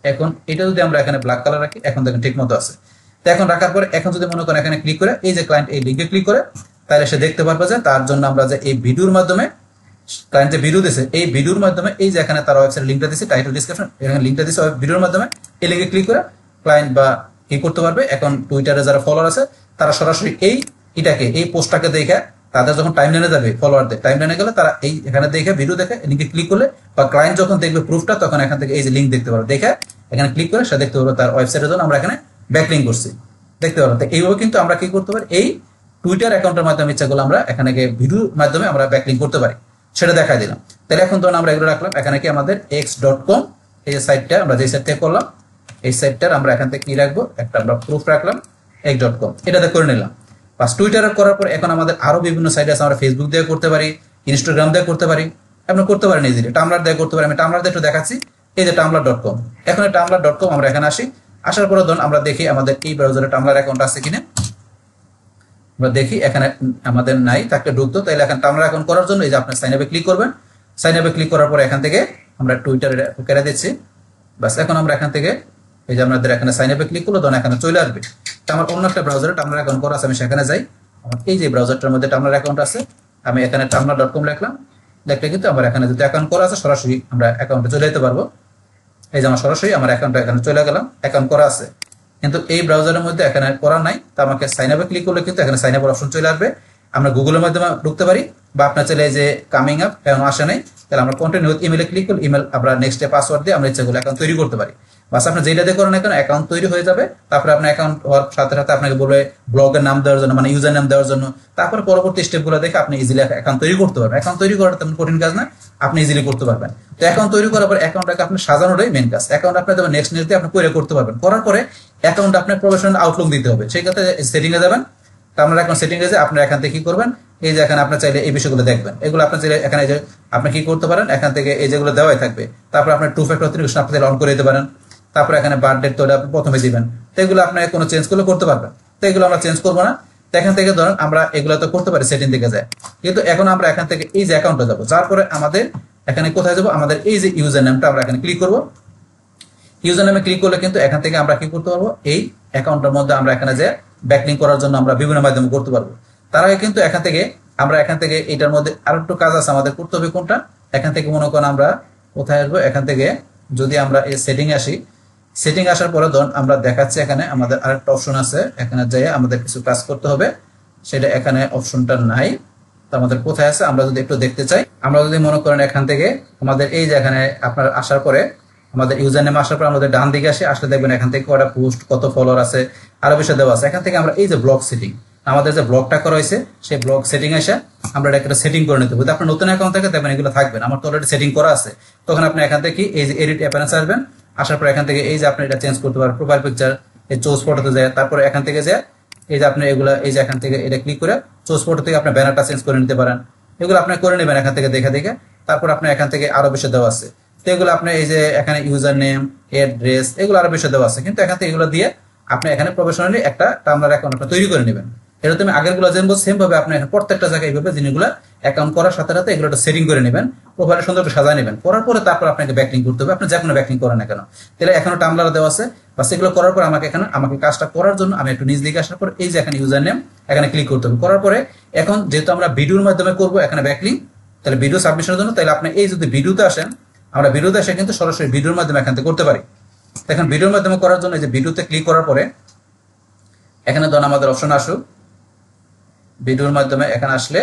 এখন এটা যদি আমরা এখানে ব্ল্যাক কালার রাখি, এখন দেখেন ঠিক মতো আছে। তো এখন রাখার পরে এখন যদি মনে করেন এখানে ক্লিক করে এই যে ক্লায়েন্ট এই লিঙ্কে ক্লিক করে, তাহলে সে দেখতে পারবে যে তার জন্য আমরা যে এই ভিডিওর মাধ্যমে ক্লায়েন্ট যে ভিডিও দিয়েছে, এই ভিডিওর মাধ্যমে এই যে এখানে তার ওয়েবসাইট লিঙ্কটা দিয়েছে, টাইটেল ডিসক্রিপশন এখানে লিঙ্কটা দিয়েছে ভিডিওর মাধ্যমে, এই লিঙ্কে ক্লিক করে ক্লায়েন্ট বা কি করতে পারবে। এখন টুইটারে যারা ফলোয়ার আছে তারা সরাসরি এই পোস্টটাকে দেখে তাদের যখন টাইমলাইনে যাবে, ফলোয়ারদের টাইমলাইনে গেলে তারা এই এখানে দেখে ভিডিও দেখে লিঙ্কে ক্লিক করলে, বা ক্লায়েন্ট যখন দেখবে প্রুফটা তখন এখান থেকে এই যে লিঙ্ক দেখতে পারবে, দেখে এখানে ক্লিক করে সে দেখতে পারবে তার ওয়েবসাইটের জন্য আমরা এখানে ব্যাকলিঙ্ক করছি, দেখতে পারবো। তো এইভাবে কিন্তু আমরা কি করতে পারি, এই টুইটার অ্যাকাউন্টের মাধ্যমে ইচ্ছা করলে আমরা এখানে ভিডিওর মাধ্যমে আমরা ব্যাকলিঙ্ক করতে পারি, সেটা দেখাই দিলাম। তাহলে এখন ধরুন আমরা এগুলো রাখলাম, এখানে কি আমাদের x.com এই যে সাইটটা আমরা যে সাইট থেকে করলাম, এই সাইটটার আমরা এখান থেকে কি রাখবো, একটা আমরা প্রুফ রাখলাম x.com, এটাতে করে নিলাম। বাস টুইটারে করার পর এখন আমাদের আরো বিভিন্ন সাইট আছে, আমরা ফেসবুক দিয়ে করতে পারি, ইনস্টাগ্রাম দিয়ে করতে পারি, আপনি করতে পারেন ইজিলি, টামলার দিয়ে করতে পারি। আমি টামলার দিয়ে একটু দেখাচ্ছি, এই যে টামলার.com। এখন এই টামলার.com আমরা এখানে আসি, আসার পরে ধরুন আমরা দেখি আমাদের এই ব্রাউজারে টামলার অ্যাকাউন্ট আছে কিনা, আমরা দেখি এখানে আমাদের নাই, থাকলে ঢুকতো। তাহলে এখন টামলার অ্যাকাউন্ট করার জন্য এই যে আপনার সাইন আপে ক্লিক করবেন, সাইন আপে ক্লিক করার পরে এখান থেকে আমরা টুইটারে কেটে দিচ্ছি। বাস এখন আমরা এখান থেকে এই যে আমাদের এখানে সাইন আপে ক্লিক করলো, তখন এখানে চলে আসবে। তো আমার অন্য একটা ব্রাউজারে টামলার অ্যাকাউন্ট করা আছে, আমি সেখানে যাই। আমার এই যে ব্রাউজারটার মধ্যে টামলার অ্যাকাউন্ট আছে, আমি এখানে টামলার.com লিখলাম, লিখলে কিন্তু আমার এখানে যদি অ্যাকাউন্ট করা আছে সরাসরি আমরা অ্যাকাউন্টে চলে যেতে পারবো। এই যে আমার সরাসরি আমার অ্যাকাউন্টে এখানে চলে গেলাম, অ্যাকাউন্ট করা আছে। কিন্তু এই ব্রাউজারের মধ্যে এখানে করা নাই, তো আমাকে সাইন আপে ক্লিক করলে কিন্তু এখানে সাইন আপের অপশন চলে আসবে। আমরা গুগলের মাধ্যমে ঢুকতে পারি, বা আপনার চলে যে কামিং আপ এখন আসে নাই, তাহলে আমরা কন্টিনিউ ইমেলে ক্লিক করলে ইমেল আমরা নেক্সট পাসওয়ার্ড দিয়ে আমরা ইচ্ছাগুলো অ্যাকাউন্ট তৈরি করতে পারি। বাস আপনি যেটা দিয়ে করেন এখন অ্যাকাউন্ট তৈরি হয়ে যাবে। তারপরে আপনার অ্যাকাউন্ট হওয়ার সাথে সাথে আপনাকে বলবে ব্লগের নাম দেওয়ার জন্য, মানে ইউজার নাম দেওয়ার জন্য। তারপরে পরবর্তী স্টেপগুলো দেখে আপনি ইজিলি অ্যাকাউন্ট তৈরি করতে পারবেন। অ্যাকাউন্ট তৈরি করাটা তেমন কঠিন কাজ না, আপনি ইজিলি করতে পারবেন। তো অ্যাকাউন্ট তৈরি করার পর অ্যাকাউন্টটাকে আপনি সাজানোটাই মেন কাজ। অ্যাকাউন্ট আপনি তবে নেক্সট দিয়ে আপনি করে করতে পারবেন। করার পরে অ্যাকাউন্ট আপনার প্রফেশনাল আউটলুক দিতে হবে, সেই ক্ষেত্রে সেটিং এ যাবেন। তো আপনার এখন সেটিং এ যে আপনার এখান থেকে কি করবেন, এই যে এখানে আপনার চাইলে এই বিষয়গুলো দেখবেন, এগুলো আপনার চাইলে এখানে যে আপনি কি করতে পারেন, এখান থেকে এই যেগুলো দেওয়াই থাকবে। তারপর আপনার টু ফ্যাক্টর অথেন্টিকেশন আপনি অন করে দিতে পারেন। তারপরে এখানে বার্থডেট তো আপনি প্রথমে দিবেন, তো এগুলো আপনার কোনো চেঞ্জ করলে করতে পারবেন। তো এগুলো আমরা চেঞ্জ করবো না। তো এখান থেকে ধরেন আমরা এগুলো তো করতে পারি, সেটিং থেকে যায়। কিন্তু এখন আমরা এখান থেকে এই যে অ্যাকাউন্টে যাবো, যার পরে আমাদের এখানে কোথায় যাবো, আমাদের এই যে ইউজার নেমটা আমরা এখানে ক্লিক করবো। ইউজার নেমে ক্লিক করলে কিন্তু এখান থেকে আমরা কি করতে পারবো, এই অ্যাকাউন্টের মধ্যে আমরা এখানে যে ব্যাকলিঙ্ক করার জন্য আমরা বিভিন্ন মাধ্যমে করতে পারবো। তার আগে কিন্তু এখান থেকে এটার মধ্যে আরো একটু কাজ আছে আমাদের করতে হবে। কোনটা, এখান থেকে মনে করেন আমরা কোথায় আসবো, এখান থেকে যদি আমরা এই সেটিং আসি, সেটিং আসার পরে ধরুন আমরা দেখাচ্ছি এখানে আমাদের আরেকটা অপশন আছে, এখানে যাই আমাদের কিছু কাজ করতে হবে, সেটা এখানে অপশনটা নাই। তো আমাদের কোথায় আছে আমরা যদি একটু দেখতে চাই, আমরা যদি মনে করেন এখান থেকে আমাদের এই যে এখানে আপনার আসার পরে আমাদের ইউজার নেম আসার পর আমাদের ডান দিকে আসলে দেখবেন এখান থেকে কয়টা পোস্ট, কত ফলোয়ার আছে, আরো বিষয় দেওয়া আছে। এখান থেকে আমরা এই যে ব্লগ সেটিং, আমাদের যে ব্লগটা করা হয়েছে সেই ব্লগ সেটিং এসে আমরা একটা সেটিং করে নিতে হবে। আপনার নতুন অ্যাকাউন্ট থেকে দেখবেন এগুলো থাকবে না, আমার তো অলরেডি সেটিং করা আছে। তখন আপনি এখান থেকে এই যে এডিট অ্যাপিয়ারেন্স আসবেন, আসার পর এখান থেকে এই যে আপনি এটা চেঞ্জ করতে পারেন, প্রোফাইল পিকচার এই চোজ ফটোতে যায়। তারপরে এখান থেকে যায় এই যে আপনি এগুলা এই যে এখান থেকে এটা ক্লিক করে চোজ ফটো থেকে আপনি ব্যানারটা চেঞ্জ করে নিতে পারেন। এগুলো আপনি করে নেবেন এখান থেকে দেখে দেখে। তারপর আপনার এখান থেকে আরো বিষয় দেওয়া আছে, তো এগুলো আপনি এই যে এখানে ইউজার নেম, অ্যাড্রেস, এগুলো আরো বিষয় দেওয়া আছে। কিন্তু এখান থেকে এগুলো দিয়ে আপনি এখানে প্রফেশনালি একটা টামলার অ্যাকাউন্ট আপনি তৈরি করে নেবেন। এটা তুমি আগের গুলো যেমন সেম ভাবে আপনি প্রত্যেকটা জায়গায় এইভাবে জিনিসগুলো অ্যাকাউন্ট করার সাথে সাথে এগুলো সেটিং করে নেবেন, প্রোফাইলে সুন্দর করে সাজায় নেবেন। করার পরে তারপর আপনাকে ব্যাকলিঙ্ক করতে হবে, আপনি যে কোনো ব্যাকলিঙ্ক করেন না কেন। তাহলে এখানে টামলার দেওয়া আছে, বা সেগুলো করার পর আমাকে কাজটা করার জন্য আমি একটু নিজ দিকে আসার পর এই যে এখানে ইউজার নেম এখানে ক্লিক করতে হবে। করার পরে এখন যেহেতু আমরা ভিডিওর মাধ্যমে করবো এখানে ব্যাকলিঙ্ক, তাহলে ভিডিও সাবমিশনের জন্য তাহলে আপনি এই যদি ভিডিওতে আসেন, আমরা ভিডিওতে এসে কিন্তু সরাসরি ভিডিওর মাধ্যমে এখান থেকে করতে পারি। এখন ভিডিওর মাধ্যমে করার জন্য এই যে ভিডিওতে ক্লিক করার পরে এখানে ধরুন আমাদের অপশন আসুক ভিডিওর মাধ্যমে, এখানে আসলে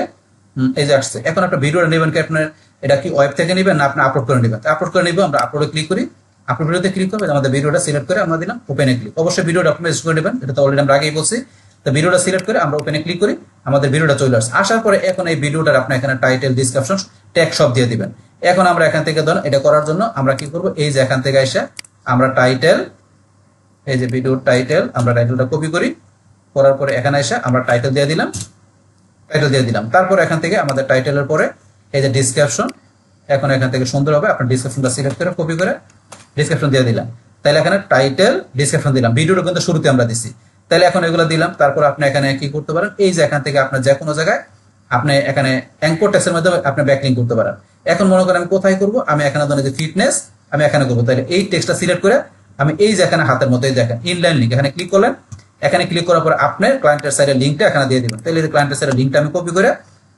এই যে আসছে। এখন আপনার ভিডিওটা নেবেন কি আপনার এটা কি ওয়েব থেকে নেবেন না আপনি আপলোড করে নেবেন? আপলোড করে নিব, আমরা আপলোডে ক্লিক করি, আপলোড ভিডিওতে ক্লিক করবে, আমাদের ভিডিওটা সিলেক্ট করে আমরা দিলাম ওপেনে ক্লিক। অবশ্যই ভিডিও ডকুমেন্টস করে নেবেন, এটা তো অলরেডি আমরা আগেই বলছি। তো ভিডিওটা সিলেক্ট করে আমরা ওপেনে ক্লিক করি, আমাদের ভিডিওটা চলে আসছে। আসার পরে এখন এই ভিডিওটার আপনি এখানে টাইটেল, ডেসক্রিপশন, ট্যাগ সব দিয়ে দিবেন। এখন আমরা এখান থেকে ধরুন এটা করার জন্য আমরা কি করব, এই যে এখান থেকে এসে আমরা টাইটেল, এই যে ভিডিওর টাইটেল, আমরা টাইটেলটা কপি করি, করার পরে এখানে এসে আমরা টাইটেল দিয়ে দিলাম, টাইটেল দিয়ে দিলাম। তারপর এখান থেকে আমাদের টাইটেলের পরে এই যে ডেসক্রিপশন, এখন এখান থেকে সুন্দর হবে আপনার ডেসক্রিপশনটা সিলেক্ট করে কপি করে ডেসক্রিপশন দিয়ে দিলাম। তাহলে এখানে টাইটেল, ডেসক্রিপশন দিলাম, ভিডিওটা কিন্তু শুরুতে আমরা দিছি। তাহলে এখন এগুলো দিলাম। তারপর আপনি এখানে কি করতে পারেন, এই যে এখান থেকে আপনার যে কোনো জায়গায় আপনি এখানে অ্যাঙ্কর টেক্সটের মাধ্যমে আপনি ব্যাকলিং করতে পারেন। এখন মনে করেন আমি কোথায় করব, আমি এখানে ধরেন যে ফিটনেস আমি এখানে করবো। তাহলে এই টেক্সটটা সিলেক্ট করে আমি এই যে এখানে হাতের মধ্যে দেখেন ইনলাইন লিঙ্ক, এখানে ক্লিক করলেন। এখানে ক্লিক করার পর আপনার ক্লায়েন্টের সাইডের লিঙ্কটা এখানে দিয়ে দিবেন। তাহলে ক্লায়েন্টের সাইডের লিঙ্কটা আমি কপি করে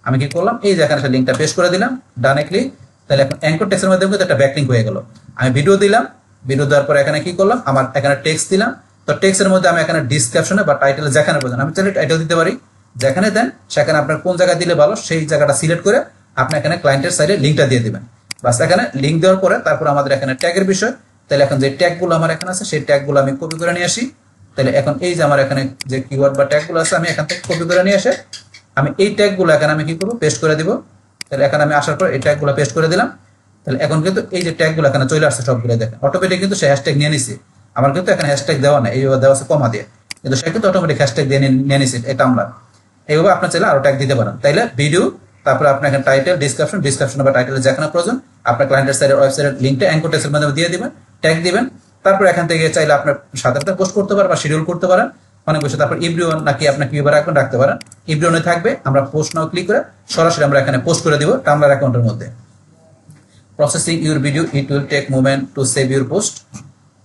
আমি কি করলাম, এই যে এখানে লিঙ্কটা পেস্ট করে দিলাম, ডানে ক্লিক। তাহলে এখন অ্যাঙ্কর টেক্সটের মাধ্যমে কিন্তু একটা ব্যাকলিং হয়ে গেল। আমি ভিডিও দিলাম, ভিডিও দেওয়ার পর এখানে কি করলাম, আমার এখানে টেক্সট দিলাম। তো টেক্সটের মধ্যে আমি এখানে ডিসক্রিপশনে বা টাইটেলে যেখানে প্রয়োজন আমি চাইলে টাইটেল দিতে পারি, যেখানে দেন সেখানে আপনার কোন জায়গায় দিলে ভালো সেই জায়গাটা সিলেক্ট করে আপনি এখানে ক্লায়েন্টের সাইডে লিঙ্কটা দিয়ে দিবেন। বাস এখানে লিঙ্ক দেওয়ার পরে তারপর আমাদের এখানে ট্যাগের বিষয়। তাহলে এখন যে ট্যাগগুলো আমার এখানে আছে সেই ট্যাগগুলো আমি কপি করে নিয়ে আসি। তাহলে এখন এই যে আমার এখানে যে কিওয়ার্ড বা ট্যাগগুলো আছে আমি এখান থেকে কপি করে নিয়ে এসে আমি এই ট্যাগগুলো এখানে আমি কি করবো, পেস্ট করে দিব। তাহলে এখানে আমি আসার পর এই ট্যাগগুলো পেস্ট করে দিলাম। তাহলে এখন কিন্তু এই যে ট্যাগগুলো এখানে চলে আসছে সবগুলো দেখেন, অটোমেটিক কিন্তু সে হ্যাশট্যাগ নিয়ে নিছে। আমার কিন্তু এখানে হ্যাশট্যাগ দেওয়া নেই, এইভাবে দেওয়া আছে কমা দিয়ে, কিন্তু সে কিন্তু অটোমেটিক হ্যাশট্যাগ দিয়ে নিয়ে নিছে। এটা আমরা এইভাবে আপনার চাইলে আরো ট্যাগ দিতে পারেন। তাইলে ভিডিও, তারপরে আপনার এখানে টাইটেল, ডিসক্রিপশন বা টাইটেল যেখানে প্রয়োজন আপনার ক্লায়েন্টের সাইডের ওয়েবসাইটের লিঙ্কটা অ্যাঙ্কর টেক্সটের মাধ্যমে দিয়ে দিবেন, ট্যাগ দিবেন। তারপর এখান থেকে চাইলে আপনার সাথে সাথে পোস্ট করতে পারেন বা শিডিউল করতে পারেন অনেক বেশি। তারপর ইব্রিওন নাকি আপনার কিভাবে রাখবেন রাখতে পারেন, ইব্রিওনে থাকবে। আমরা পোস্ট নাও ক্লিক করে সরাসরি আমরা এখানে পোস্ট করে দিব টামলার অ্যাকাউন্টের মধ্যে। Processing your video, it will take moment to save your post.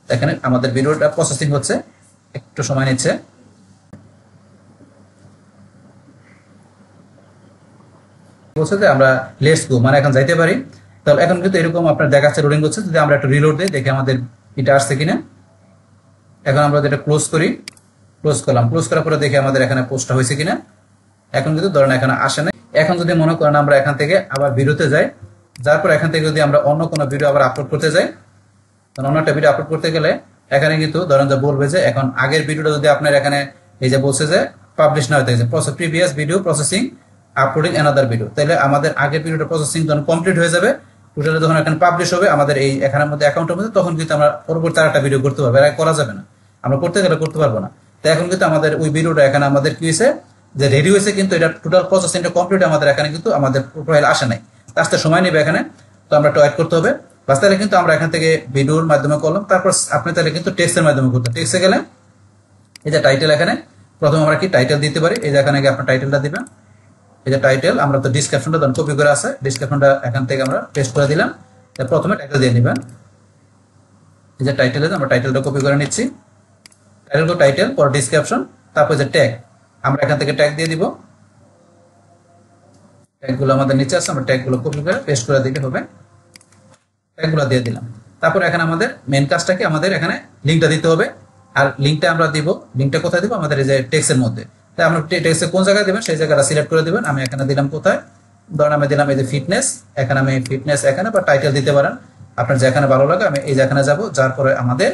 এখানে আমাদের ভিডিওটা প্রসেসিং হচ্ছে, একটু সময় নিচ্ছে। বলছে যে আমরা লেটস গো মানে এখন যাইতে পারি। তাহলে এখন কিন্তু এরকম আপনার দেখাচ্ছে লোডিং হচ্ছে। যদি আমরা একটু রিলোড দিই দেখি আমাদের এটা আসছে কিনা। এখন আমরা এটা ক্লোজ করি, ক্লোজ করলাম, ক্লোজ করার পরে দেখি আমাদের এখানে পোস্টটা হয়েছে কিনা। এখন কিন্তু ধরেন এখানে আসে না। এখন যদি মনে করেন আমরা এখান থেকে আবার ভিডিওতে যাই, যার পর এখান থেকে যদি আমরা অন্য কোনো ভিডিও আবার আপলোড করতে যাই, অন্য একটা ভিডিও আপলোড করতে গেলে এখানে কিন্তু ধরেন যে বলবে যে এখন আগের ভিডিওটা যদি আপনার এখানে এই যে বলছে যে পাবলিশ না হতে previous video processing uploading another video, তাহলে আমাদের আগের ভিডিওটা প্রসেসিং যখন কমপ্লিট হয়ে যাবে, টোটালি যখন এখানে পাবলিশ হবে আমাদের এই এখানের মধ্যে অ্যাকাউন্টের মধ্যে, তখন কিন্তু আমরা পরবর্তী আরেকটা ভিডিও করতে পারবো। এর আগে করা যাবে না, আমরা করতে গেলে করতে পারবো না। তো এখন কিন্তু আমাদের ওই ভিডিওটা এখানে আমাদের কি হয়েছে যে রেডি হয়েছে, কিন্তু এটা টোটাল প্রসেসিংটা কমপ্লিট আমাদের এখানে কিন্তু আমাদের প্রোফাইল আসে নাই, আসতে সময় নেবে এখানে। তো আমরা ওয়েট করতে হবে। বাস তাহলে কিন্তু আমরা এখান থেকে ভিডিওর মাধ্যমে করলাম। তারপর আপনি তাহলে কিন্তু টেক্সটের মাধ্যমে করতে, টেক্সটে গেলে এই যে টাইটেল, এখানে প্রথমে আমরা কি টাইটেল দিতে পারি, এই যে এখানে আপনার টাইটেলটা দিবেন। এই যে টাইটেল, আমরা তো ডিসক্রিপশনটা ধরুন কপি করে আছে, ডিসক্রিপশনটা এখান থেকে আমরা পেস্ট করে দিলাম। প্রথমে টাইটেল দিয়ে নেবেন, এই যে টাইটেল আমরা টাইটেলটা কপি করে নিচ্ছি, টাইটেল পর ডিসক্রিপশন, তারপর যে ট্যাগ আমরা এখান থেকে ট্যাগ দিয়ে দিব। ট্যাগগুলো আমাদের নিচে আছে, আমরা ট্যাগগুলো কপি করে পেস্ট করে দিলে হবে, ট্যাগগুলো দিয়ে দিলাম। তারপর এখানে আমাদের মেন কাজটাকে আমাদের এখানে লিঙ্কটা দিতে হবে। আর লিঙ্কটা আমরা দিব, লিঙ্কটা কোথায় দিব, আমাদের এই যে টেক্সটের মধ্যে। তাই আমরা টেক্সটে কোন জায়গায় দেবেন সেই জায়গাটা সিলেক্ট করে দিবেন। আমি এখানে দিলাম কোথায়, ধরেন আমি দিলাম এই যে ফিটনেস, এখানে আমি ফিটনেস এখানে বা টাইটেল দিতে পারেন আপনার যেখানে ভালো লাগে। আমি এই যেখানে যাব, যার পরে আমাদের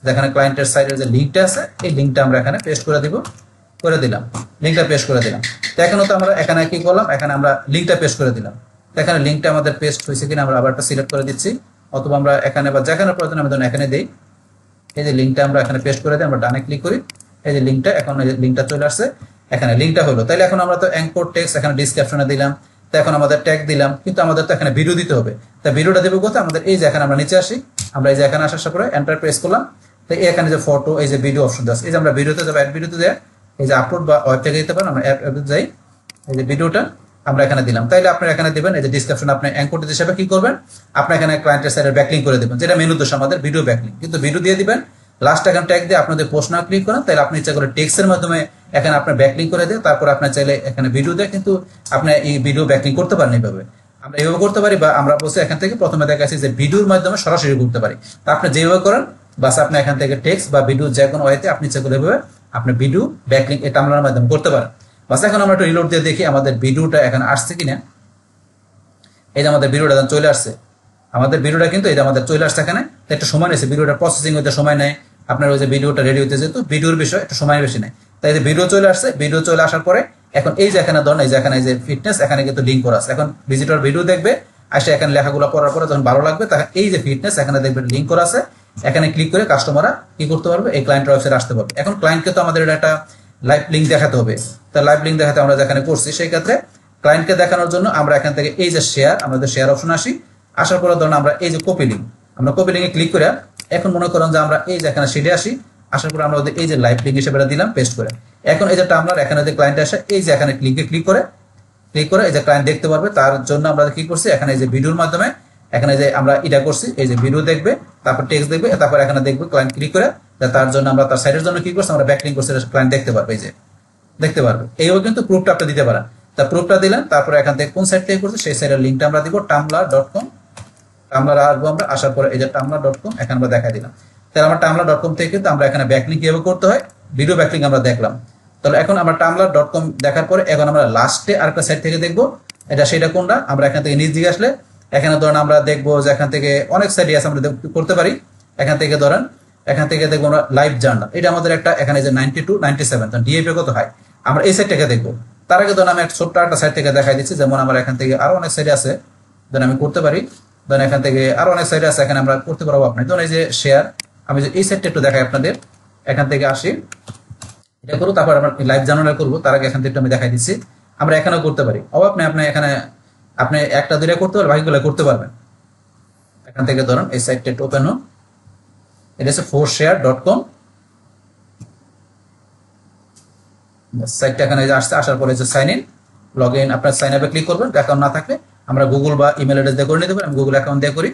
যেখানে ক্লায়েন্টের সাইডের যে লিঙ্কটা আছে এই লিঙ্কটা আমরা এখানে পেস্ট করে দিব, করে দিলাম, লিঙ্কটা পেস্ট করে দিলাম। তো এখানে তো আমরা এখানে কি করলাম, এখানে আমরা লিঙ্কটা পেস্ট করে দিলাম। তো এখানে লিঙ্কটা আমাদের পেস্ট হয়েছে কিনা আমরা আবার একটা সিলেক্ট করে দিচ্ছি, অথবা আমরা এখানে বা যেখানে প্রয়োজন আমি ধরুন এখানে দিই। এই যে লিঙ্কটা আমরা এখানে পেস্ট করে দিই, আমরা ডানে ক্লিক করি, এই যে লিঙ্কটা, এখন এই যে লিঙ্কটা চলে আসছে, এখানে লিঙ্কটা হলো। তাহলে এখন আমরা তো অ্যাঙ্কর টেক্সট এখানে ডিসক্রিপশনে দিলাম, তো এখন আমাদের ট্যাগ দিলাম, কিন্তু আমাদের তো এখানে ভিডিও দিতে হবে। তা ভিডিওটা দেবো কোথায়, আমাদের এই যে এখানে আমরা নিচে আসি, আমরা এই যে এখানে আসার পরে এন্টার প্রেস করলাম। তো এখানে যে ফটো, এই যে ভিডিও অপশন আছে, এই যে আমরা ভিডিওতে যাবো, অ্যাড ভিডিওতে দেয়, এই যে আপলোড বা ওয়েব থেকে দিতে পারেন, আমরা অ্যাড যাই, এই যে ভিডিওটা আমরা এখানে দিলাম। তাইলে আপনারা এখানে দিবেন এই যে ডিসক্রিপশন, আপনি অ্যাঙ্কর হিসেবে কি করবেন, আপনি এখানে ক্লায়েন্টের সাইডে ব্যাকলিং করে দিবেন, যেটা মেন উদ্দেশ্য আমাদের ভিডিও ব্যাকলিং, কিন্তু ভিডিও দিয়ে দিবেন। লাস্ট এখানে ট্যাগ দিয়ে আপনাদের পোস্ট না ক্লিক করেন, তাহলে আপনি ইচ্ছা করে টেক্সটের মাধ্যমে এখানে আপনার ব্যাকলিং করে দেন। তারপর আপনার চাইলে এখানে ভিডিও দেয়, কিন্তু আপনি এই ভিডিও ব্যাকলিং করতে পারেন এইভাবে। আমরা এইভাবে করতে পারি, বা আমরা বলছি এখান থেকে প্রথমে দেখাচ্ছি যে ভিডিওর মাধ্যমে সরাসরি করতে পারি। তা আপনি যেভাবে করেন, বাস আপনি এখান থেকে টেক্সট বা ভিডিও যে কোনো ওয়েতে আপনি ইচ্ছা করে এভাবে আপনি ভিডিও ব্যাকলিং এই টামলার মাধ্যমে করতে পারেন। বাস এখন আমরা একটু রিলোড দিয়ে দেখি আমাদের ভিডিওটা এখানে আসছে কিনা। এই যে আমাদের ভিডিওটা চলে আসছে, আমাদের ভিডিওটা কিন্তু এই যে আমাদের চলে আসছে এখানে। একটা সময় নিয়েছে, ভিডিওটা প্রসেসিং হইতে সময় নেয়, আপনার ওই যে ভিডিওটা রেডি হইতে, যেহেতু ভিডিওর বিষয় একটু সময় বেশি নেয়, তাই যে ভিডিও চলে আসছে। ভিডিও চলে আসার পরে এখন এই যে এখানে ধরেন এই যে এখানে এই যে ফিটনেস এখানে কিন্তু লিঙ্ক করা আছে। এখন ভিজিটর ভিডিও দেখবে, আসে এখানে লেখাগুলো পড়ার পরে যখন ভালো লাগবে তখন এই যে ফিটনেস এখানে দেখবেন লিঙ্ক করা আছে, এখানে ক্লিক করে কাস্টমাররা কি করতে পারবে, এই ক্লায়েন্টের ওয়েবসাইটে আসতে পারবে। এখন ক্লায়েন্টকে তো আমাদের একটা লাইভ লিঙ্ক দেখাতে হবে, তা লাইভ লিঙ্ক দেখাতে আমরা যেখানে করছি সেই ক্ষেত্রে ক্লায়েন্টকে দেখানোর জন্য আমরা এখান থেকে এই যে শেয়ার, আমাদের শেয়ার অপশন আসি। আসার পরে ধরুন আমরা এই যে কপি লিঙ্ক, আমরা কপি লিঙ্কে ক্লিক করে এখন মনে করেন যে আমরা এই যে এখানে শিটে আসি। আসার পরে আমরা ওদের এই যে লাইভ লিঙ্ক হিসেবে দিলাম পেস্ট করে। এখন এই যে টামলার এখানে যে ক্লায়েন্ট আসে, এই যে এখানে লিঙ্কে ক্লিক করে এই যে ক্লায়েন্ট দেখতে পারবে। তার জন্য আমরা কি করছি, এখানে এই যে ভিডিওর মাধ্যমে এখানে যে আমরা এটা করছি, এই যে ভিডিও দেখবে, তারপর টেক্সট দেখবে, তারপর এখানে দেখবে ক্লায়েন্ট ক্লিক করে। তার জন্য আমরা তার সাইটের জন্য কি করছি, আমরা ব্যাকলিঙ্ক করছি, ক্লায়েন্ট দেখতে পারবে, এই যে দেখতে পারবে। এইভাবে কিন্তু প্রুফটা আপনি দিতে পারেন। তা প্রুফটা দিলেন, তারপরে এখান থেকে কোন সাইট থেকে করছে সেই সাইটের লিঙ্কটা আমরা দিব tumblr.com। টামলার আসবো আমরা, আসার পরে এই যে tumblr.com এখানে আমরা দেখা দিলাম। তাহলে আমরা tumblr.com থেকে কিন্তু আমরা এখানে ব্যাকলিঙ্ক কিভাবে করতে হয়, ভিডিও ব্যাকলিঙ্ক আমরা দেখলাম। তাহলে এখন আমরা tumblr.com দেখার পরে এখন আমরা লাস্টে আরেকটা সাইট থেকে দেখবো, এটা সেটা কোনটা। আমরা এখান থেকে নিচ দিকে আসলে এখানে ধরেন আমরা দেখবো যে এখান থেকে অনেক সাইট আছে, আমরা করতে পারি। এখান থেকে ধরেন এখান থেকে দেখবো আমরা লাইভ জার্নাল, এটা আমাদের একটা এখানে যে 92 97 ডিএপি কত হয়, আমরা এই সাইটটাকে দেখবো। তার আগে ধরেন আমি একটা ছোট্ট একটা সাইট থেকে দেখাই দিচ্ছি, যেমন আমার এখান থেকে আরো অনেক সাইট আছে, ধরেন আমি করতে পারি। ধরেন এখান থেকে আরো অনেক সাইট আছে, এখানে আমরা করতে পারবো। আপনি ধরেন এই যে শেয়ার, আমি যে এই সাইটটা একটু দেখাই আপনাদের, এখান থেকে আসি, এটা করবো, তারপর আমরা লাইভ জার্নাল করবো। তার আগে এখান থেকে আমি দেখাই দিচ্ছি, আমরা এখানেও করতে পারি। আপনি এখানে আপনি একটা দুইটা করতে পারবেন, বাকিগুলো করতে পারবেন। এখান থেকে ধরুন এই সাইটটা একটু ওপেন হোক, এটা হচ্ছে forshare.com সাইটটা। এখানে আসছে, আসার পরে যে সাইন ইন লগ ইন, আপনার সাইন আপে ক্লিক করবেন। অ্যাকাউন্ট না থাকলে আমরা গুগল বা ইমেল অ্যাড্রেস দিয়ে করে নিতে পারি। আমি গুগল অ্যাকাউন্ট দিয়ে করি,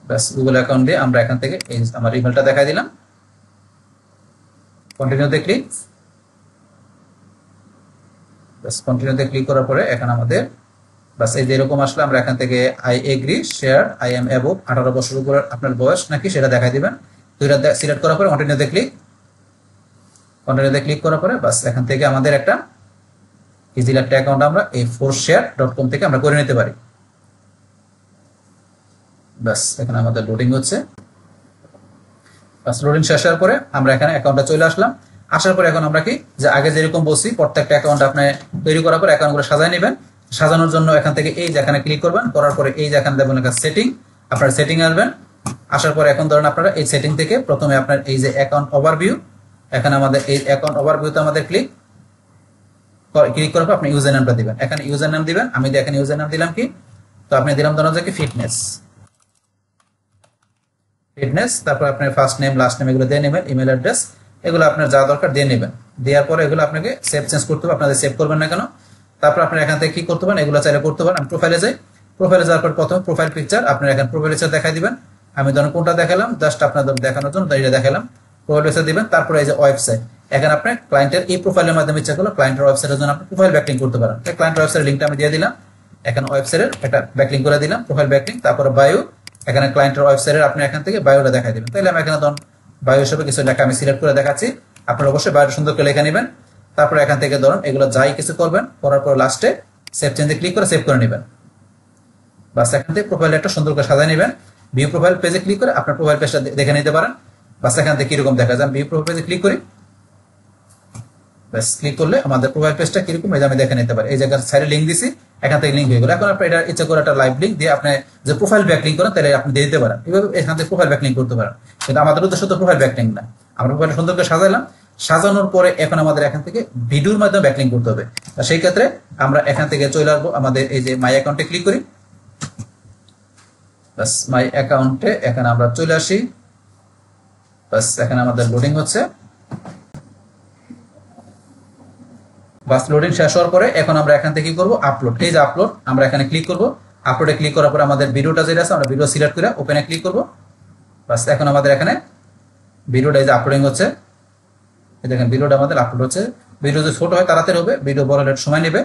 ব্যাস গুগল অ্যাকাউন্ট দিয়ে আমরা এখান থেকে এই আমার ইমেলটা দেখাই দিলাম। কন্টিনিউতে ক্লিক, ব্যাস কন্টিনিউতে ক্লিক করার পরে এখন আমাদের বাস এই যে এরকম আসলে আমরা এখান থেকে I agree share I am above 18 বছর উপরে আপনার বয়স নাকি সেটা দেখাই দিবেন। দুইটা সিলেক্ট করার পরে কন্টিনিউতে ক্লিক করার পরে বাস এখান থেকে আমাদের একটা ইজিলি একটা অ্যাকাউন্ট আমরা এই forshare.com থেকে আমরা করে নিতে পারি। বাস এখানে আমাদের লোডিং হচ্ছে, বাস লোডিং শেষ হওয়ার পরে আমরা এখানে অ্যাকাউন্টটা চলে আসলাম। আসার পরে এখন আমরা কি যে আগে যেরকম বলছি, প্রত্যেকটা অ্যাকাউন্ট আপনি তৈরি করার পরে অ্যাকাউন্টগুলো সাজায় নেবেন। সাজানোর জন্য এখান থেকে এই যে এখানে ক্লিক করবেন, করার পরে এই যে এখানে দেখবেন লেখা সেটিং, আপনার সেটিং আসবেন। আসার পরে এখন ধরেন আপনারা এই সেটিং থেকে প্রথমে আপনার এই যে অ্যাকাউন্ট ওভারভিউ, এখানে আমাদের এই অ্যাকাউন্ট ওভারভিউতে আমাদের ক্লিক করার পর আপনি ইউজার নামটা দিবেন। এখানে ইউজার নাম দিবেন, আমি এখানে ইউজার নাম দিলাম কি, তো আপনি দিলাম ধরুন যে কি ফিটনেস, তারপর আপনার ফার্স্ট নেম লাস্ট নেম এগুলো দিয়ে নেবেন, ইমেল অ্যাড্রেস এগুলো আপনার যা দরকার দিয়ে নেবেন। দেওয়ার পরে এগুলো আপনাকে সেভ চেঞ্জ করতে হবে, আপনাদের সেভ করবেন না কেন। তারপর আপনার এখান থেকে কি করতে পারেন, এগুলো চাইলে করতে পারেন। আমি প্রোফাইলে যাই, প্রোফাইলে যাওয়ার পর প্রথম প্রোফাইল পিকচার আপনার এখানে প্রোফাইল পিকচার দেখাই দিবেন। আমি ধরুন কোনটা দেখালাম, জাস্ট আপনাদের দেখানোর জন্য এটা দেখালাম, প্রোফাইল পিকচার দিবেন। তারপরে এই যে ওয়েবসাইট, এখানে আপনি ক্লায়েন্টের এই প্রোফাইলের মাধ্যমে ইচ্ছা করলে ক্লায়েন্টের ওয়েবসাইটের জন্য আপনি প্রোফাইল ব্যাকলিঙ্ক করতে পারেন। ক্লায়েন্টের ওয়েবসাইটের লিঙ্কটা আমি দিয়ে দিলাম, এখানে ওয়েবসাইটের একটা ব্যাকলিঙ্ক করে দিলাম, প্রোফাইল ব্যাকলিঙ্ক। তারপরে বায়ো, এখানে ক্লায়েন্টের ওয়েবসাইটের আপনি এখান থেকে বায়োটা দেখাই দিবেন। তাহলে আমি এখানে ধরুন বায়ো হিসেবে কিছু লেখা আমি সিলেক্ট করে দেখাচ্ছি, আপনারা অবশ্যই বায়োটা সুন্দর করে লেখা নেবেন। তারপরে এখান থেকে ধরুন এগুলো যাই কিছু করবেন, করার পর লাস্টে সেভ চেঞ্জে ক্লিক করে সেভ করে নেবেন। বাস এখান থেকে প্রোফাইল একটা সুন্দর করে সাজায় নেবেন। ভিউ প্রোফাইল পেজে ক্লিক করে আপনার প্রোফাইল পেজটা দেখে নিতে পারেন। বাস এখান থেকে কিরকম দেখা যায়, ভিউ প্রোফাইল পেজে ক্লিক করি, বাস ক্লিক করলে আমাদের প্রোফাইল পেজটা কিরকম এই যে আমি দেখে নিতে পারি। এই জায়গার সাইডে লিঙ্ক দিছি, এখান থেকে লিঙ্ক হয়ে গেল। এখন আপনি এটা ইচ্ছা করে একটা লাইভ লিঙ্ক দিয়ে আপনি যে প্রোফাইল ব্যাকলিঙ্ক করেন তাহলে আপনি দিয়ে দিতে পারেন। এইভাবে এখান থেকে প্রোফাইল ব্যাকলিঙ্ক করতে পারেন, কিন্তু আমাদের উদ্দেশ্য তো প্রোফাইল ব্যাকলিঙ্ক না। আমরা প্রোফাইল সুন্দর করে সাজাইলাম, সাজানোর পরে এখন আমাদের এখান থেকে ভিডিওর মাধ্যমে ব্যাকলিঙ্ক করতে হবে। সেই ক্ষেত্রে আমরা এখান থেকে চলে আসবো আমাদের এই যে মাই অ্যাকাউন্টে ক্লিক করি, বাস মাই অ্যাকাউন্টে এখানে আমরা চলে আসি। বাস এখানে আমাদের লোডিং হচ্ছে, বাস লোডিং শেষ হওয়ার পরে এখন আমরা এখান থেকে কি করবো, আপলোড। এই যে আপলোড, আমরা এখানে ক্লিক করবো। আপলোডে ক্লিক করার পরে আমাদের ভিডিওটা যেটা আছে আমরা ভিডিও সিলেক্ট করে ওপেনে ক্লিক করবো। বাস এখন আমাদের এখানে ভিডিওটা এই যে আপলোডিং হচ্ছে, দেখেন ভিডিওটা আমাদের আপলোড হচ্ছে। ভিডিও যদি ছোট হয় তাড়াতাড়ি হবে, ভিডিও বড় হলে সময় নেবে।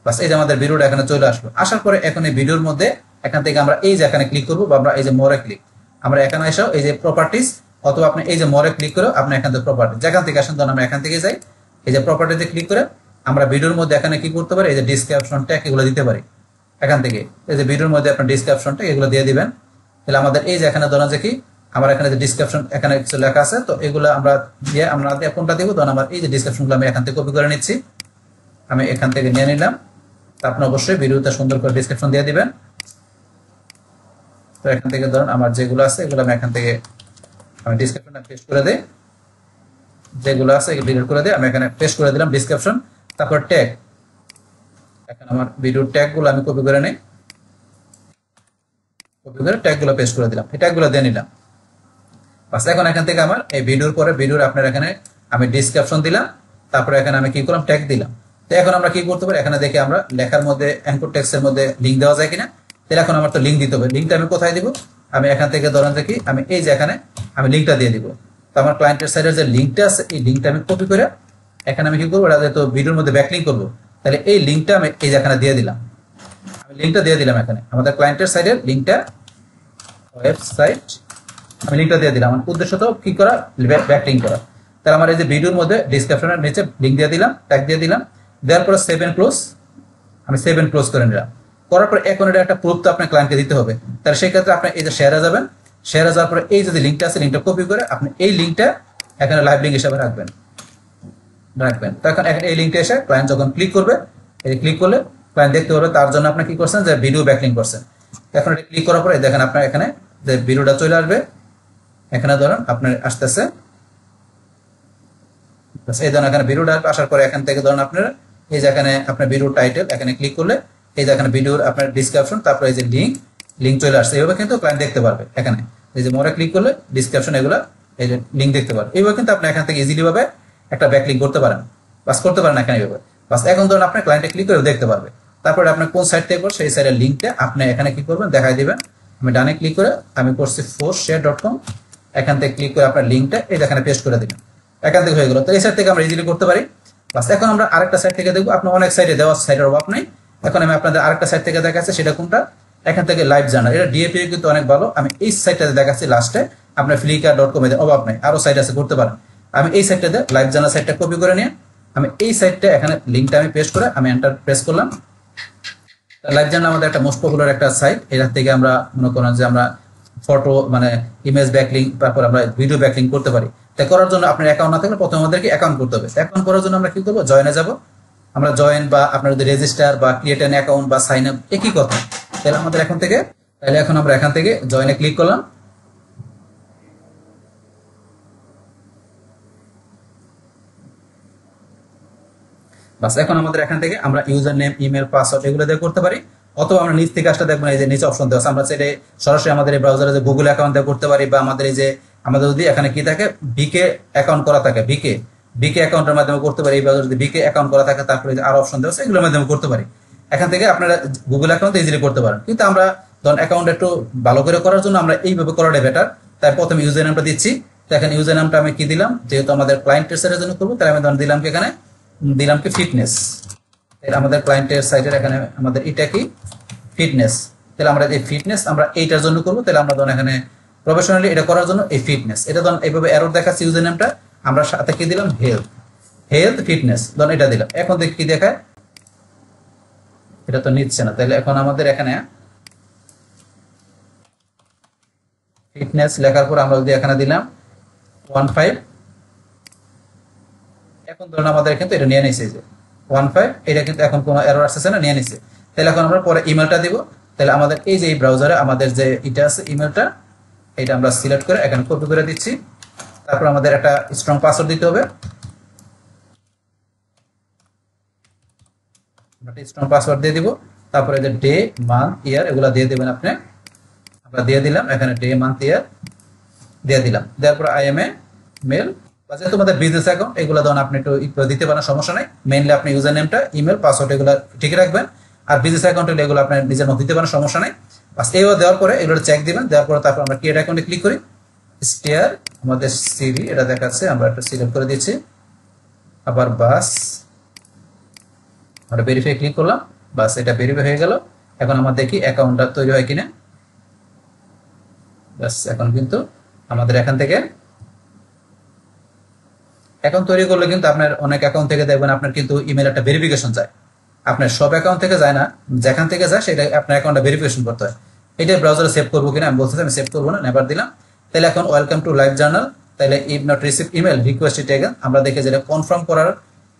বাস এই যে আমাদের ভিডিওটা এখানে চলে আসলো। আসার পরে এখন এই ভিডিওর মধ্যে এখান থেকে আমরা এই যে এখানে ক্লিক করবো, বা আমরা এই যে মোরে ক্লিক, আমরা এখানে এসেও এই যে প্রপার্টিজ অথবা আপনি এই যে মরে ক্লিক করে আপনি এখান থেকে প্রপার্টি যেখান থেকে আসেন, ধরুন আমরা এখান থেকে যাই, এই যে প্রপার্টিতে ক্লিক করে আমরা ভিডিওর মধ্যে এখানে কি করতে পারি, এই যে ডেসক্রিপশন ট্যাগ এগুলো দিতে পারি। এখান থেকে এই যে ভিডিওর মধ্যে আপনার ডেসক্রিপশন ট্যাগ এগুলো দিয়ে দিবেন। তাহলে আমাদের এই যে এখানে ধরুন যে কি আমার এখানে যে ডেসক্রিপশন এখানে কিছু লেখা আছে, তো এগুলো আমরা দিয়ে আমরা কোনটা দিব, ধরুন আমার এই যে ডেসক্রিপশনগুলো আমি এখান থেকে কপি করে নিচ্ছি, আমি এখান থেকে নিয়ে নিলাম। তো আপনি অবশ্যই ভিডিওতে সুন্দর করে ডেসক্রিপশন দিয়ে দিবেন। তো এখান থেকে ধরুন আমার যেগুলো আছে এগুলো আমি এখান থেকে আমি ডেসক্রিপশনটা পেস্ট করে দেই, যেগুলো আছে এগুলো ডিলিট করে দিই, আমি এখানে পেস্ট করে দিলাম ডেসক্রিপশন। তারপর ট্যাগ, এখন আমার ভিডিওর ট্যাগগুলো আমি কপি করে নেই, কপি করে ট্যাগগুলো পেস্ট করে দিলাম, এই ট্যাগগুলো দিয়ে নিলাম। বাস এখন এখান থেকে আমার এই ভিডিওর পরে ভিডিওর আপনার এখানে আমি ডেসক্রিপশন দিলাম, তারপরে এখানে আমি কি করলাম ট্যাগ দিলাম। তো এখন আমরা কি করতে পারি, এখানে দেখি আমরা লেখার মধ্যে অ্যাঙ্কর টেক্সটের মধ্যে লিঙ্ক দেওয়া যায় কিনা। তাহলে এখন আমার তো লিঙ্ক দিতে হবে, লিঙ্কটা আমি কোথায় দিব, আমি এখান থেকে ধরেন দেখি আমি এই যে এখানে আমি লিঙ্কটা দিয়ে দিব। তো আমার ক্লায়েন্টের সাইডের যে লিঙ্কটা আছে এই লিঙ্কটা আমি কপি করে এখানে আমি কি করবো, এটা যেহেতু ভিডিওর মধ্যে ব্যাকলিঙ্ক করবো, তাহলে এই লিঙ্কটা আমি এই যে এখানে দিয়ে দিলাম, আমি লিঙ্কটা দিয়ে দিলাম এখানে আমাদের ক্লায়েন্টের সাইডের লিঙ্কটা, ওয়েবসাইট আমি লিঙ্কটা দিয়ে দিলাম। আমার উদ্দেশ্য তো কি করা, ব্যাকলিঙ্ক করা। তাহলে আমার এই যে ভিডিওর মধ্যে ডেসক্রিপশনের নিচে লিঙ্ক দিয়ে দিলাম, ট্যাগ দিয়ে দিলাম, দেওয়ার পরে সেভ এন্ড ক্লোজ, আমি সেভ এন্ড ক্লোজ করে নিলাম। করার পরে এখন এটা একটা প্রুফ তো আপনার ক্লায়েন্টকে দিতে হবে। তাহলে সেই ক্ষেত্রে আপনি এই যে শেয়ারে যাবেন, শেয়ারে যাওয়ার পরে এই যদি লিঙ্কটা আছে লিঙ্কটা কপি করে আপনি এই লিঙ্কটা এখানে লাইভ লিঙ্ক হিসাবে রাখবেন। তো এখন এই লিঙ্কে এসে ক্লায়েন্ট যখন ক্লিক করবে, এই ক্লিক করলে ক্লায়েন্ট দেখতে পারবে তার জন্য আপনি কি করছেন, যে ভিডিও ব্যাকলিঙ্ক করছেন। এখন এটা ক্লিক করার পরে দেখেন আপনার এখানে যে ভিডিওটা চলে আসবে, এখানে ধরুন আপনার আসতেছে, এই ধরুন এখানে ভিডিওটা আসার পরে এখান থেকে ধরুন আপনার এই যে এখানে আপনার ভিডিও টাইটেল এখানে ক্লিক করলে এই যে এখানে ভিডিওর আপনার ডেসক্রিপশন, তারপরে এই যে লিঙ্ক চলে আসছে। এইভাবে কিন্তু ক্লায়েন্ট দেখতে পারবে, এখানে এই যে মোরে ক্লিক করলে ডেসক্রিপশন এগুলো এই যে লিঙ্ক দেখতে পারবে। এইভাবে কিন্তু আপনি এখান থেকে ইজিলি ভাবে একটা ব্যাকলিঙ্ক করতে পারেন, বাস করতে পারেন এখানে এইভাবে। বাস এখন ধরুন আপনার ক্লায়েন্টে ক্লিক করে দেখতে পারবে, তারপরে আপনার কোন সাইট থেকে করছে সেই সাইটের লিঙ্কটা আপনি এখানে কি করবেন দেখাই দিবেন। আমি ডানে ক্লিক করে আমি করছি forshare.com, এখান থেকে ক্লিক করে আপনার লিঙ্কটা এই এখানে পেস্ট করে দিবেন, এখান থেকে হয়ে গেল। তো এই সাইট থেকে আমরা ইজিলি করতে পারি। বাস এখন আমরা আরেকটা সাইট থেকে দেখবো, আপনার অনেক সাইটে দেওয়া সাইটের অভাব নেই। এখন আমি আপনাদের আরেকটা সাইট থেকে দেখাচ্ছি, সেটা কোনটা, এখান থেকে লাইভ জার্নাল, এটা ডিএপি কিন্তু অনেক ভালো। আমি এই সাইটটাতে দেখাচ্ছি লাস্টে, আপনার flickr.com এর অভাব নাই, আরো সাইট আছে করতে পারেন। আমি এই সাইটটাতে লাইভ জার্নাল সাইটটা কপি করে নিয়ে আমি এই সাইটটা এখানে লিঙ্কটা আমি পেস্ট করে আমি এন্টার প্রেস করলাম। লাইভ জার্নাল আমাদের একটা মোস্ট পপুলার একটা সাইট, এটা থেকে আমরা মনে করেন যে আমরা ফটো মানে ইমেজ ব্যাকলিঙ্ক, তারপর আমরা ভিডিও ব্যাকলিঙ্ক করতে পারি। তাই করার জন্য আপনার অ্যাকাউন্ট না থাকলে প্রথমে আমাদেরকে অ্যাকাউন্ট করতে হবে। অ্যাকাউন্ট করার জন্য আমরা কি করবো, জয়েনে যাব, আমরা জয়েন বা আপনার যদি রেজিস্টার বা ক্রিয়েট অ্যান অ্যাকাউন্ট বা সাইন আপ একই কথা। তাহলে আমাদের এখন থেকে তাহলে এখন আমরা এখান থেকে জয়েনে ক্লিক করলাম। বাস এখন আমাদের এখান থেকে আমরা ইউজার নেম, ইমেল, পাসওয়ার্ড এগুলো দিয়ে করতে পারি, অথবা আমরা নিচ থেকে আসলে দেখবেন এই যে নিচে অপশন দেওয়া আছে, আমরা সেটা সরাসরি আমাদের এই ব্রাউজারে যে গুগল অ্যাকাউন্ট দিয়ে করতে পারি, বা আমাদের এই যে আমাদের যদি এখানে কি থাকে বিকে অ্যাকাউন্ট করা থাকে, বিকে অ্যাকাউন্টের মাধ্যমে করতে পারি। এই ব্রাউজারে যদি বিকে অ্যাকাউন্ট করা থাকে তারপরে যে আরো অপশন দেওয়া আছে এগুলোর মাধ্যমে করতে পারি। এখান থেকে আপনারা গুগল অ্যাকাউন্ট ইজিলি করতে পারেন, কিন্তু আমরা ধরুন অ্যাকাউন্ট একটু ভালো করে করার জন্য আমরা এইভাবে করাটাই বেটার। তাই প্রথমে ইউজার নামটা দিচ্ছি, তো এখানে ইউজার নামটা আমি কি দিলাম, যেহেতু আমাদের ক্লায়েন্টের সাইটের জন্য করবো তাই আমি ধরুন দিলাম কি এখানে দিলাম কি ফিটনেস। আমাদের ক্লায়েন্টের সাইটের এখানে আমাদের এটা কি ফিটনেস, তাহলে আমরা এই ফিটনেস আমরা এইটার জন্য করবো। তাহলে আমরা ধরুন এখানে প্রফেশনালি এটা করার জন্য এই ফিটনেস, এটা ধরুন এইভাবে এরর দেখাচ্ছে ইউজার নেমটা, আমরা সাথে কি দিলাম হেলথ ফিটনেস, ধরুন এটা দিলাম। এখন দেখি কি দেখায়, এটা তো নিচ্ছে না। তাহলে এখন আমাদের এখানে ফিটনেস লেখার পর আমরা যদি এখানে দিলাম 15, এখন ধরুন আমাদের কিন্তু এটা নিয়ে নিছে যে 15, এটা কিন্তু এখন কোনো এরর আসছে না, নিয়ে নিছে। তাহলে এখন আমরা পরে ইমেলটা দিব। তাহলে আমাদের এই যে এই ব্রাউজারে আমাদের যে এটা আছে ইমেলটা, এটা আমরা সিলেক্ট করে এখানে কপি করে দিচ্ছি। তারপর আমাদের একটা স্ট্রং পাসওয়ার্ড দিতে হবে, স্ট্রং পাসওয়ার্ড দিয়ে দিব। তারপরে যে ডে, মান্থ, ইয়ার এগুলো দিয়ে দেবেন আপনি, আমরা দিয়ে দিলাম এখানে ডে, মান্থ, ইয়ার দিয়ে দিলাম। দেওয়ার পর আই এম এ মেল, যেহেতু তোমাদের বিজনেস অ্যাকাউন্ট এগুলো ধরুন আপনি একটু দিতে পারেন, সমস্যা নাই। মেইনলি আপনি ইউজার নেমটা, ইমেল, পাসওয়ার্ড এগুলো ঠিক রাখবেন, আর বিজনেস অ্যাকাউন্ট এগুলো আপনি নিজের মতো দিতে পারেন, সমস্যা নাই। বাস এইভাবে দেওয়ার পরে এগুলো চেক দিবেন। দেওয়ার পরে তারপর আমরা ক্রিয়েট অ্যাকাউন্টে ক্লিক করি, স্টেয়ার আমাদের সিভি এটা দেখাচ্ছে, আমরা একটা সিলেক্ট করে দিচ্ছি। আবার বাস আমরা ভেরিফাই ক্লিক করলাম, বাস এটা ভেরিফাই হয়ে গেল। এখন আমরা দেখি অ্যাকাউন্টটা তৈরি হয় কিনা। বাস এখন কিন্তু আমাদের এখান থেকে অ্যাকাউন্ট তৈরি করলে কিন্তু আপনার অনেক অ্যাকাউন্ট থেকে দেখবেন আপনার কিন্তু ইমেল একটা ভেরিফিকেশন যায়, আপনার সব অ্যাকাউন্ট থেকে যায় না, যেখান থেকে যায় সেটা আপনার অ্যাকাউন্টটা ভেরিফিকেশন করতে হয়। এটা ব্রাউজারে সেভ করবো কিনা আমি বলতেছি, আমি সেভ করবো না, নেভার দিলাম। তাহলে এখন ওয়েলকাম টু লাইভ জার্নাল, তাহলে if not receive email request it again, আমরা দেখে যেটা কনফার্ম করার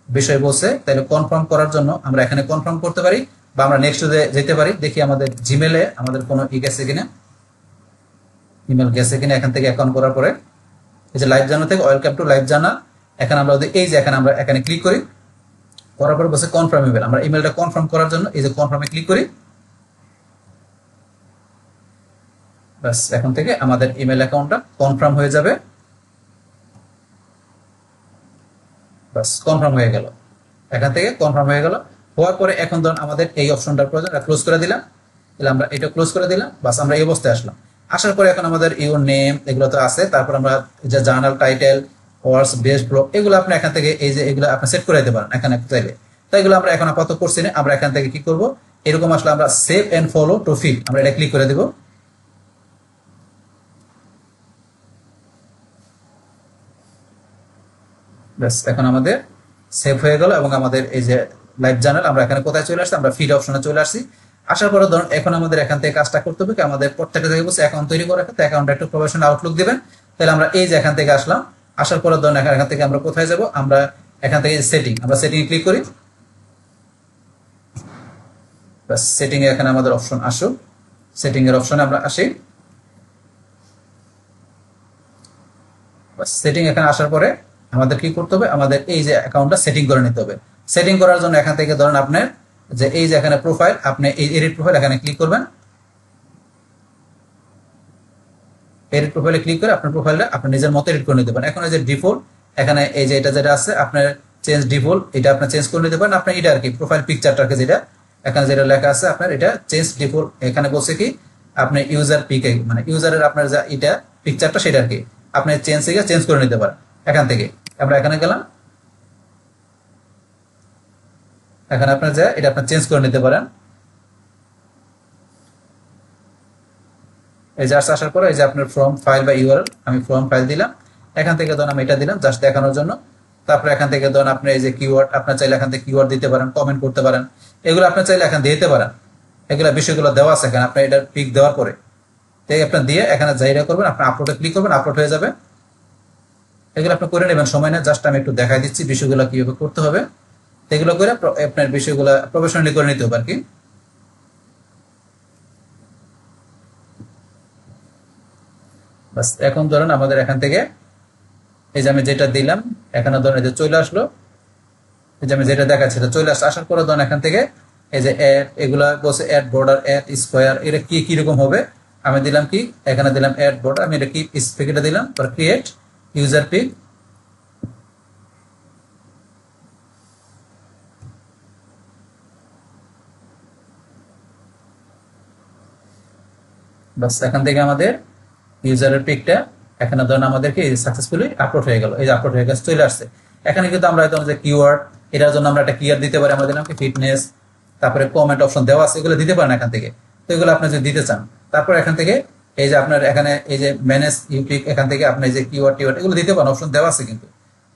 বিষয় বলছে, তাহলে কনফার্ম করার জন্য আমরা এখানে কনফার্ম করতে পারি বা আমরা নেক্সট যেতে পারি, দেখি আমাদের জিমেলে আমাদের কোনো গেছে কিনা, ইমেল গেছে কিনা। এখান থেকে অ্যাকাউন্ট করার পরে এই যে লাইভ জার্নাল থেকে ওয়েলকাম টু লাইভ জার্নাল, এখানে আমরা এই যে এখানে আমরা এখানে ক্লিক করি, করার পরে বসে কনফার্ম ইমেল, আমরা ইমেলটা কনফার্ম করার জন্য এই যে কনফার্মে ক্লিক করি। বাস এখন থেকে আমাদের ইমেল অ্যাকাউন্টটা কনফার্ম হয়ে যাবে। বাস কনফার্ম হয়ে গেল, এখান থেকে কনফার্ম হয়ে গেল। হওয়ার পরে এখন ধরুন আমাদের এই অপশনটার প্রয়োজন, ক্লোজ করে দিলাম, তাহলে আমরা এটা ক্লোজ করে দিলাম। বাস আমরা এই অবস্থায় আসলাম। আসার পরে এখন আমাদের ইউর নেম এগুলো তো আছে, তারপর আমরা যে জার্নাল টাইটেল ওয়ার্ডস বেস্ট ব্লগ এগুলো আপনি এখান থেকে এই যে এগুলো আপনি সেট করে দিতে পারেন এখানে চাইলে। তো এগুলো আমরা এখন আপাতত করছি না, আমরা এখান থেকে কি করব, এরকম আসলে আমরা save and follow to feed আমরা এটা ক্লিক করে দেব। ব্যাস এখন আমাদের সেভ হয়ে গেল এবং আমাদের এই যে লাইভ জার্নাল আমরা এখানে কোথায় চলে আসছি, আমরা ফিড অপশনে চলে আসছি। আসার পরে ধরুন এখন আমাদের এখান থেকে কাজটা করতে হবে কি, আমাদের প্রত্যেকটা জায়গায় বসে অ্যাকাউন্ট তৈরি করা, অ্যাকাউন্টে একটু প্রফেশনাল আউটলুক দিবেন। তাহলে আমরা এই যে এখান থেকে আসলাম, আসার পরে ধরুন এখান থেকে আমরা কোথায় যাব, আমরা এখান থেকে সেটিং, আমরা সেটিং এ ক্লিক করি। বাস সেটিং এ এখানে আমাদের অপশন আসুক, সেটিং এর অপশনে আমরা আসি। বাস সেটিং এখানে আসার পরে আমাদের কি করতে হবে, আমাদের এই যে অ্যাকাউন্টটা সেটিং করে নিতে হবে। সেটিং করার জন্য এখান থেকে ধরুন আপনার যে এই যে এখানে প্রোফাইল, আপনি এই এডিট প্রোফাইল এখানে ক্লিক করবেন। এডিট প্রোফাইলে ক্লিক করে আপনার প্রোফাইলটা আপনি নিজের মতো এডিট করে নিতে পারেন। এখন এই যে ডিফল্ট এখানে এই যে এটা যেটা আছে আপনার চেঞ্জ ডিফল্ট, এটা আপনি চেঞ্জ করে নিতে পারেন। আপনার এটা আর কি প্রোফাইল পিকচারটাকে যেটা এখানে যেটা লেখা আছে আপনার এটা চেঞ্জ ডিফল্ট, এখানে বলছে কি আপনি ইউজার পিকে মানে ইউজারের আপনার যা এটা পিকচারটা সেটা আর কি আপনি চেঞ্জ করে নিতে পারেন। এখান থেকে আমরা এখানে গেলাম, এখানে আপনার যা এটা আপনি চেঞ্জ করে নিতে পারেন। এই যে আসার পরে এই যে আপনার ফ্রম ফাইল বা ইউআরএল, আমি ফ্রম ফাইল দিলাম। এখান থেকে ধরুন আমি এটা দিলাম জাস্ট দেখানোর জন্য। তারপরে এখান থেকে ধরুন আপনি এই যে কিওয়ার্ড আপনার চাইলে এখান থেকে কিওয়ার্ড দিতে পারেন, কমেন্ট করতে পারেন, এগুলো আপনার চাইলে এখান দিতে পারেন। এগুলো বিষয়গুলো দেওয়া আছে এখানে, আপনার এটা পিক দেওয়ার পরে তাই আপনার দিয়ে এখানে জায়গা করবেন, আপনার আপলোডে ক্লিক করবেন, আপলোড হয়ে যাবে। এগুলো আপনি করে নেবেন, সময় না, জাস্ট আমি একটু দেখাই দিচ্ছি বিষয়গুলো কিভাবে করতে হবে। এগুলো করে আপনার বিষয়গুলো প্রফেশনালি করে নিতে হবে আর কি। বাস এখন ধরুন আমাদের এখান থেকে এই যে আমি যেটা দিলাম এখানে ধরুন এই যে চলে আসলো, এই যে আমি যেটা দেখাচ্ছি এটা চলে আসলো। আসার পরে ধরুন এখান থেকে এই যে অ্যাড এগুলা বসে অ্যাড বর্ডার অ্যাড স্কোয়ার এটা কি কিরকম হবে, আমি দিলাম কি এখানে দিলাম অ্যাড বর্ডার, আমি এটা কি স্পেকটা দিলাম, ক্রিয়েট ইউজার পিক। বাস এখান থেকে আমাদের ইউজারের পিকটা এখানে ধরুন আমাদেরকে সাকসেসফুলি আপলোড হয়ে গেল, এই যে আপলোড হয়ে গেছে চলে আসছে। এখানে কিন্তু আমরা যে কিওয়ার্ড এটার জন্য আমরা একটা কিওয়ার্ড দিতে পারি, আমরা দিলাম কি ফিটনেস, তারপরে কমেন্ট অপশন দেওয়া আছে, এগুলো দিতে পারেন এখান থেকে। তো এগুলো আপনি যদি দিতে চান তারপর এখান থেকে এই যে আপনার এখানে এই যে ম্যানেজ ইউপিক এখান থেকে আপনি যে কিওয়ার্ড টিওয়ার্ড এগুলো দিতে পারেন, অপশন দেওয়া আছে কিন্তু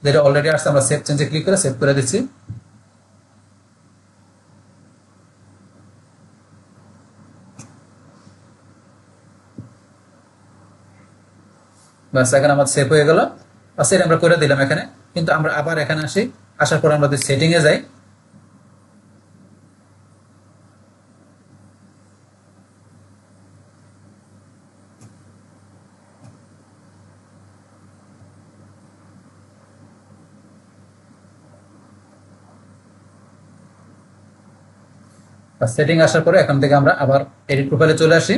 যেটা অলরেডি আসছে। আমরা সেভ চেঞ্জে ক্লিক করে সেভ করে দিচ্ছি। বাস এখানে আমার সেভ হয়ে গেল, বাস এটা আমরা করে দিলাম এখানে। কিন্তু আমরা আবার এখানে আসি, আসার পর আমরা সেটিং এ যাই। সেটিং আসার পরে এখান থেকে আমরা আবার এডিট প্রোফাইলে চলে আসি।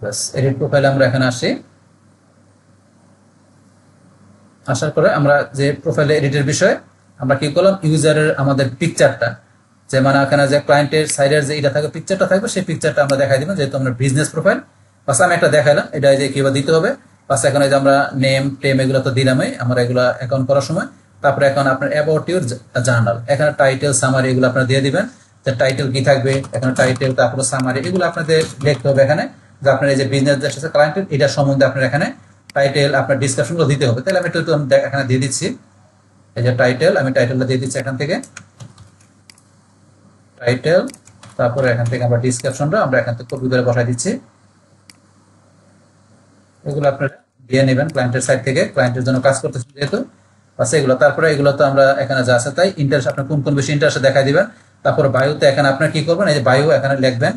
বাস এডিট প্রোফাইলে আমরা এখানে আসি, আসার পরে আমরা যে প্রোফাইলে এডিটের বিষয় আমরা কি করলাম, ইউজারের আমাদের পিকচারটা যে মানে এখানে যে ক্লায়েন্টের সাইডের যে এটা থাকবে পিকচারটা থাকবে সেই পিকচারটা আমরা দেখাই দিবেন, যেহেতু আমরা বিজনেস প্রোফাইল। বাস আমি একটা দেখাইলাম এটা যে কিভাবে দিতে হবে। বাস এখানে যে আমরা নেম টেম এগুলো তো দিলামই আমরা এগুলো অ্যাকাউন্ট করার সময়। তারপরে এখন আপনার অ্যাবাউট ইউর জার্নাল এখানে টাইটেল সামারি এগুলো আপনার দিয়ে দিবেন, যে টাইটেল কি থাকবে এখানে টাইটেল, তারপরে সামারি এগুলো আপনাদের লিখতে হবে এখানে, যে আপনার এই যে বিজনেস ক্লায়েন্টের এটা সম্বন্ধে আপনার এখানে টাইটেল আপনার ডিসক্রিপশনগুলো দিতে হবে। তাহলে আমি একটু এখানে দিয়ে দিচ্ছি, এই যে টাইটেল, আমি টাইটেলটা দিয়ে দিচ্ছি এখান থেকে, টাইটেল, তারপরে এখান থেকে আমরা ডিসক্রিপশনটা আমরা এখান থেকে কপি করে বসাই দিচ্ছি। এগুলো আপনারা দিয়ে নেবেন ক্লায়েন্টের সাইড থেকে, ক্লায়েন্টের জন্য কাজ করতেছেন যেহেতু, বাস এগুলো। তারপরে এগুলো তো আমরা এখানে যা আছে তাই, ইন্টারেস্ট আপনার কোন কোন বেশি ইন্টারেস্ট দেখাই দিবেন। তারপরে বায়োতে এখানে আপনার কি করবেন, এই যে বায়ো এখানে লিখবেন,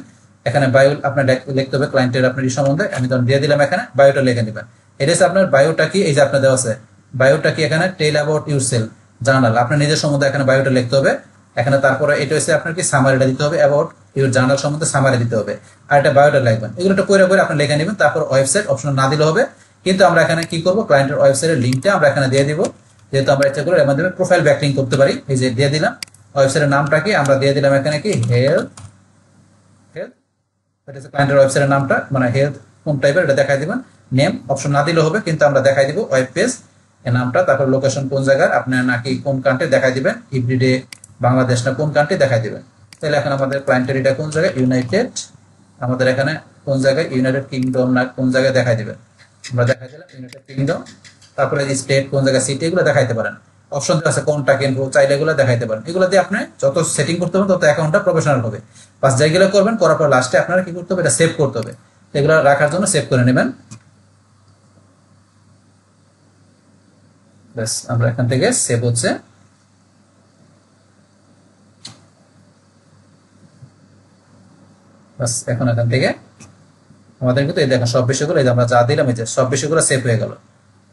এখানে বায়ো আপনার লিখতে হবে ক্লায়েন্টের আপনার এই সম্বন্ধে, আমি তখন দিয়ে দিলাম এখানে বায়োটা লিখে নেবেন। এটা হচ্ছে আপনার বায়োটা কি, এই যে আপনার দেওয়া আছে বায়োটা কি, এখানে টেল অ্যাবাউট ইউরসেলফ জার্নাল, আপনার নিজের সম্বন্ধে এখানে বায়োটা লিখতে হবে এখানে। তারপরে এটা হচ্ছে আপনার কি সামারিটা দিতে হবে, অ্যাবাউট ইউর জার্নাল সম্বন্ধে সামারি দিতে হবে, আর এটা বায়োটা লিখবেন। এগুলো একটা পরে পরে আপনি লিখে নেবেন। তারপর ওয়েবসাইট অপশন না দিলে হবে, কিন্তু আমরা এখানে কি করবো, ক্লায়েন্টের ওয়েবসাইটের লিঙ্কটা আমরা এখানে দিয়ে দিব, যেহেতু আমরা ইচ্ছা করে এর মাধ্যমে প্রোফাইল ব্যাকলিং করতে পারি। এই যে দিয়ে দিলাম, ওয়েবসাইটের নামটা কি আমরা দিয়ে দিলাম এখানে কি হেলথ, ক্লায়েন্টের ওয়েবসাইটের নামটা মানে হেলথ কোন টাইপের এটা দেখাই দিবেন। নেম অপশন না দিলেও হবে, কিন্তু আমরা দেখাই দিব ওয়েব পেজ এর নামটা। তারপর লোকেশন কোন জায়গার আপনার নাকি কোন কান্ট্রি দেখাই দিবেন, এভরিডে বাংলাদেশ না কোন কান্ট্রি দেখাই দিবেন। তাহলে এখন আমাদের ক্লায়েন্টের এটা কোন জায়গায়, ইউনাইটেড, আমাদের এখানে কোন জায়গায় ইউনাইটেড কিংডম না কোন জায়গায় দেখাই দিবেন, আমরা দেখাই দিলাম ইউনাইটেড কিংডম। তারপরে স্টেট কোন জায়গায়, সিটি, এগুলো দেখাইতে পারেন। অপশন আছে কন্টাক্ট ইনফো, চাইলে এগুলো দেখাইতে পারেন। এগুলো দিয়ে আপনি যত সেটিং করতে হবে তত অ্যাকাউন্টটা প্রফেশনাল হবে। বাস যেগুলো করবেন করার পর লাস্টে আপনারা কি করতে হবে, এটা সেভ করতে হবে। এগুলো রাখার জন্য সেভ করে নেবেন। ব্যাস আমরা এখান থেকে সেভ হচ্ছে, বাস এখন এখান থেকে আমাদের কিন্তু এই দেখেন সব বিষয়গুলো, এই যে আমরা যা দিলাম এই যে সব বিষয়গুলো সেভ হয়ে গেল,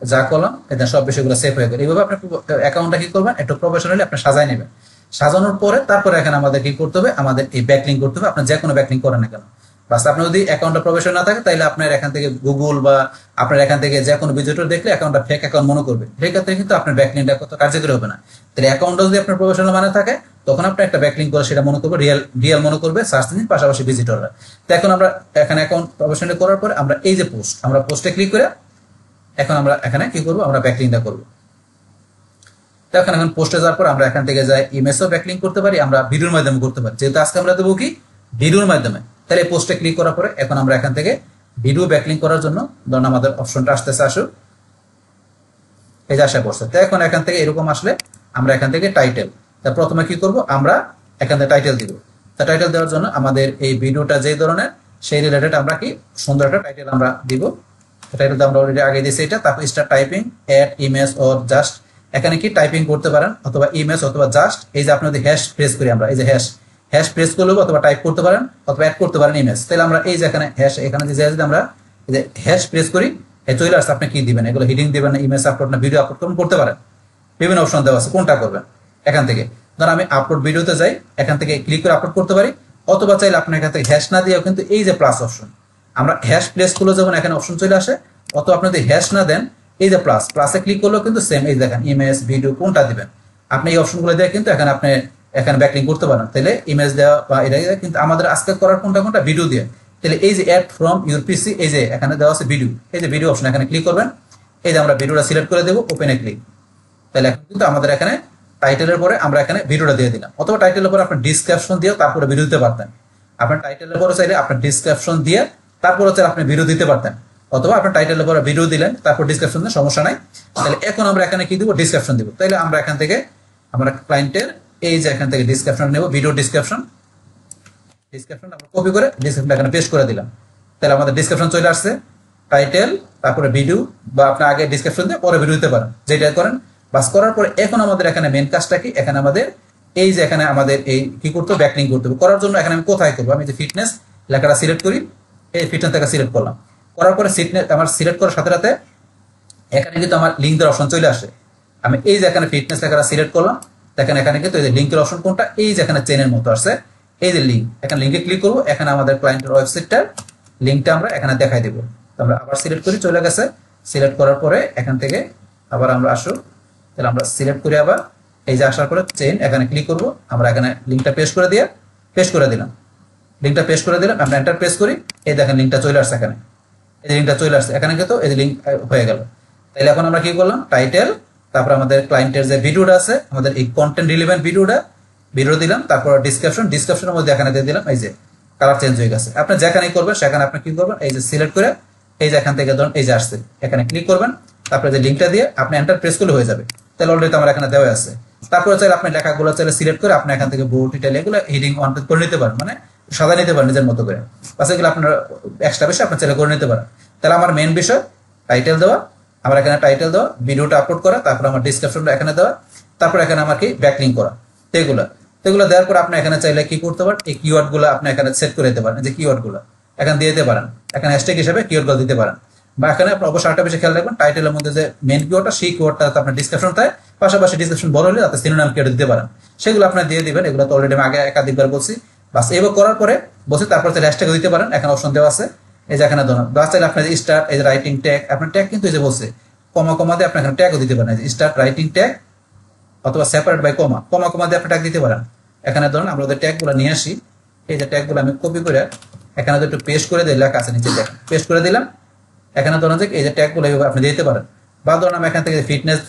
যা করলাম এটা সব বিষয়গুলো সেভ হয়ে গেল। এইভাবে আপনি অ্যাকাউন্টটা কি করবেন, একটু প্রফেশনালি আপনি সাজাই নেবেন। সাজানোর পরে তারপরে এখানে আমাদের কি করতে হবে, আমাদের এই ব্যাকলিং করতে হবে। আপনার যে কোনো ব্যাকলিং করেন না কেন, বাস আপনার যদি অ্যাকাউন্টটা প্রফেশনাল না থাকে তাহলে আপনার এখান থেকে গুগল বা আপনার এখান থেকে যে কোনো ভিজিটর দেখলে অ্যাকাউন্টটা ফেক অ্যাকাউন্ট মনে করবে, সেক্ষেত্রে কিন্তু আপনার ব্যাকলিংটা কত কার্যকরী হবে না। তাহলে অ্যাকাউন্টটা যদি আপনার প্রফেশনাল মানে থাকে তখন আপনি একটা ব্যাকলিং করে সেটা মনে করবে রিয়েল মনে করবে সার্চ ইঞ্জিন, পাশাপাশি ভিজিটররা। তো এখন আমরা এখানে অ্যাকাউন্ট প্রফেশনাল করার পরে আমরা এই যে পোস্ট, আমরা পোস্টে ক্লিক করে এখন আমরা এখানে কি করবো, আমরা ব্যাকলিংটা করবো। তো এখন পোস্টে যাওয়ার পর আমরা এখান থেকে যাই ইমেজও ব্যাকলিং করতে পারি, আমরা ভিডিওর মাধ্যমে করতে পারি। যেহেতু আজকে আমরা দেবো কি ভিডিওর মাধ্যমে, তাহলে পোস্টে ক্লিক করার পরে এখন আমরা এখান থেকে ভিডিও ব্যাকলিং করার জন্য ধরুন আমাদের অপশনটা আসতেছে, আসুক এই যে আশা করছে। তো এখন এখান থেকে এরকম আসলে আমরা এখান থেকে টাইটেল, তা প্রথমে কি করব, আমরা এখান থেকে টাইটেল দিব। তা টাইটেল দেওয়ার জন্য আমাদের এই ভিডিওটা যে ধরনের সেই রিলেটেড আমরা কি সুন্দর একটা টাইটেল আমরা দিব। টাইটেল আমরা অলরেডি আগে দিয়েছি এটা। তারপর start typing, add image or just, এখানে কি টাইপিং করতে পারেন অথবা ইমেজ অথবা জাস্ট, এই যে আপনি যদি হ্যাশ প্রেস করি আমরা, এই যে হ্যাশ প্রেস করলেও অথবা টাইপ করতে পারেন অথবা অ্যাড করতে পারেন ইমেজ। তাহলে আমরা এই যে এখানে হ্যাশ, এখানে যে আমরা এই যে হ্যাশ প্রেস করি, চলে আসছে। আপনি কি দিবেন, এগুলো হিডিং দিবেন না ইমেজ আপলোড না ভিডিও আপলোড করতে পারেন, বিভিন্ন অপশন দেওয়া আছে, কোনটা করবেন এখান থেকে। ধর আমি আপলোড ভিডিওতে যাই, এখান থেকে ক্লিক করে আপলোড করতে পারি, অথবা চাইলে আপনি এখান থেকে হ্যাশ না দিয়েও কিন্তু এই যে প্লাস অপশন, আমরা হ্যাশ প্রেস করলে যেমন এখানে অপশন চলে আসে, অথবা আপনি যদি হ্যাশ না দেন এই যে প্লাসে ক্লিক করলেও কিন্তু সেম, এই দেখেন ইমেজ ভিডিও কোনটা দিবেন আপনি এই অপশনগুলো দিয়ে কিন্তু এখানে আপনি এখানে ব্যাকলিং করতে পারেন। তাহলে ইমেজ দেওয়া বা এটা কিন্তু আমাদের আজকে করার কোনটা ভিডিও দিয়ে। তাহলে এই যে অ্যাড ফ্রম ইউর পিসি, এই যে এখানে দেওয়া আছে ভিডিও, এই যে ভিডিও অপশন এখানে ক্লিক করবেন, এই যে আমরা ভিডিওটা সিলেক্ট করে দেবো, ওপেনে ক্লিক। তাহলে এখন কিন্তু আমাদের এখানে টাইটেলের পরে আমরা এখানে ভিডিওটা দিয়ে দিলাম, অথবা টাইটেলের পরে আপনি ডিসক্রিপশন দিয়ে তারপরে ভিডিও দিতে পারতেন। আপনার টাইটেলের পরে চাইলে আপনার ডিসক্রিপশন দিয়ে তারপরে চাইলে আপনি ভিডিও দিতে পারতেন, অথবা আপনার টাইটেলের পরে ভিডিও দিলেন তারপর ডিসক্রিপশন দিয়ে সমস্যা নাই। তাহলে এখন আমরা এখানে কি দিব, ডিসক্রিপশন দিব। তাহলে আমরা এখান থেকে আমরা ক্লায়েন্টের এই যে এখান থেকে ডিসক্রিপশন নেব, ভিডিও ডিসক্রিপশন আমরা কপি করে ডিসক্রিপশন এখানে পেস্ট করে দিলাম। তাহলে আমাদের ডিসক্রিপশন চলে আসছে, টাইটেল তারপরে ভিডিও, বা আপনি আগে ডিসক্রিপশন দিয়ে পরে ভিডিও দিতে পারেন, যেটা করেন। বাস করার পরে এখন আমাদের এখানে মেন কাজটা কি, এখানে আমাদের এই যে এখানে আমাদের এই কি করতে হবে, ব্যাকলিং করতে হবে। করার জন্য এখানে আমি কোথায় করবো, আমি যে ফিটনেস লেখাটা সিলেক্ট করি, এই ফিটনেস লেখা সিলেক্ট করলাম, করার পরে আমার সিলেক্ট করার সাথে সাথে এখানে কিন্তু আমার লিঙ্ক দেওয়ার অপশন চলে আসে। আমি এই যে এখানে ফিটনেস লেখাটা সিলেক্ট করলাম, দেখেন এখানে কিন্তু এই যে লিঙ্কের অপশন কোনটা, এই যে এখানে চেনের মতো আসছে, এই যে লিঙ্ক, এখানে লিঙ্কে ক্লিক করবো, এখানে আমাদের ক্লায়েন্টের ওয়েবসাইটটার লিঙ্কটা আমরা এখানে দেখাই দেবো। আমরা আবার সিলেক্ট করি, চলে গেছে। সিলেক্ট করার পরে এখান থেকে আবার আমরা আসো, তাহলে আমরা সিলেক্ট করি, আবার এই যে আসার পরে চেন এখানে ক্লিক করবো, আমরা এখানে লিঙ্কটা পেস্ট করে দিলাম, লিঙ্কটা পেস্ট করে দিলাম, আমরা এন্টার প্রেস করি, এই দেখেন লিঙ্কটা চলে আসছে, এখানে এই লিঙ্কটা চলে আসছে, এখানে কিন্তু এই যে লিঙ্ক হয়ে গেল। তাহলে এখন আমরা কি করলাম, টাইটেল, তারপর আমাদের ক্লায়েন্টের যে ভিডিওটা আছে, আমাদের এই কন্টেন্ট রিলেভেন্ট ভিডিও দিলাম, তারপর ডিসক্রিপশনের মধ্যে এখানে দিয়ে দিলাম, এই যে কালার চেঞ্জ হয়ে গেছে। আপনি যেখানেই করবেন সেখানে আপনি কি করবেন, এই যে সিলেক্ট করে এই যে এখান থেকে ধরুন এই যে আসছে, এখানে ক্লিক করবেন, তারপরে যে লিঙ্কটা দিয়ে আপনি এন্টার প্রেস করলে হয়ে যাবে। তাহলে অলরেডি আমার এখানে দেওয়া আছে। তারপরে চাইলে আপনি লেখাগুলো চাইলে সিলেক্ট করে আপনি এখান থেকে বোল্ড ইটাল এগুলো হেডিং ওয়ান পেজ করে নিতে পারেন, মানে সাদা নিতে পারেন নিজের মতো করে। বাস এগুলো আপনার এক্সট্রা বিষয় আপনি চাইলে করে নিতে পারেন। তাহলে আমার মেন বিষয় টাইটেল দেওয়া, আমার এখানে টাইটেল দেওয়া, ভিডিওটা আপলোড করা, তারপর আমার ডিসক্রিপশনটা এখানে দেওয়া, তারপর এখানে আমার কি ব্যাকলিঙ্ক করা, এগুলো দেওয়ার পর আপনি এখানে চাইলে কি করতে পারেন, এই কিওয়ার্ড গুলো আপনি এখানে সেট করে দিতে পারেন। যে কিওয়ার্ড গুলো এখানে দিয়ে দিতে পারেন, এখানে হ্যাশট্যাগ হিসেবে কিওয়ার্ড গুলো দিতে পারেন। বা এখানে আপনি অবশ্যই একটা বিষয় খেয়াল রাখবেন, টাইটেলের মধ্যে যে মেন কিওয়ার্ডটা সেই কিওয়ার্ডটা আপনার ডিসক্রিপশন থাকে, পাশাপাশি ডিসক্রিপশন বড় হলে তাতে সিনোনিম কিওয়ার্ড দিতে পারেন। সেগুলো আপনি দিয়ে দিবেন। এগুলো তো অলরেডি আমি আগে একাধিকবার বলছি। বাস এইভাবে করার পরে বসে তারপর চাইলে হ্যাশট্যাগ দিতে পারেন, এখানে অপশন দেওয়া আছে। এই যে এখানে ধরুন বাস চাইলে আপনার স্টার্ট, এই যে রাইটিং ট্যাগ, আপনার ট্যাগ কিন্তু এই যে বলছে কমা দিয়ে আপনি এখানে ট্যাগও দিতে পারেন। স্টার্ট রাইটিং ট্যাগ অথবা সেপারেট বাই কমা দিয়ে আপনি ট্যাগ দিতে পারেন। এখানে ধরুন আমরা ওদের ট্যাগগুলো নিয়ে আসি। এই যে ট্যাগগুলো আমি কপি করে এখানে একটু পেস্ট করে দিই, লেখা আছে নিচে ট্যাগ পেস্ট করে দিলাম। এখানে ধরুন যে এই যে ট্যাগগুলো এইভাবে আপনি দিতে পারেন। বা ধরুন আমি এখান থেকে ফিটনেস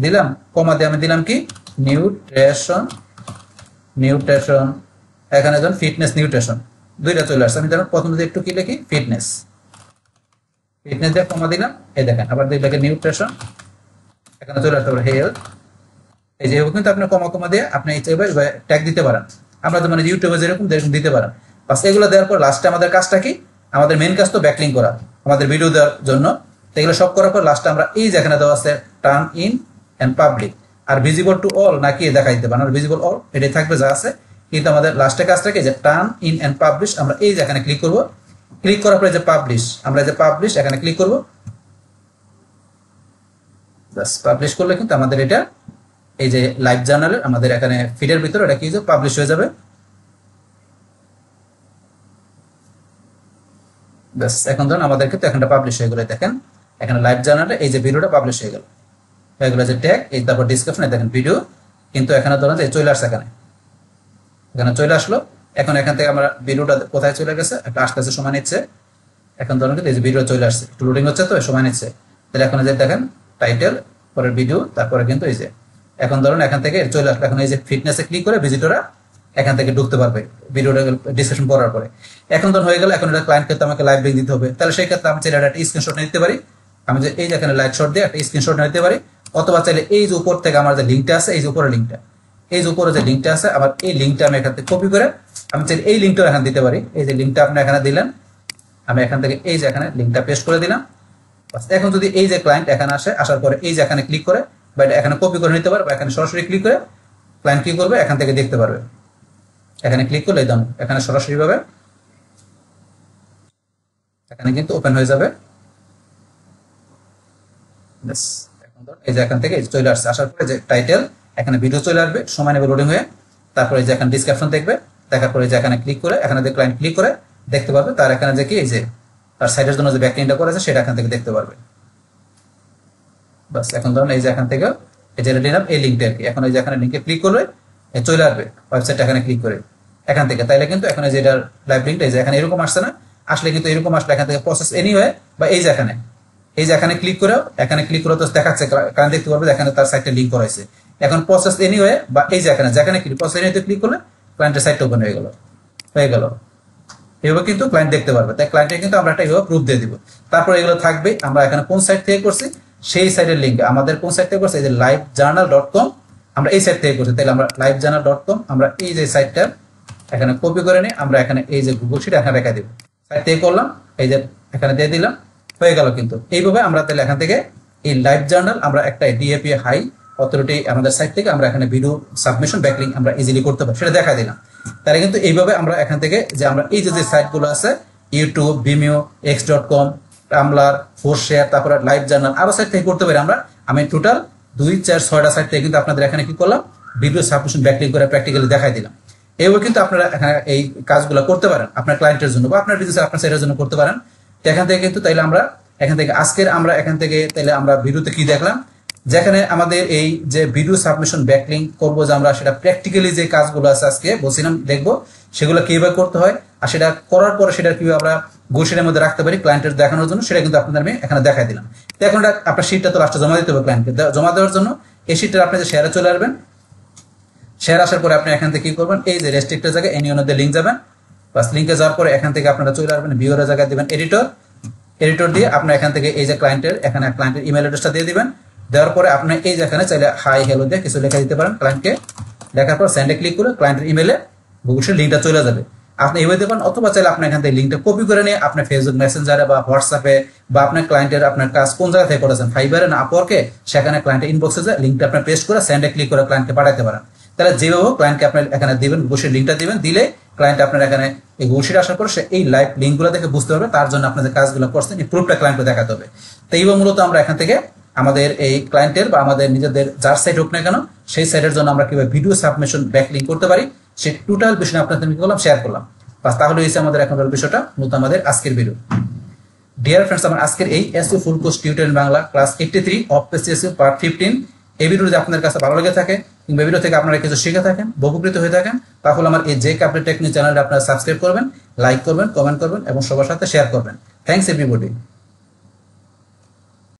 দিলাম, কমা দিয়ে আমি দিলাম কি নিউট্রিশন, এখানে ধরুন ফিটনেস নিউট্রিশন দুইটা চলে আসছে। আমি ধরুন প্রথম একটু কি লিখি ফিটনেস দিয়ে কমা দিলাম। এই দেখেন আবার দুই লেখে নিউট্রিশন, এখানে চলে আসতে পারে হেলথ। এই যে কিন্তু আপনি কমা দিয়ে আপনি ট্যাগ দিতে পারেন। আমরা তো মানে ইউটিউবে যেরকম দিতে পারেন। বাস এগুলো দেওয়ার পর লাস্টে আমাদের কাজটা কি, আমাদের মেন কাজ তো ব্যাকলিং করা আমাদের ভিডিও দেওয়ার জন্য। তো এগুলো সব করার পর লাস্টে আমরা এই যেখানে দেওয়া আছে টার্ন ইন এন্ড পাবলিক আর ভিজিবল টু অল নাকি দেখা দিতে পারেন, ভিজিবল অল এটাই থাকবে যা আছে। কিন্তু আমাদের লাস্টে কাজটা কি যে টার্ন ইন এন্ড পাবলিশ, আমরা এই যেখানে ক্লিক করব। ক্লিক করার পরে যে পাবলিশ, আমরা যে পাবলিশ এখানে ক্লিক করব। বাস পাবলিশ করলে কিন্তু আমাদের এটা এই যে লাইভ জার্নালের আমাদের এখানে ফিডের ভিতরে এটা কি পাবলিশ হয়ে যাবে। ব্যাস এখন ধরুন আমাদের কিন্তু এখানটা পাবলিশ হয়ে গেল। দেখেন এখানে লাইভ জার্নালে এই যে ভিডিওটা পাবলিশ হয়ে গেল, এগুলো যে ট্যাগ, এই তারপর ডিসক্রিপশনে দেখেন ভিডিও কিন্তু এখানে ধরুন যে চলে আসছে, এখানে চলে আসলো। এখন এখান থেকে আমরা ভিডিওটা কোথায় চলে গেছে একটা আস্তে আস্তে সময় নিচ্ছে। এখন ধরুন কিন্তু এই যে ভিডিও চলে আসছে, একটু লোডিং হচ্ছে তো সময় নিচ্ছে। তাহলে এখন যে দেখেন টাইটেল পরের ভিডিও, তারপরে কিন্তু এই যে এখন ধরুন এখান থেকে চলে আসলো। এখন এই যে ফিটনেসে ক্লিক করে ভিজিটররা এখান থেকে ঢুকতে পারবে ভিডিওটা ডিসক্রিপশন পড়ার পরে। এখন ধরুন হয়ে গেল। এখন এটা ক্লায়েন্ট ক্ষেত্রে আমাকে লাইভ লিঙ্ক দিতে হবে। তাহলে সেই ক্ষেত্রে আমি চাইলে একটা স্ক্রিনশট নিতে পারি। আমি যে এই যে এখানে লাইভ শট দিয়ে একটা স্ক্রিনশট নিতে পারি, অথবা চাইলে এই যে উপর থেকে আমার যে লিঙ্কটা আছে, এই যে উপরে লিঙ্কটা, এই যে উপরে যে লিঙ্কটা আছে, আবার এই লিঙ্কটা আমি এখান থেকে কপি করে আমি চাইলে এই লিঙ্কটা এখানে দিতে পারি। এই যে লিঙ্কটা আপনি এখানে দিলেন, আমি এখান থেকে এই যে এখানে লিঙ্কটা পেস্ট করে দিলাম। এখন যদি এই যে ক্লায়েন্ট এখানে আসে, আসার পরে এই যে এখানে ক্লিক করে বা এটা এখানে কপি করে নিতে পারে, বা এখানে সরাসরি ক্লিক করে ক্লায়েন্ট কি করবে এখান থেকে দেখতে পারবে। এখানে ক্লিক করলে একদম এখানে সরাসরি ভাবে এখানে কিন্তু ওপেন হয়ে যাবে। এই যে এখান থেকে চলে আসছে, আসার পরে যে টাইটেল এখানে ভিডিও চলে আসবে, সময় নেবে লোডিং হয়ে। তারপরে যে এখানে ডিসক্রিপশন দেখবে, দেখার পরে যে এখানে ক্লিক করে এখানে যে ক্লায়েন্ট ক্লিক করে দেখতে পারবে তার এখানে যে কি এই যে তার সাইটের জন্য যে ব্যাকলিংকটা করেছে সেটা এখান থেকে দেখতে পারবে। বাস এখন ধরুন এই যে এখান থেকে এই যে দিলাম এই লিঙ্কটা আর কি। এখন এই যে এখানে লিঙ্কে ক্লিক করলে চলে আসবে ওয়েবসাইটটা এখানে ক্লিক করে এখান থেকে। তাইলে কিন্তু এখন যে এটার লাইভ লিঙ্কটা এই যে এখানে এরকম আসছে না, আসলে কিন্তু এরকম আসলে এখান থেকে প্রসেস এনিওয়ে বা এই যে এখানে ক্লিক করে তো দেখাচ্ছে কারণ দেখতে পারবে এখানে তার সাইটে লিঙ্ক করা হয়েছে। এখন প্রসেস এনিওয়ে বা এই যে যেখানে প্রসেস এনিওয়ে ক্লিক করলে ক্লায়েন্টের সাইটটা ওপেন হয়ে গেল। এভাবে কিন্তু ক্লায়েন্ট দেখতে পারবে। তাই ক্লায়েন্টকে কিন্তু আমরা একটা এভাবে প্রুফ দিয়ে দিব। তারপর এগুলো থাকবে আমরা এখানে কোন সাইট থেকে করছি সেই সাইটের লিঙ্ক আমাদের কোন সাইট থেকে করছি, এই যে livejournal.com আমরা এই সাইট থেকে করছি। তাহলে আমরা livejournal.com আমরা এই যে সাইটটা এখানে কপি করে নিই, আমরা এখানে এই যে গুগল শিট এখানে রেখে দিব। সাইট থেকে করলাম, এই যে এখানে দিয়ে দিলাম, হয়ে গেল। কিন্তু এইভাবে আমরা তাহলে এখান থেকে এই লাইভ জার্নাল আমরা একটা ডিএপি হাই অথরিটি আমাদের সাইট থেকে আমরা এখানে ভিডিও সাবমিশন ব্যাকলিং আমরা ইজিলি করতে পারি, সেটা দেখা দিলাম। তাহলে কিন্তু এইভাবে আমরা এখান থেকে যে আমরা এই যে সাইটগুলো আছে ইউটিউব, ভিমিও, x.com, টামলার, ফোরশেয়ার, তারপরে লাইভ জার্নাল আরো সাইট থেকে করতে পারি আমরা। আমি টোটাল 2, 4, 6টা সাইট থেকে কিন্তু আপনাদের এখানে কি করলাম ভিডিও সাবমিশন ব্যাকলিং করে প্র্যাকটিক্যালি দেখাই দিলাম। এইভাবে কিন্তু আপনারা এখানে এই কাজগুলো করতে পারেন আপনার ক্লায়েন্টের জন্য বা আপনার বিজনেস আপনার সাইটের জন্য করতে পারেন। এখান থেকে কিন্তু তাইলে আমরা এখান থেকে আজকের আমরা এখান থেকে তাইলে আমরা ভিডিওতে কি দেখলাম, যেখানে আমাদের এই যে ভিডিও সাবমিশন ব্যাকলিং করবো যে আমরা সেটা প্র্যাকটিক্যালি যে কাজগুলো আছে আজকে বলছিলাম দেখবো সেগুলো কিভাবে করতে হয়, আর সেটা করার পরে সেটা কিভাবে আমরা গোশের মধ্যে রাখতে পারি ক্লায়েন্টের দেখানোর জন্য, সেটা কিন্তু আপনাদের আমি এখানে দেখাই দিলাম। তো এখন আপনার শিটটা তো লাস্টে জমা দিতে হবে ক্লায়েন্টকে। জমা দেওয়ার জন্য এই শিটটা আপনি যে শেয়ারে চলে আসবেন, শেয়ার আসার পরে আপনি এখান থেকে কি করবেন, এই যে রেস্ট্রিক্টের জায়গায় এনি অনদের লিঙ্ক যাবেন। বাস লিঙ্কে যাওয়ার পরে এখান থেকে আপনারা চলে আসবেন ভিউয়ারের জায়গায় দিবেন এডিটর, এডিটর দিয়ে আপনার এখান থেকে এই যে ক্লায়েন্টের ইমেল অ্যাড্রেসটা দিয়ে দিবেন। দেওয়ার পরে আপনি এই যে এখানে চাইলে হাই হ্যালো দিয়ে কিছু লেখা দিতে পারেন ক্লায়েন্টকে। লেখার পর সেন্ডে ক্লিক করে ক্লায়েন্টের ইমেলে গুগল শিট লিঙ্কটা চলে যাবে। আপনি এইভাবে দিতে পারেন, অথবা চাইলে আপনি এখান থেকে লিঙ্কটা কপি করে নিয়ে আপনার ফেসবুক মেসেঞ্জারে বা হোয়াটসঅ্যাপে বা আপনার ক্লায়েন্টের আপনার কাজ কোন জায়গা থেকে করেছেন, ফাইবারে না আপওয়ার্কে, সেখানে ক্লায়েন্টের ইনবক্সে যে লিঙ্কটা আপনি পেস্ট করে সেন্ডে ক্লিক করে ক্লায়েন্টকে পাঠাতে পারেন। তাহলে যেভাবে ক্লায়েন্টকে আপনি এখানে দিবেন, গুগল শিট লিঙ্কটা দিবেন, দিলে ক্লায়েন্ট আপনার এখানে এই গুগল শিট আসার পর সে এই লাইভ লিঙ্কগুলো দেখে বুঝতে পারবে তার জন্য আপনাদের কাজগুলো করছেন, এই প্রুফটা ক্লায়েন্টকে দেখাতে হবে। তো এইভাবে মূলত আমরা এখান থেকে আমাদের এই ক্লায়েন্টের বা আমাদের নিজেদের যার সাইট হোক না কেন সেই সাইটের জন্য আমরা কিভাবে ভিডিও সাবমিশন ব্যাকলিঙ্ক করতে পারি সেই টোটাল বিষয় আপনাদের কি করলাম, শেয়ার করলাম। বাস, তাহলে হয়েছে আমাদের এখনকার বিষয়টা মূলত আমাদের আজকের ভিডিও। ডিয়ার ফ্রেন্ডস, আমার আজকের এই SEO full course tutorial Bangla class 83 of SEO part 15 এই ভিডিও যদি আপনাদের কাছে ভালো লেগে থাকে কিংবা ভিডিও থেকে আপনারা কিছু শিখে থাকেন, উপকৃত হয়ে থাকেন, তাহলে আমার এই জেক আপডেট টেকনিক চ্যানেলটা আপনারা সাবস্ক্রাইব করবেন, লাইক করবেন, কমেন্ট করবেন এবং সবার সাথে শেয়ার করবেন। Thanks everybody.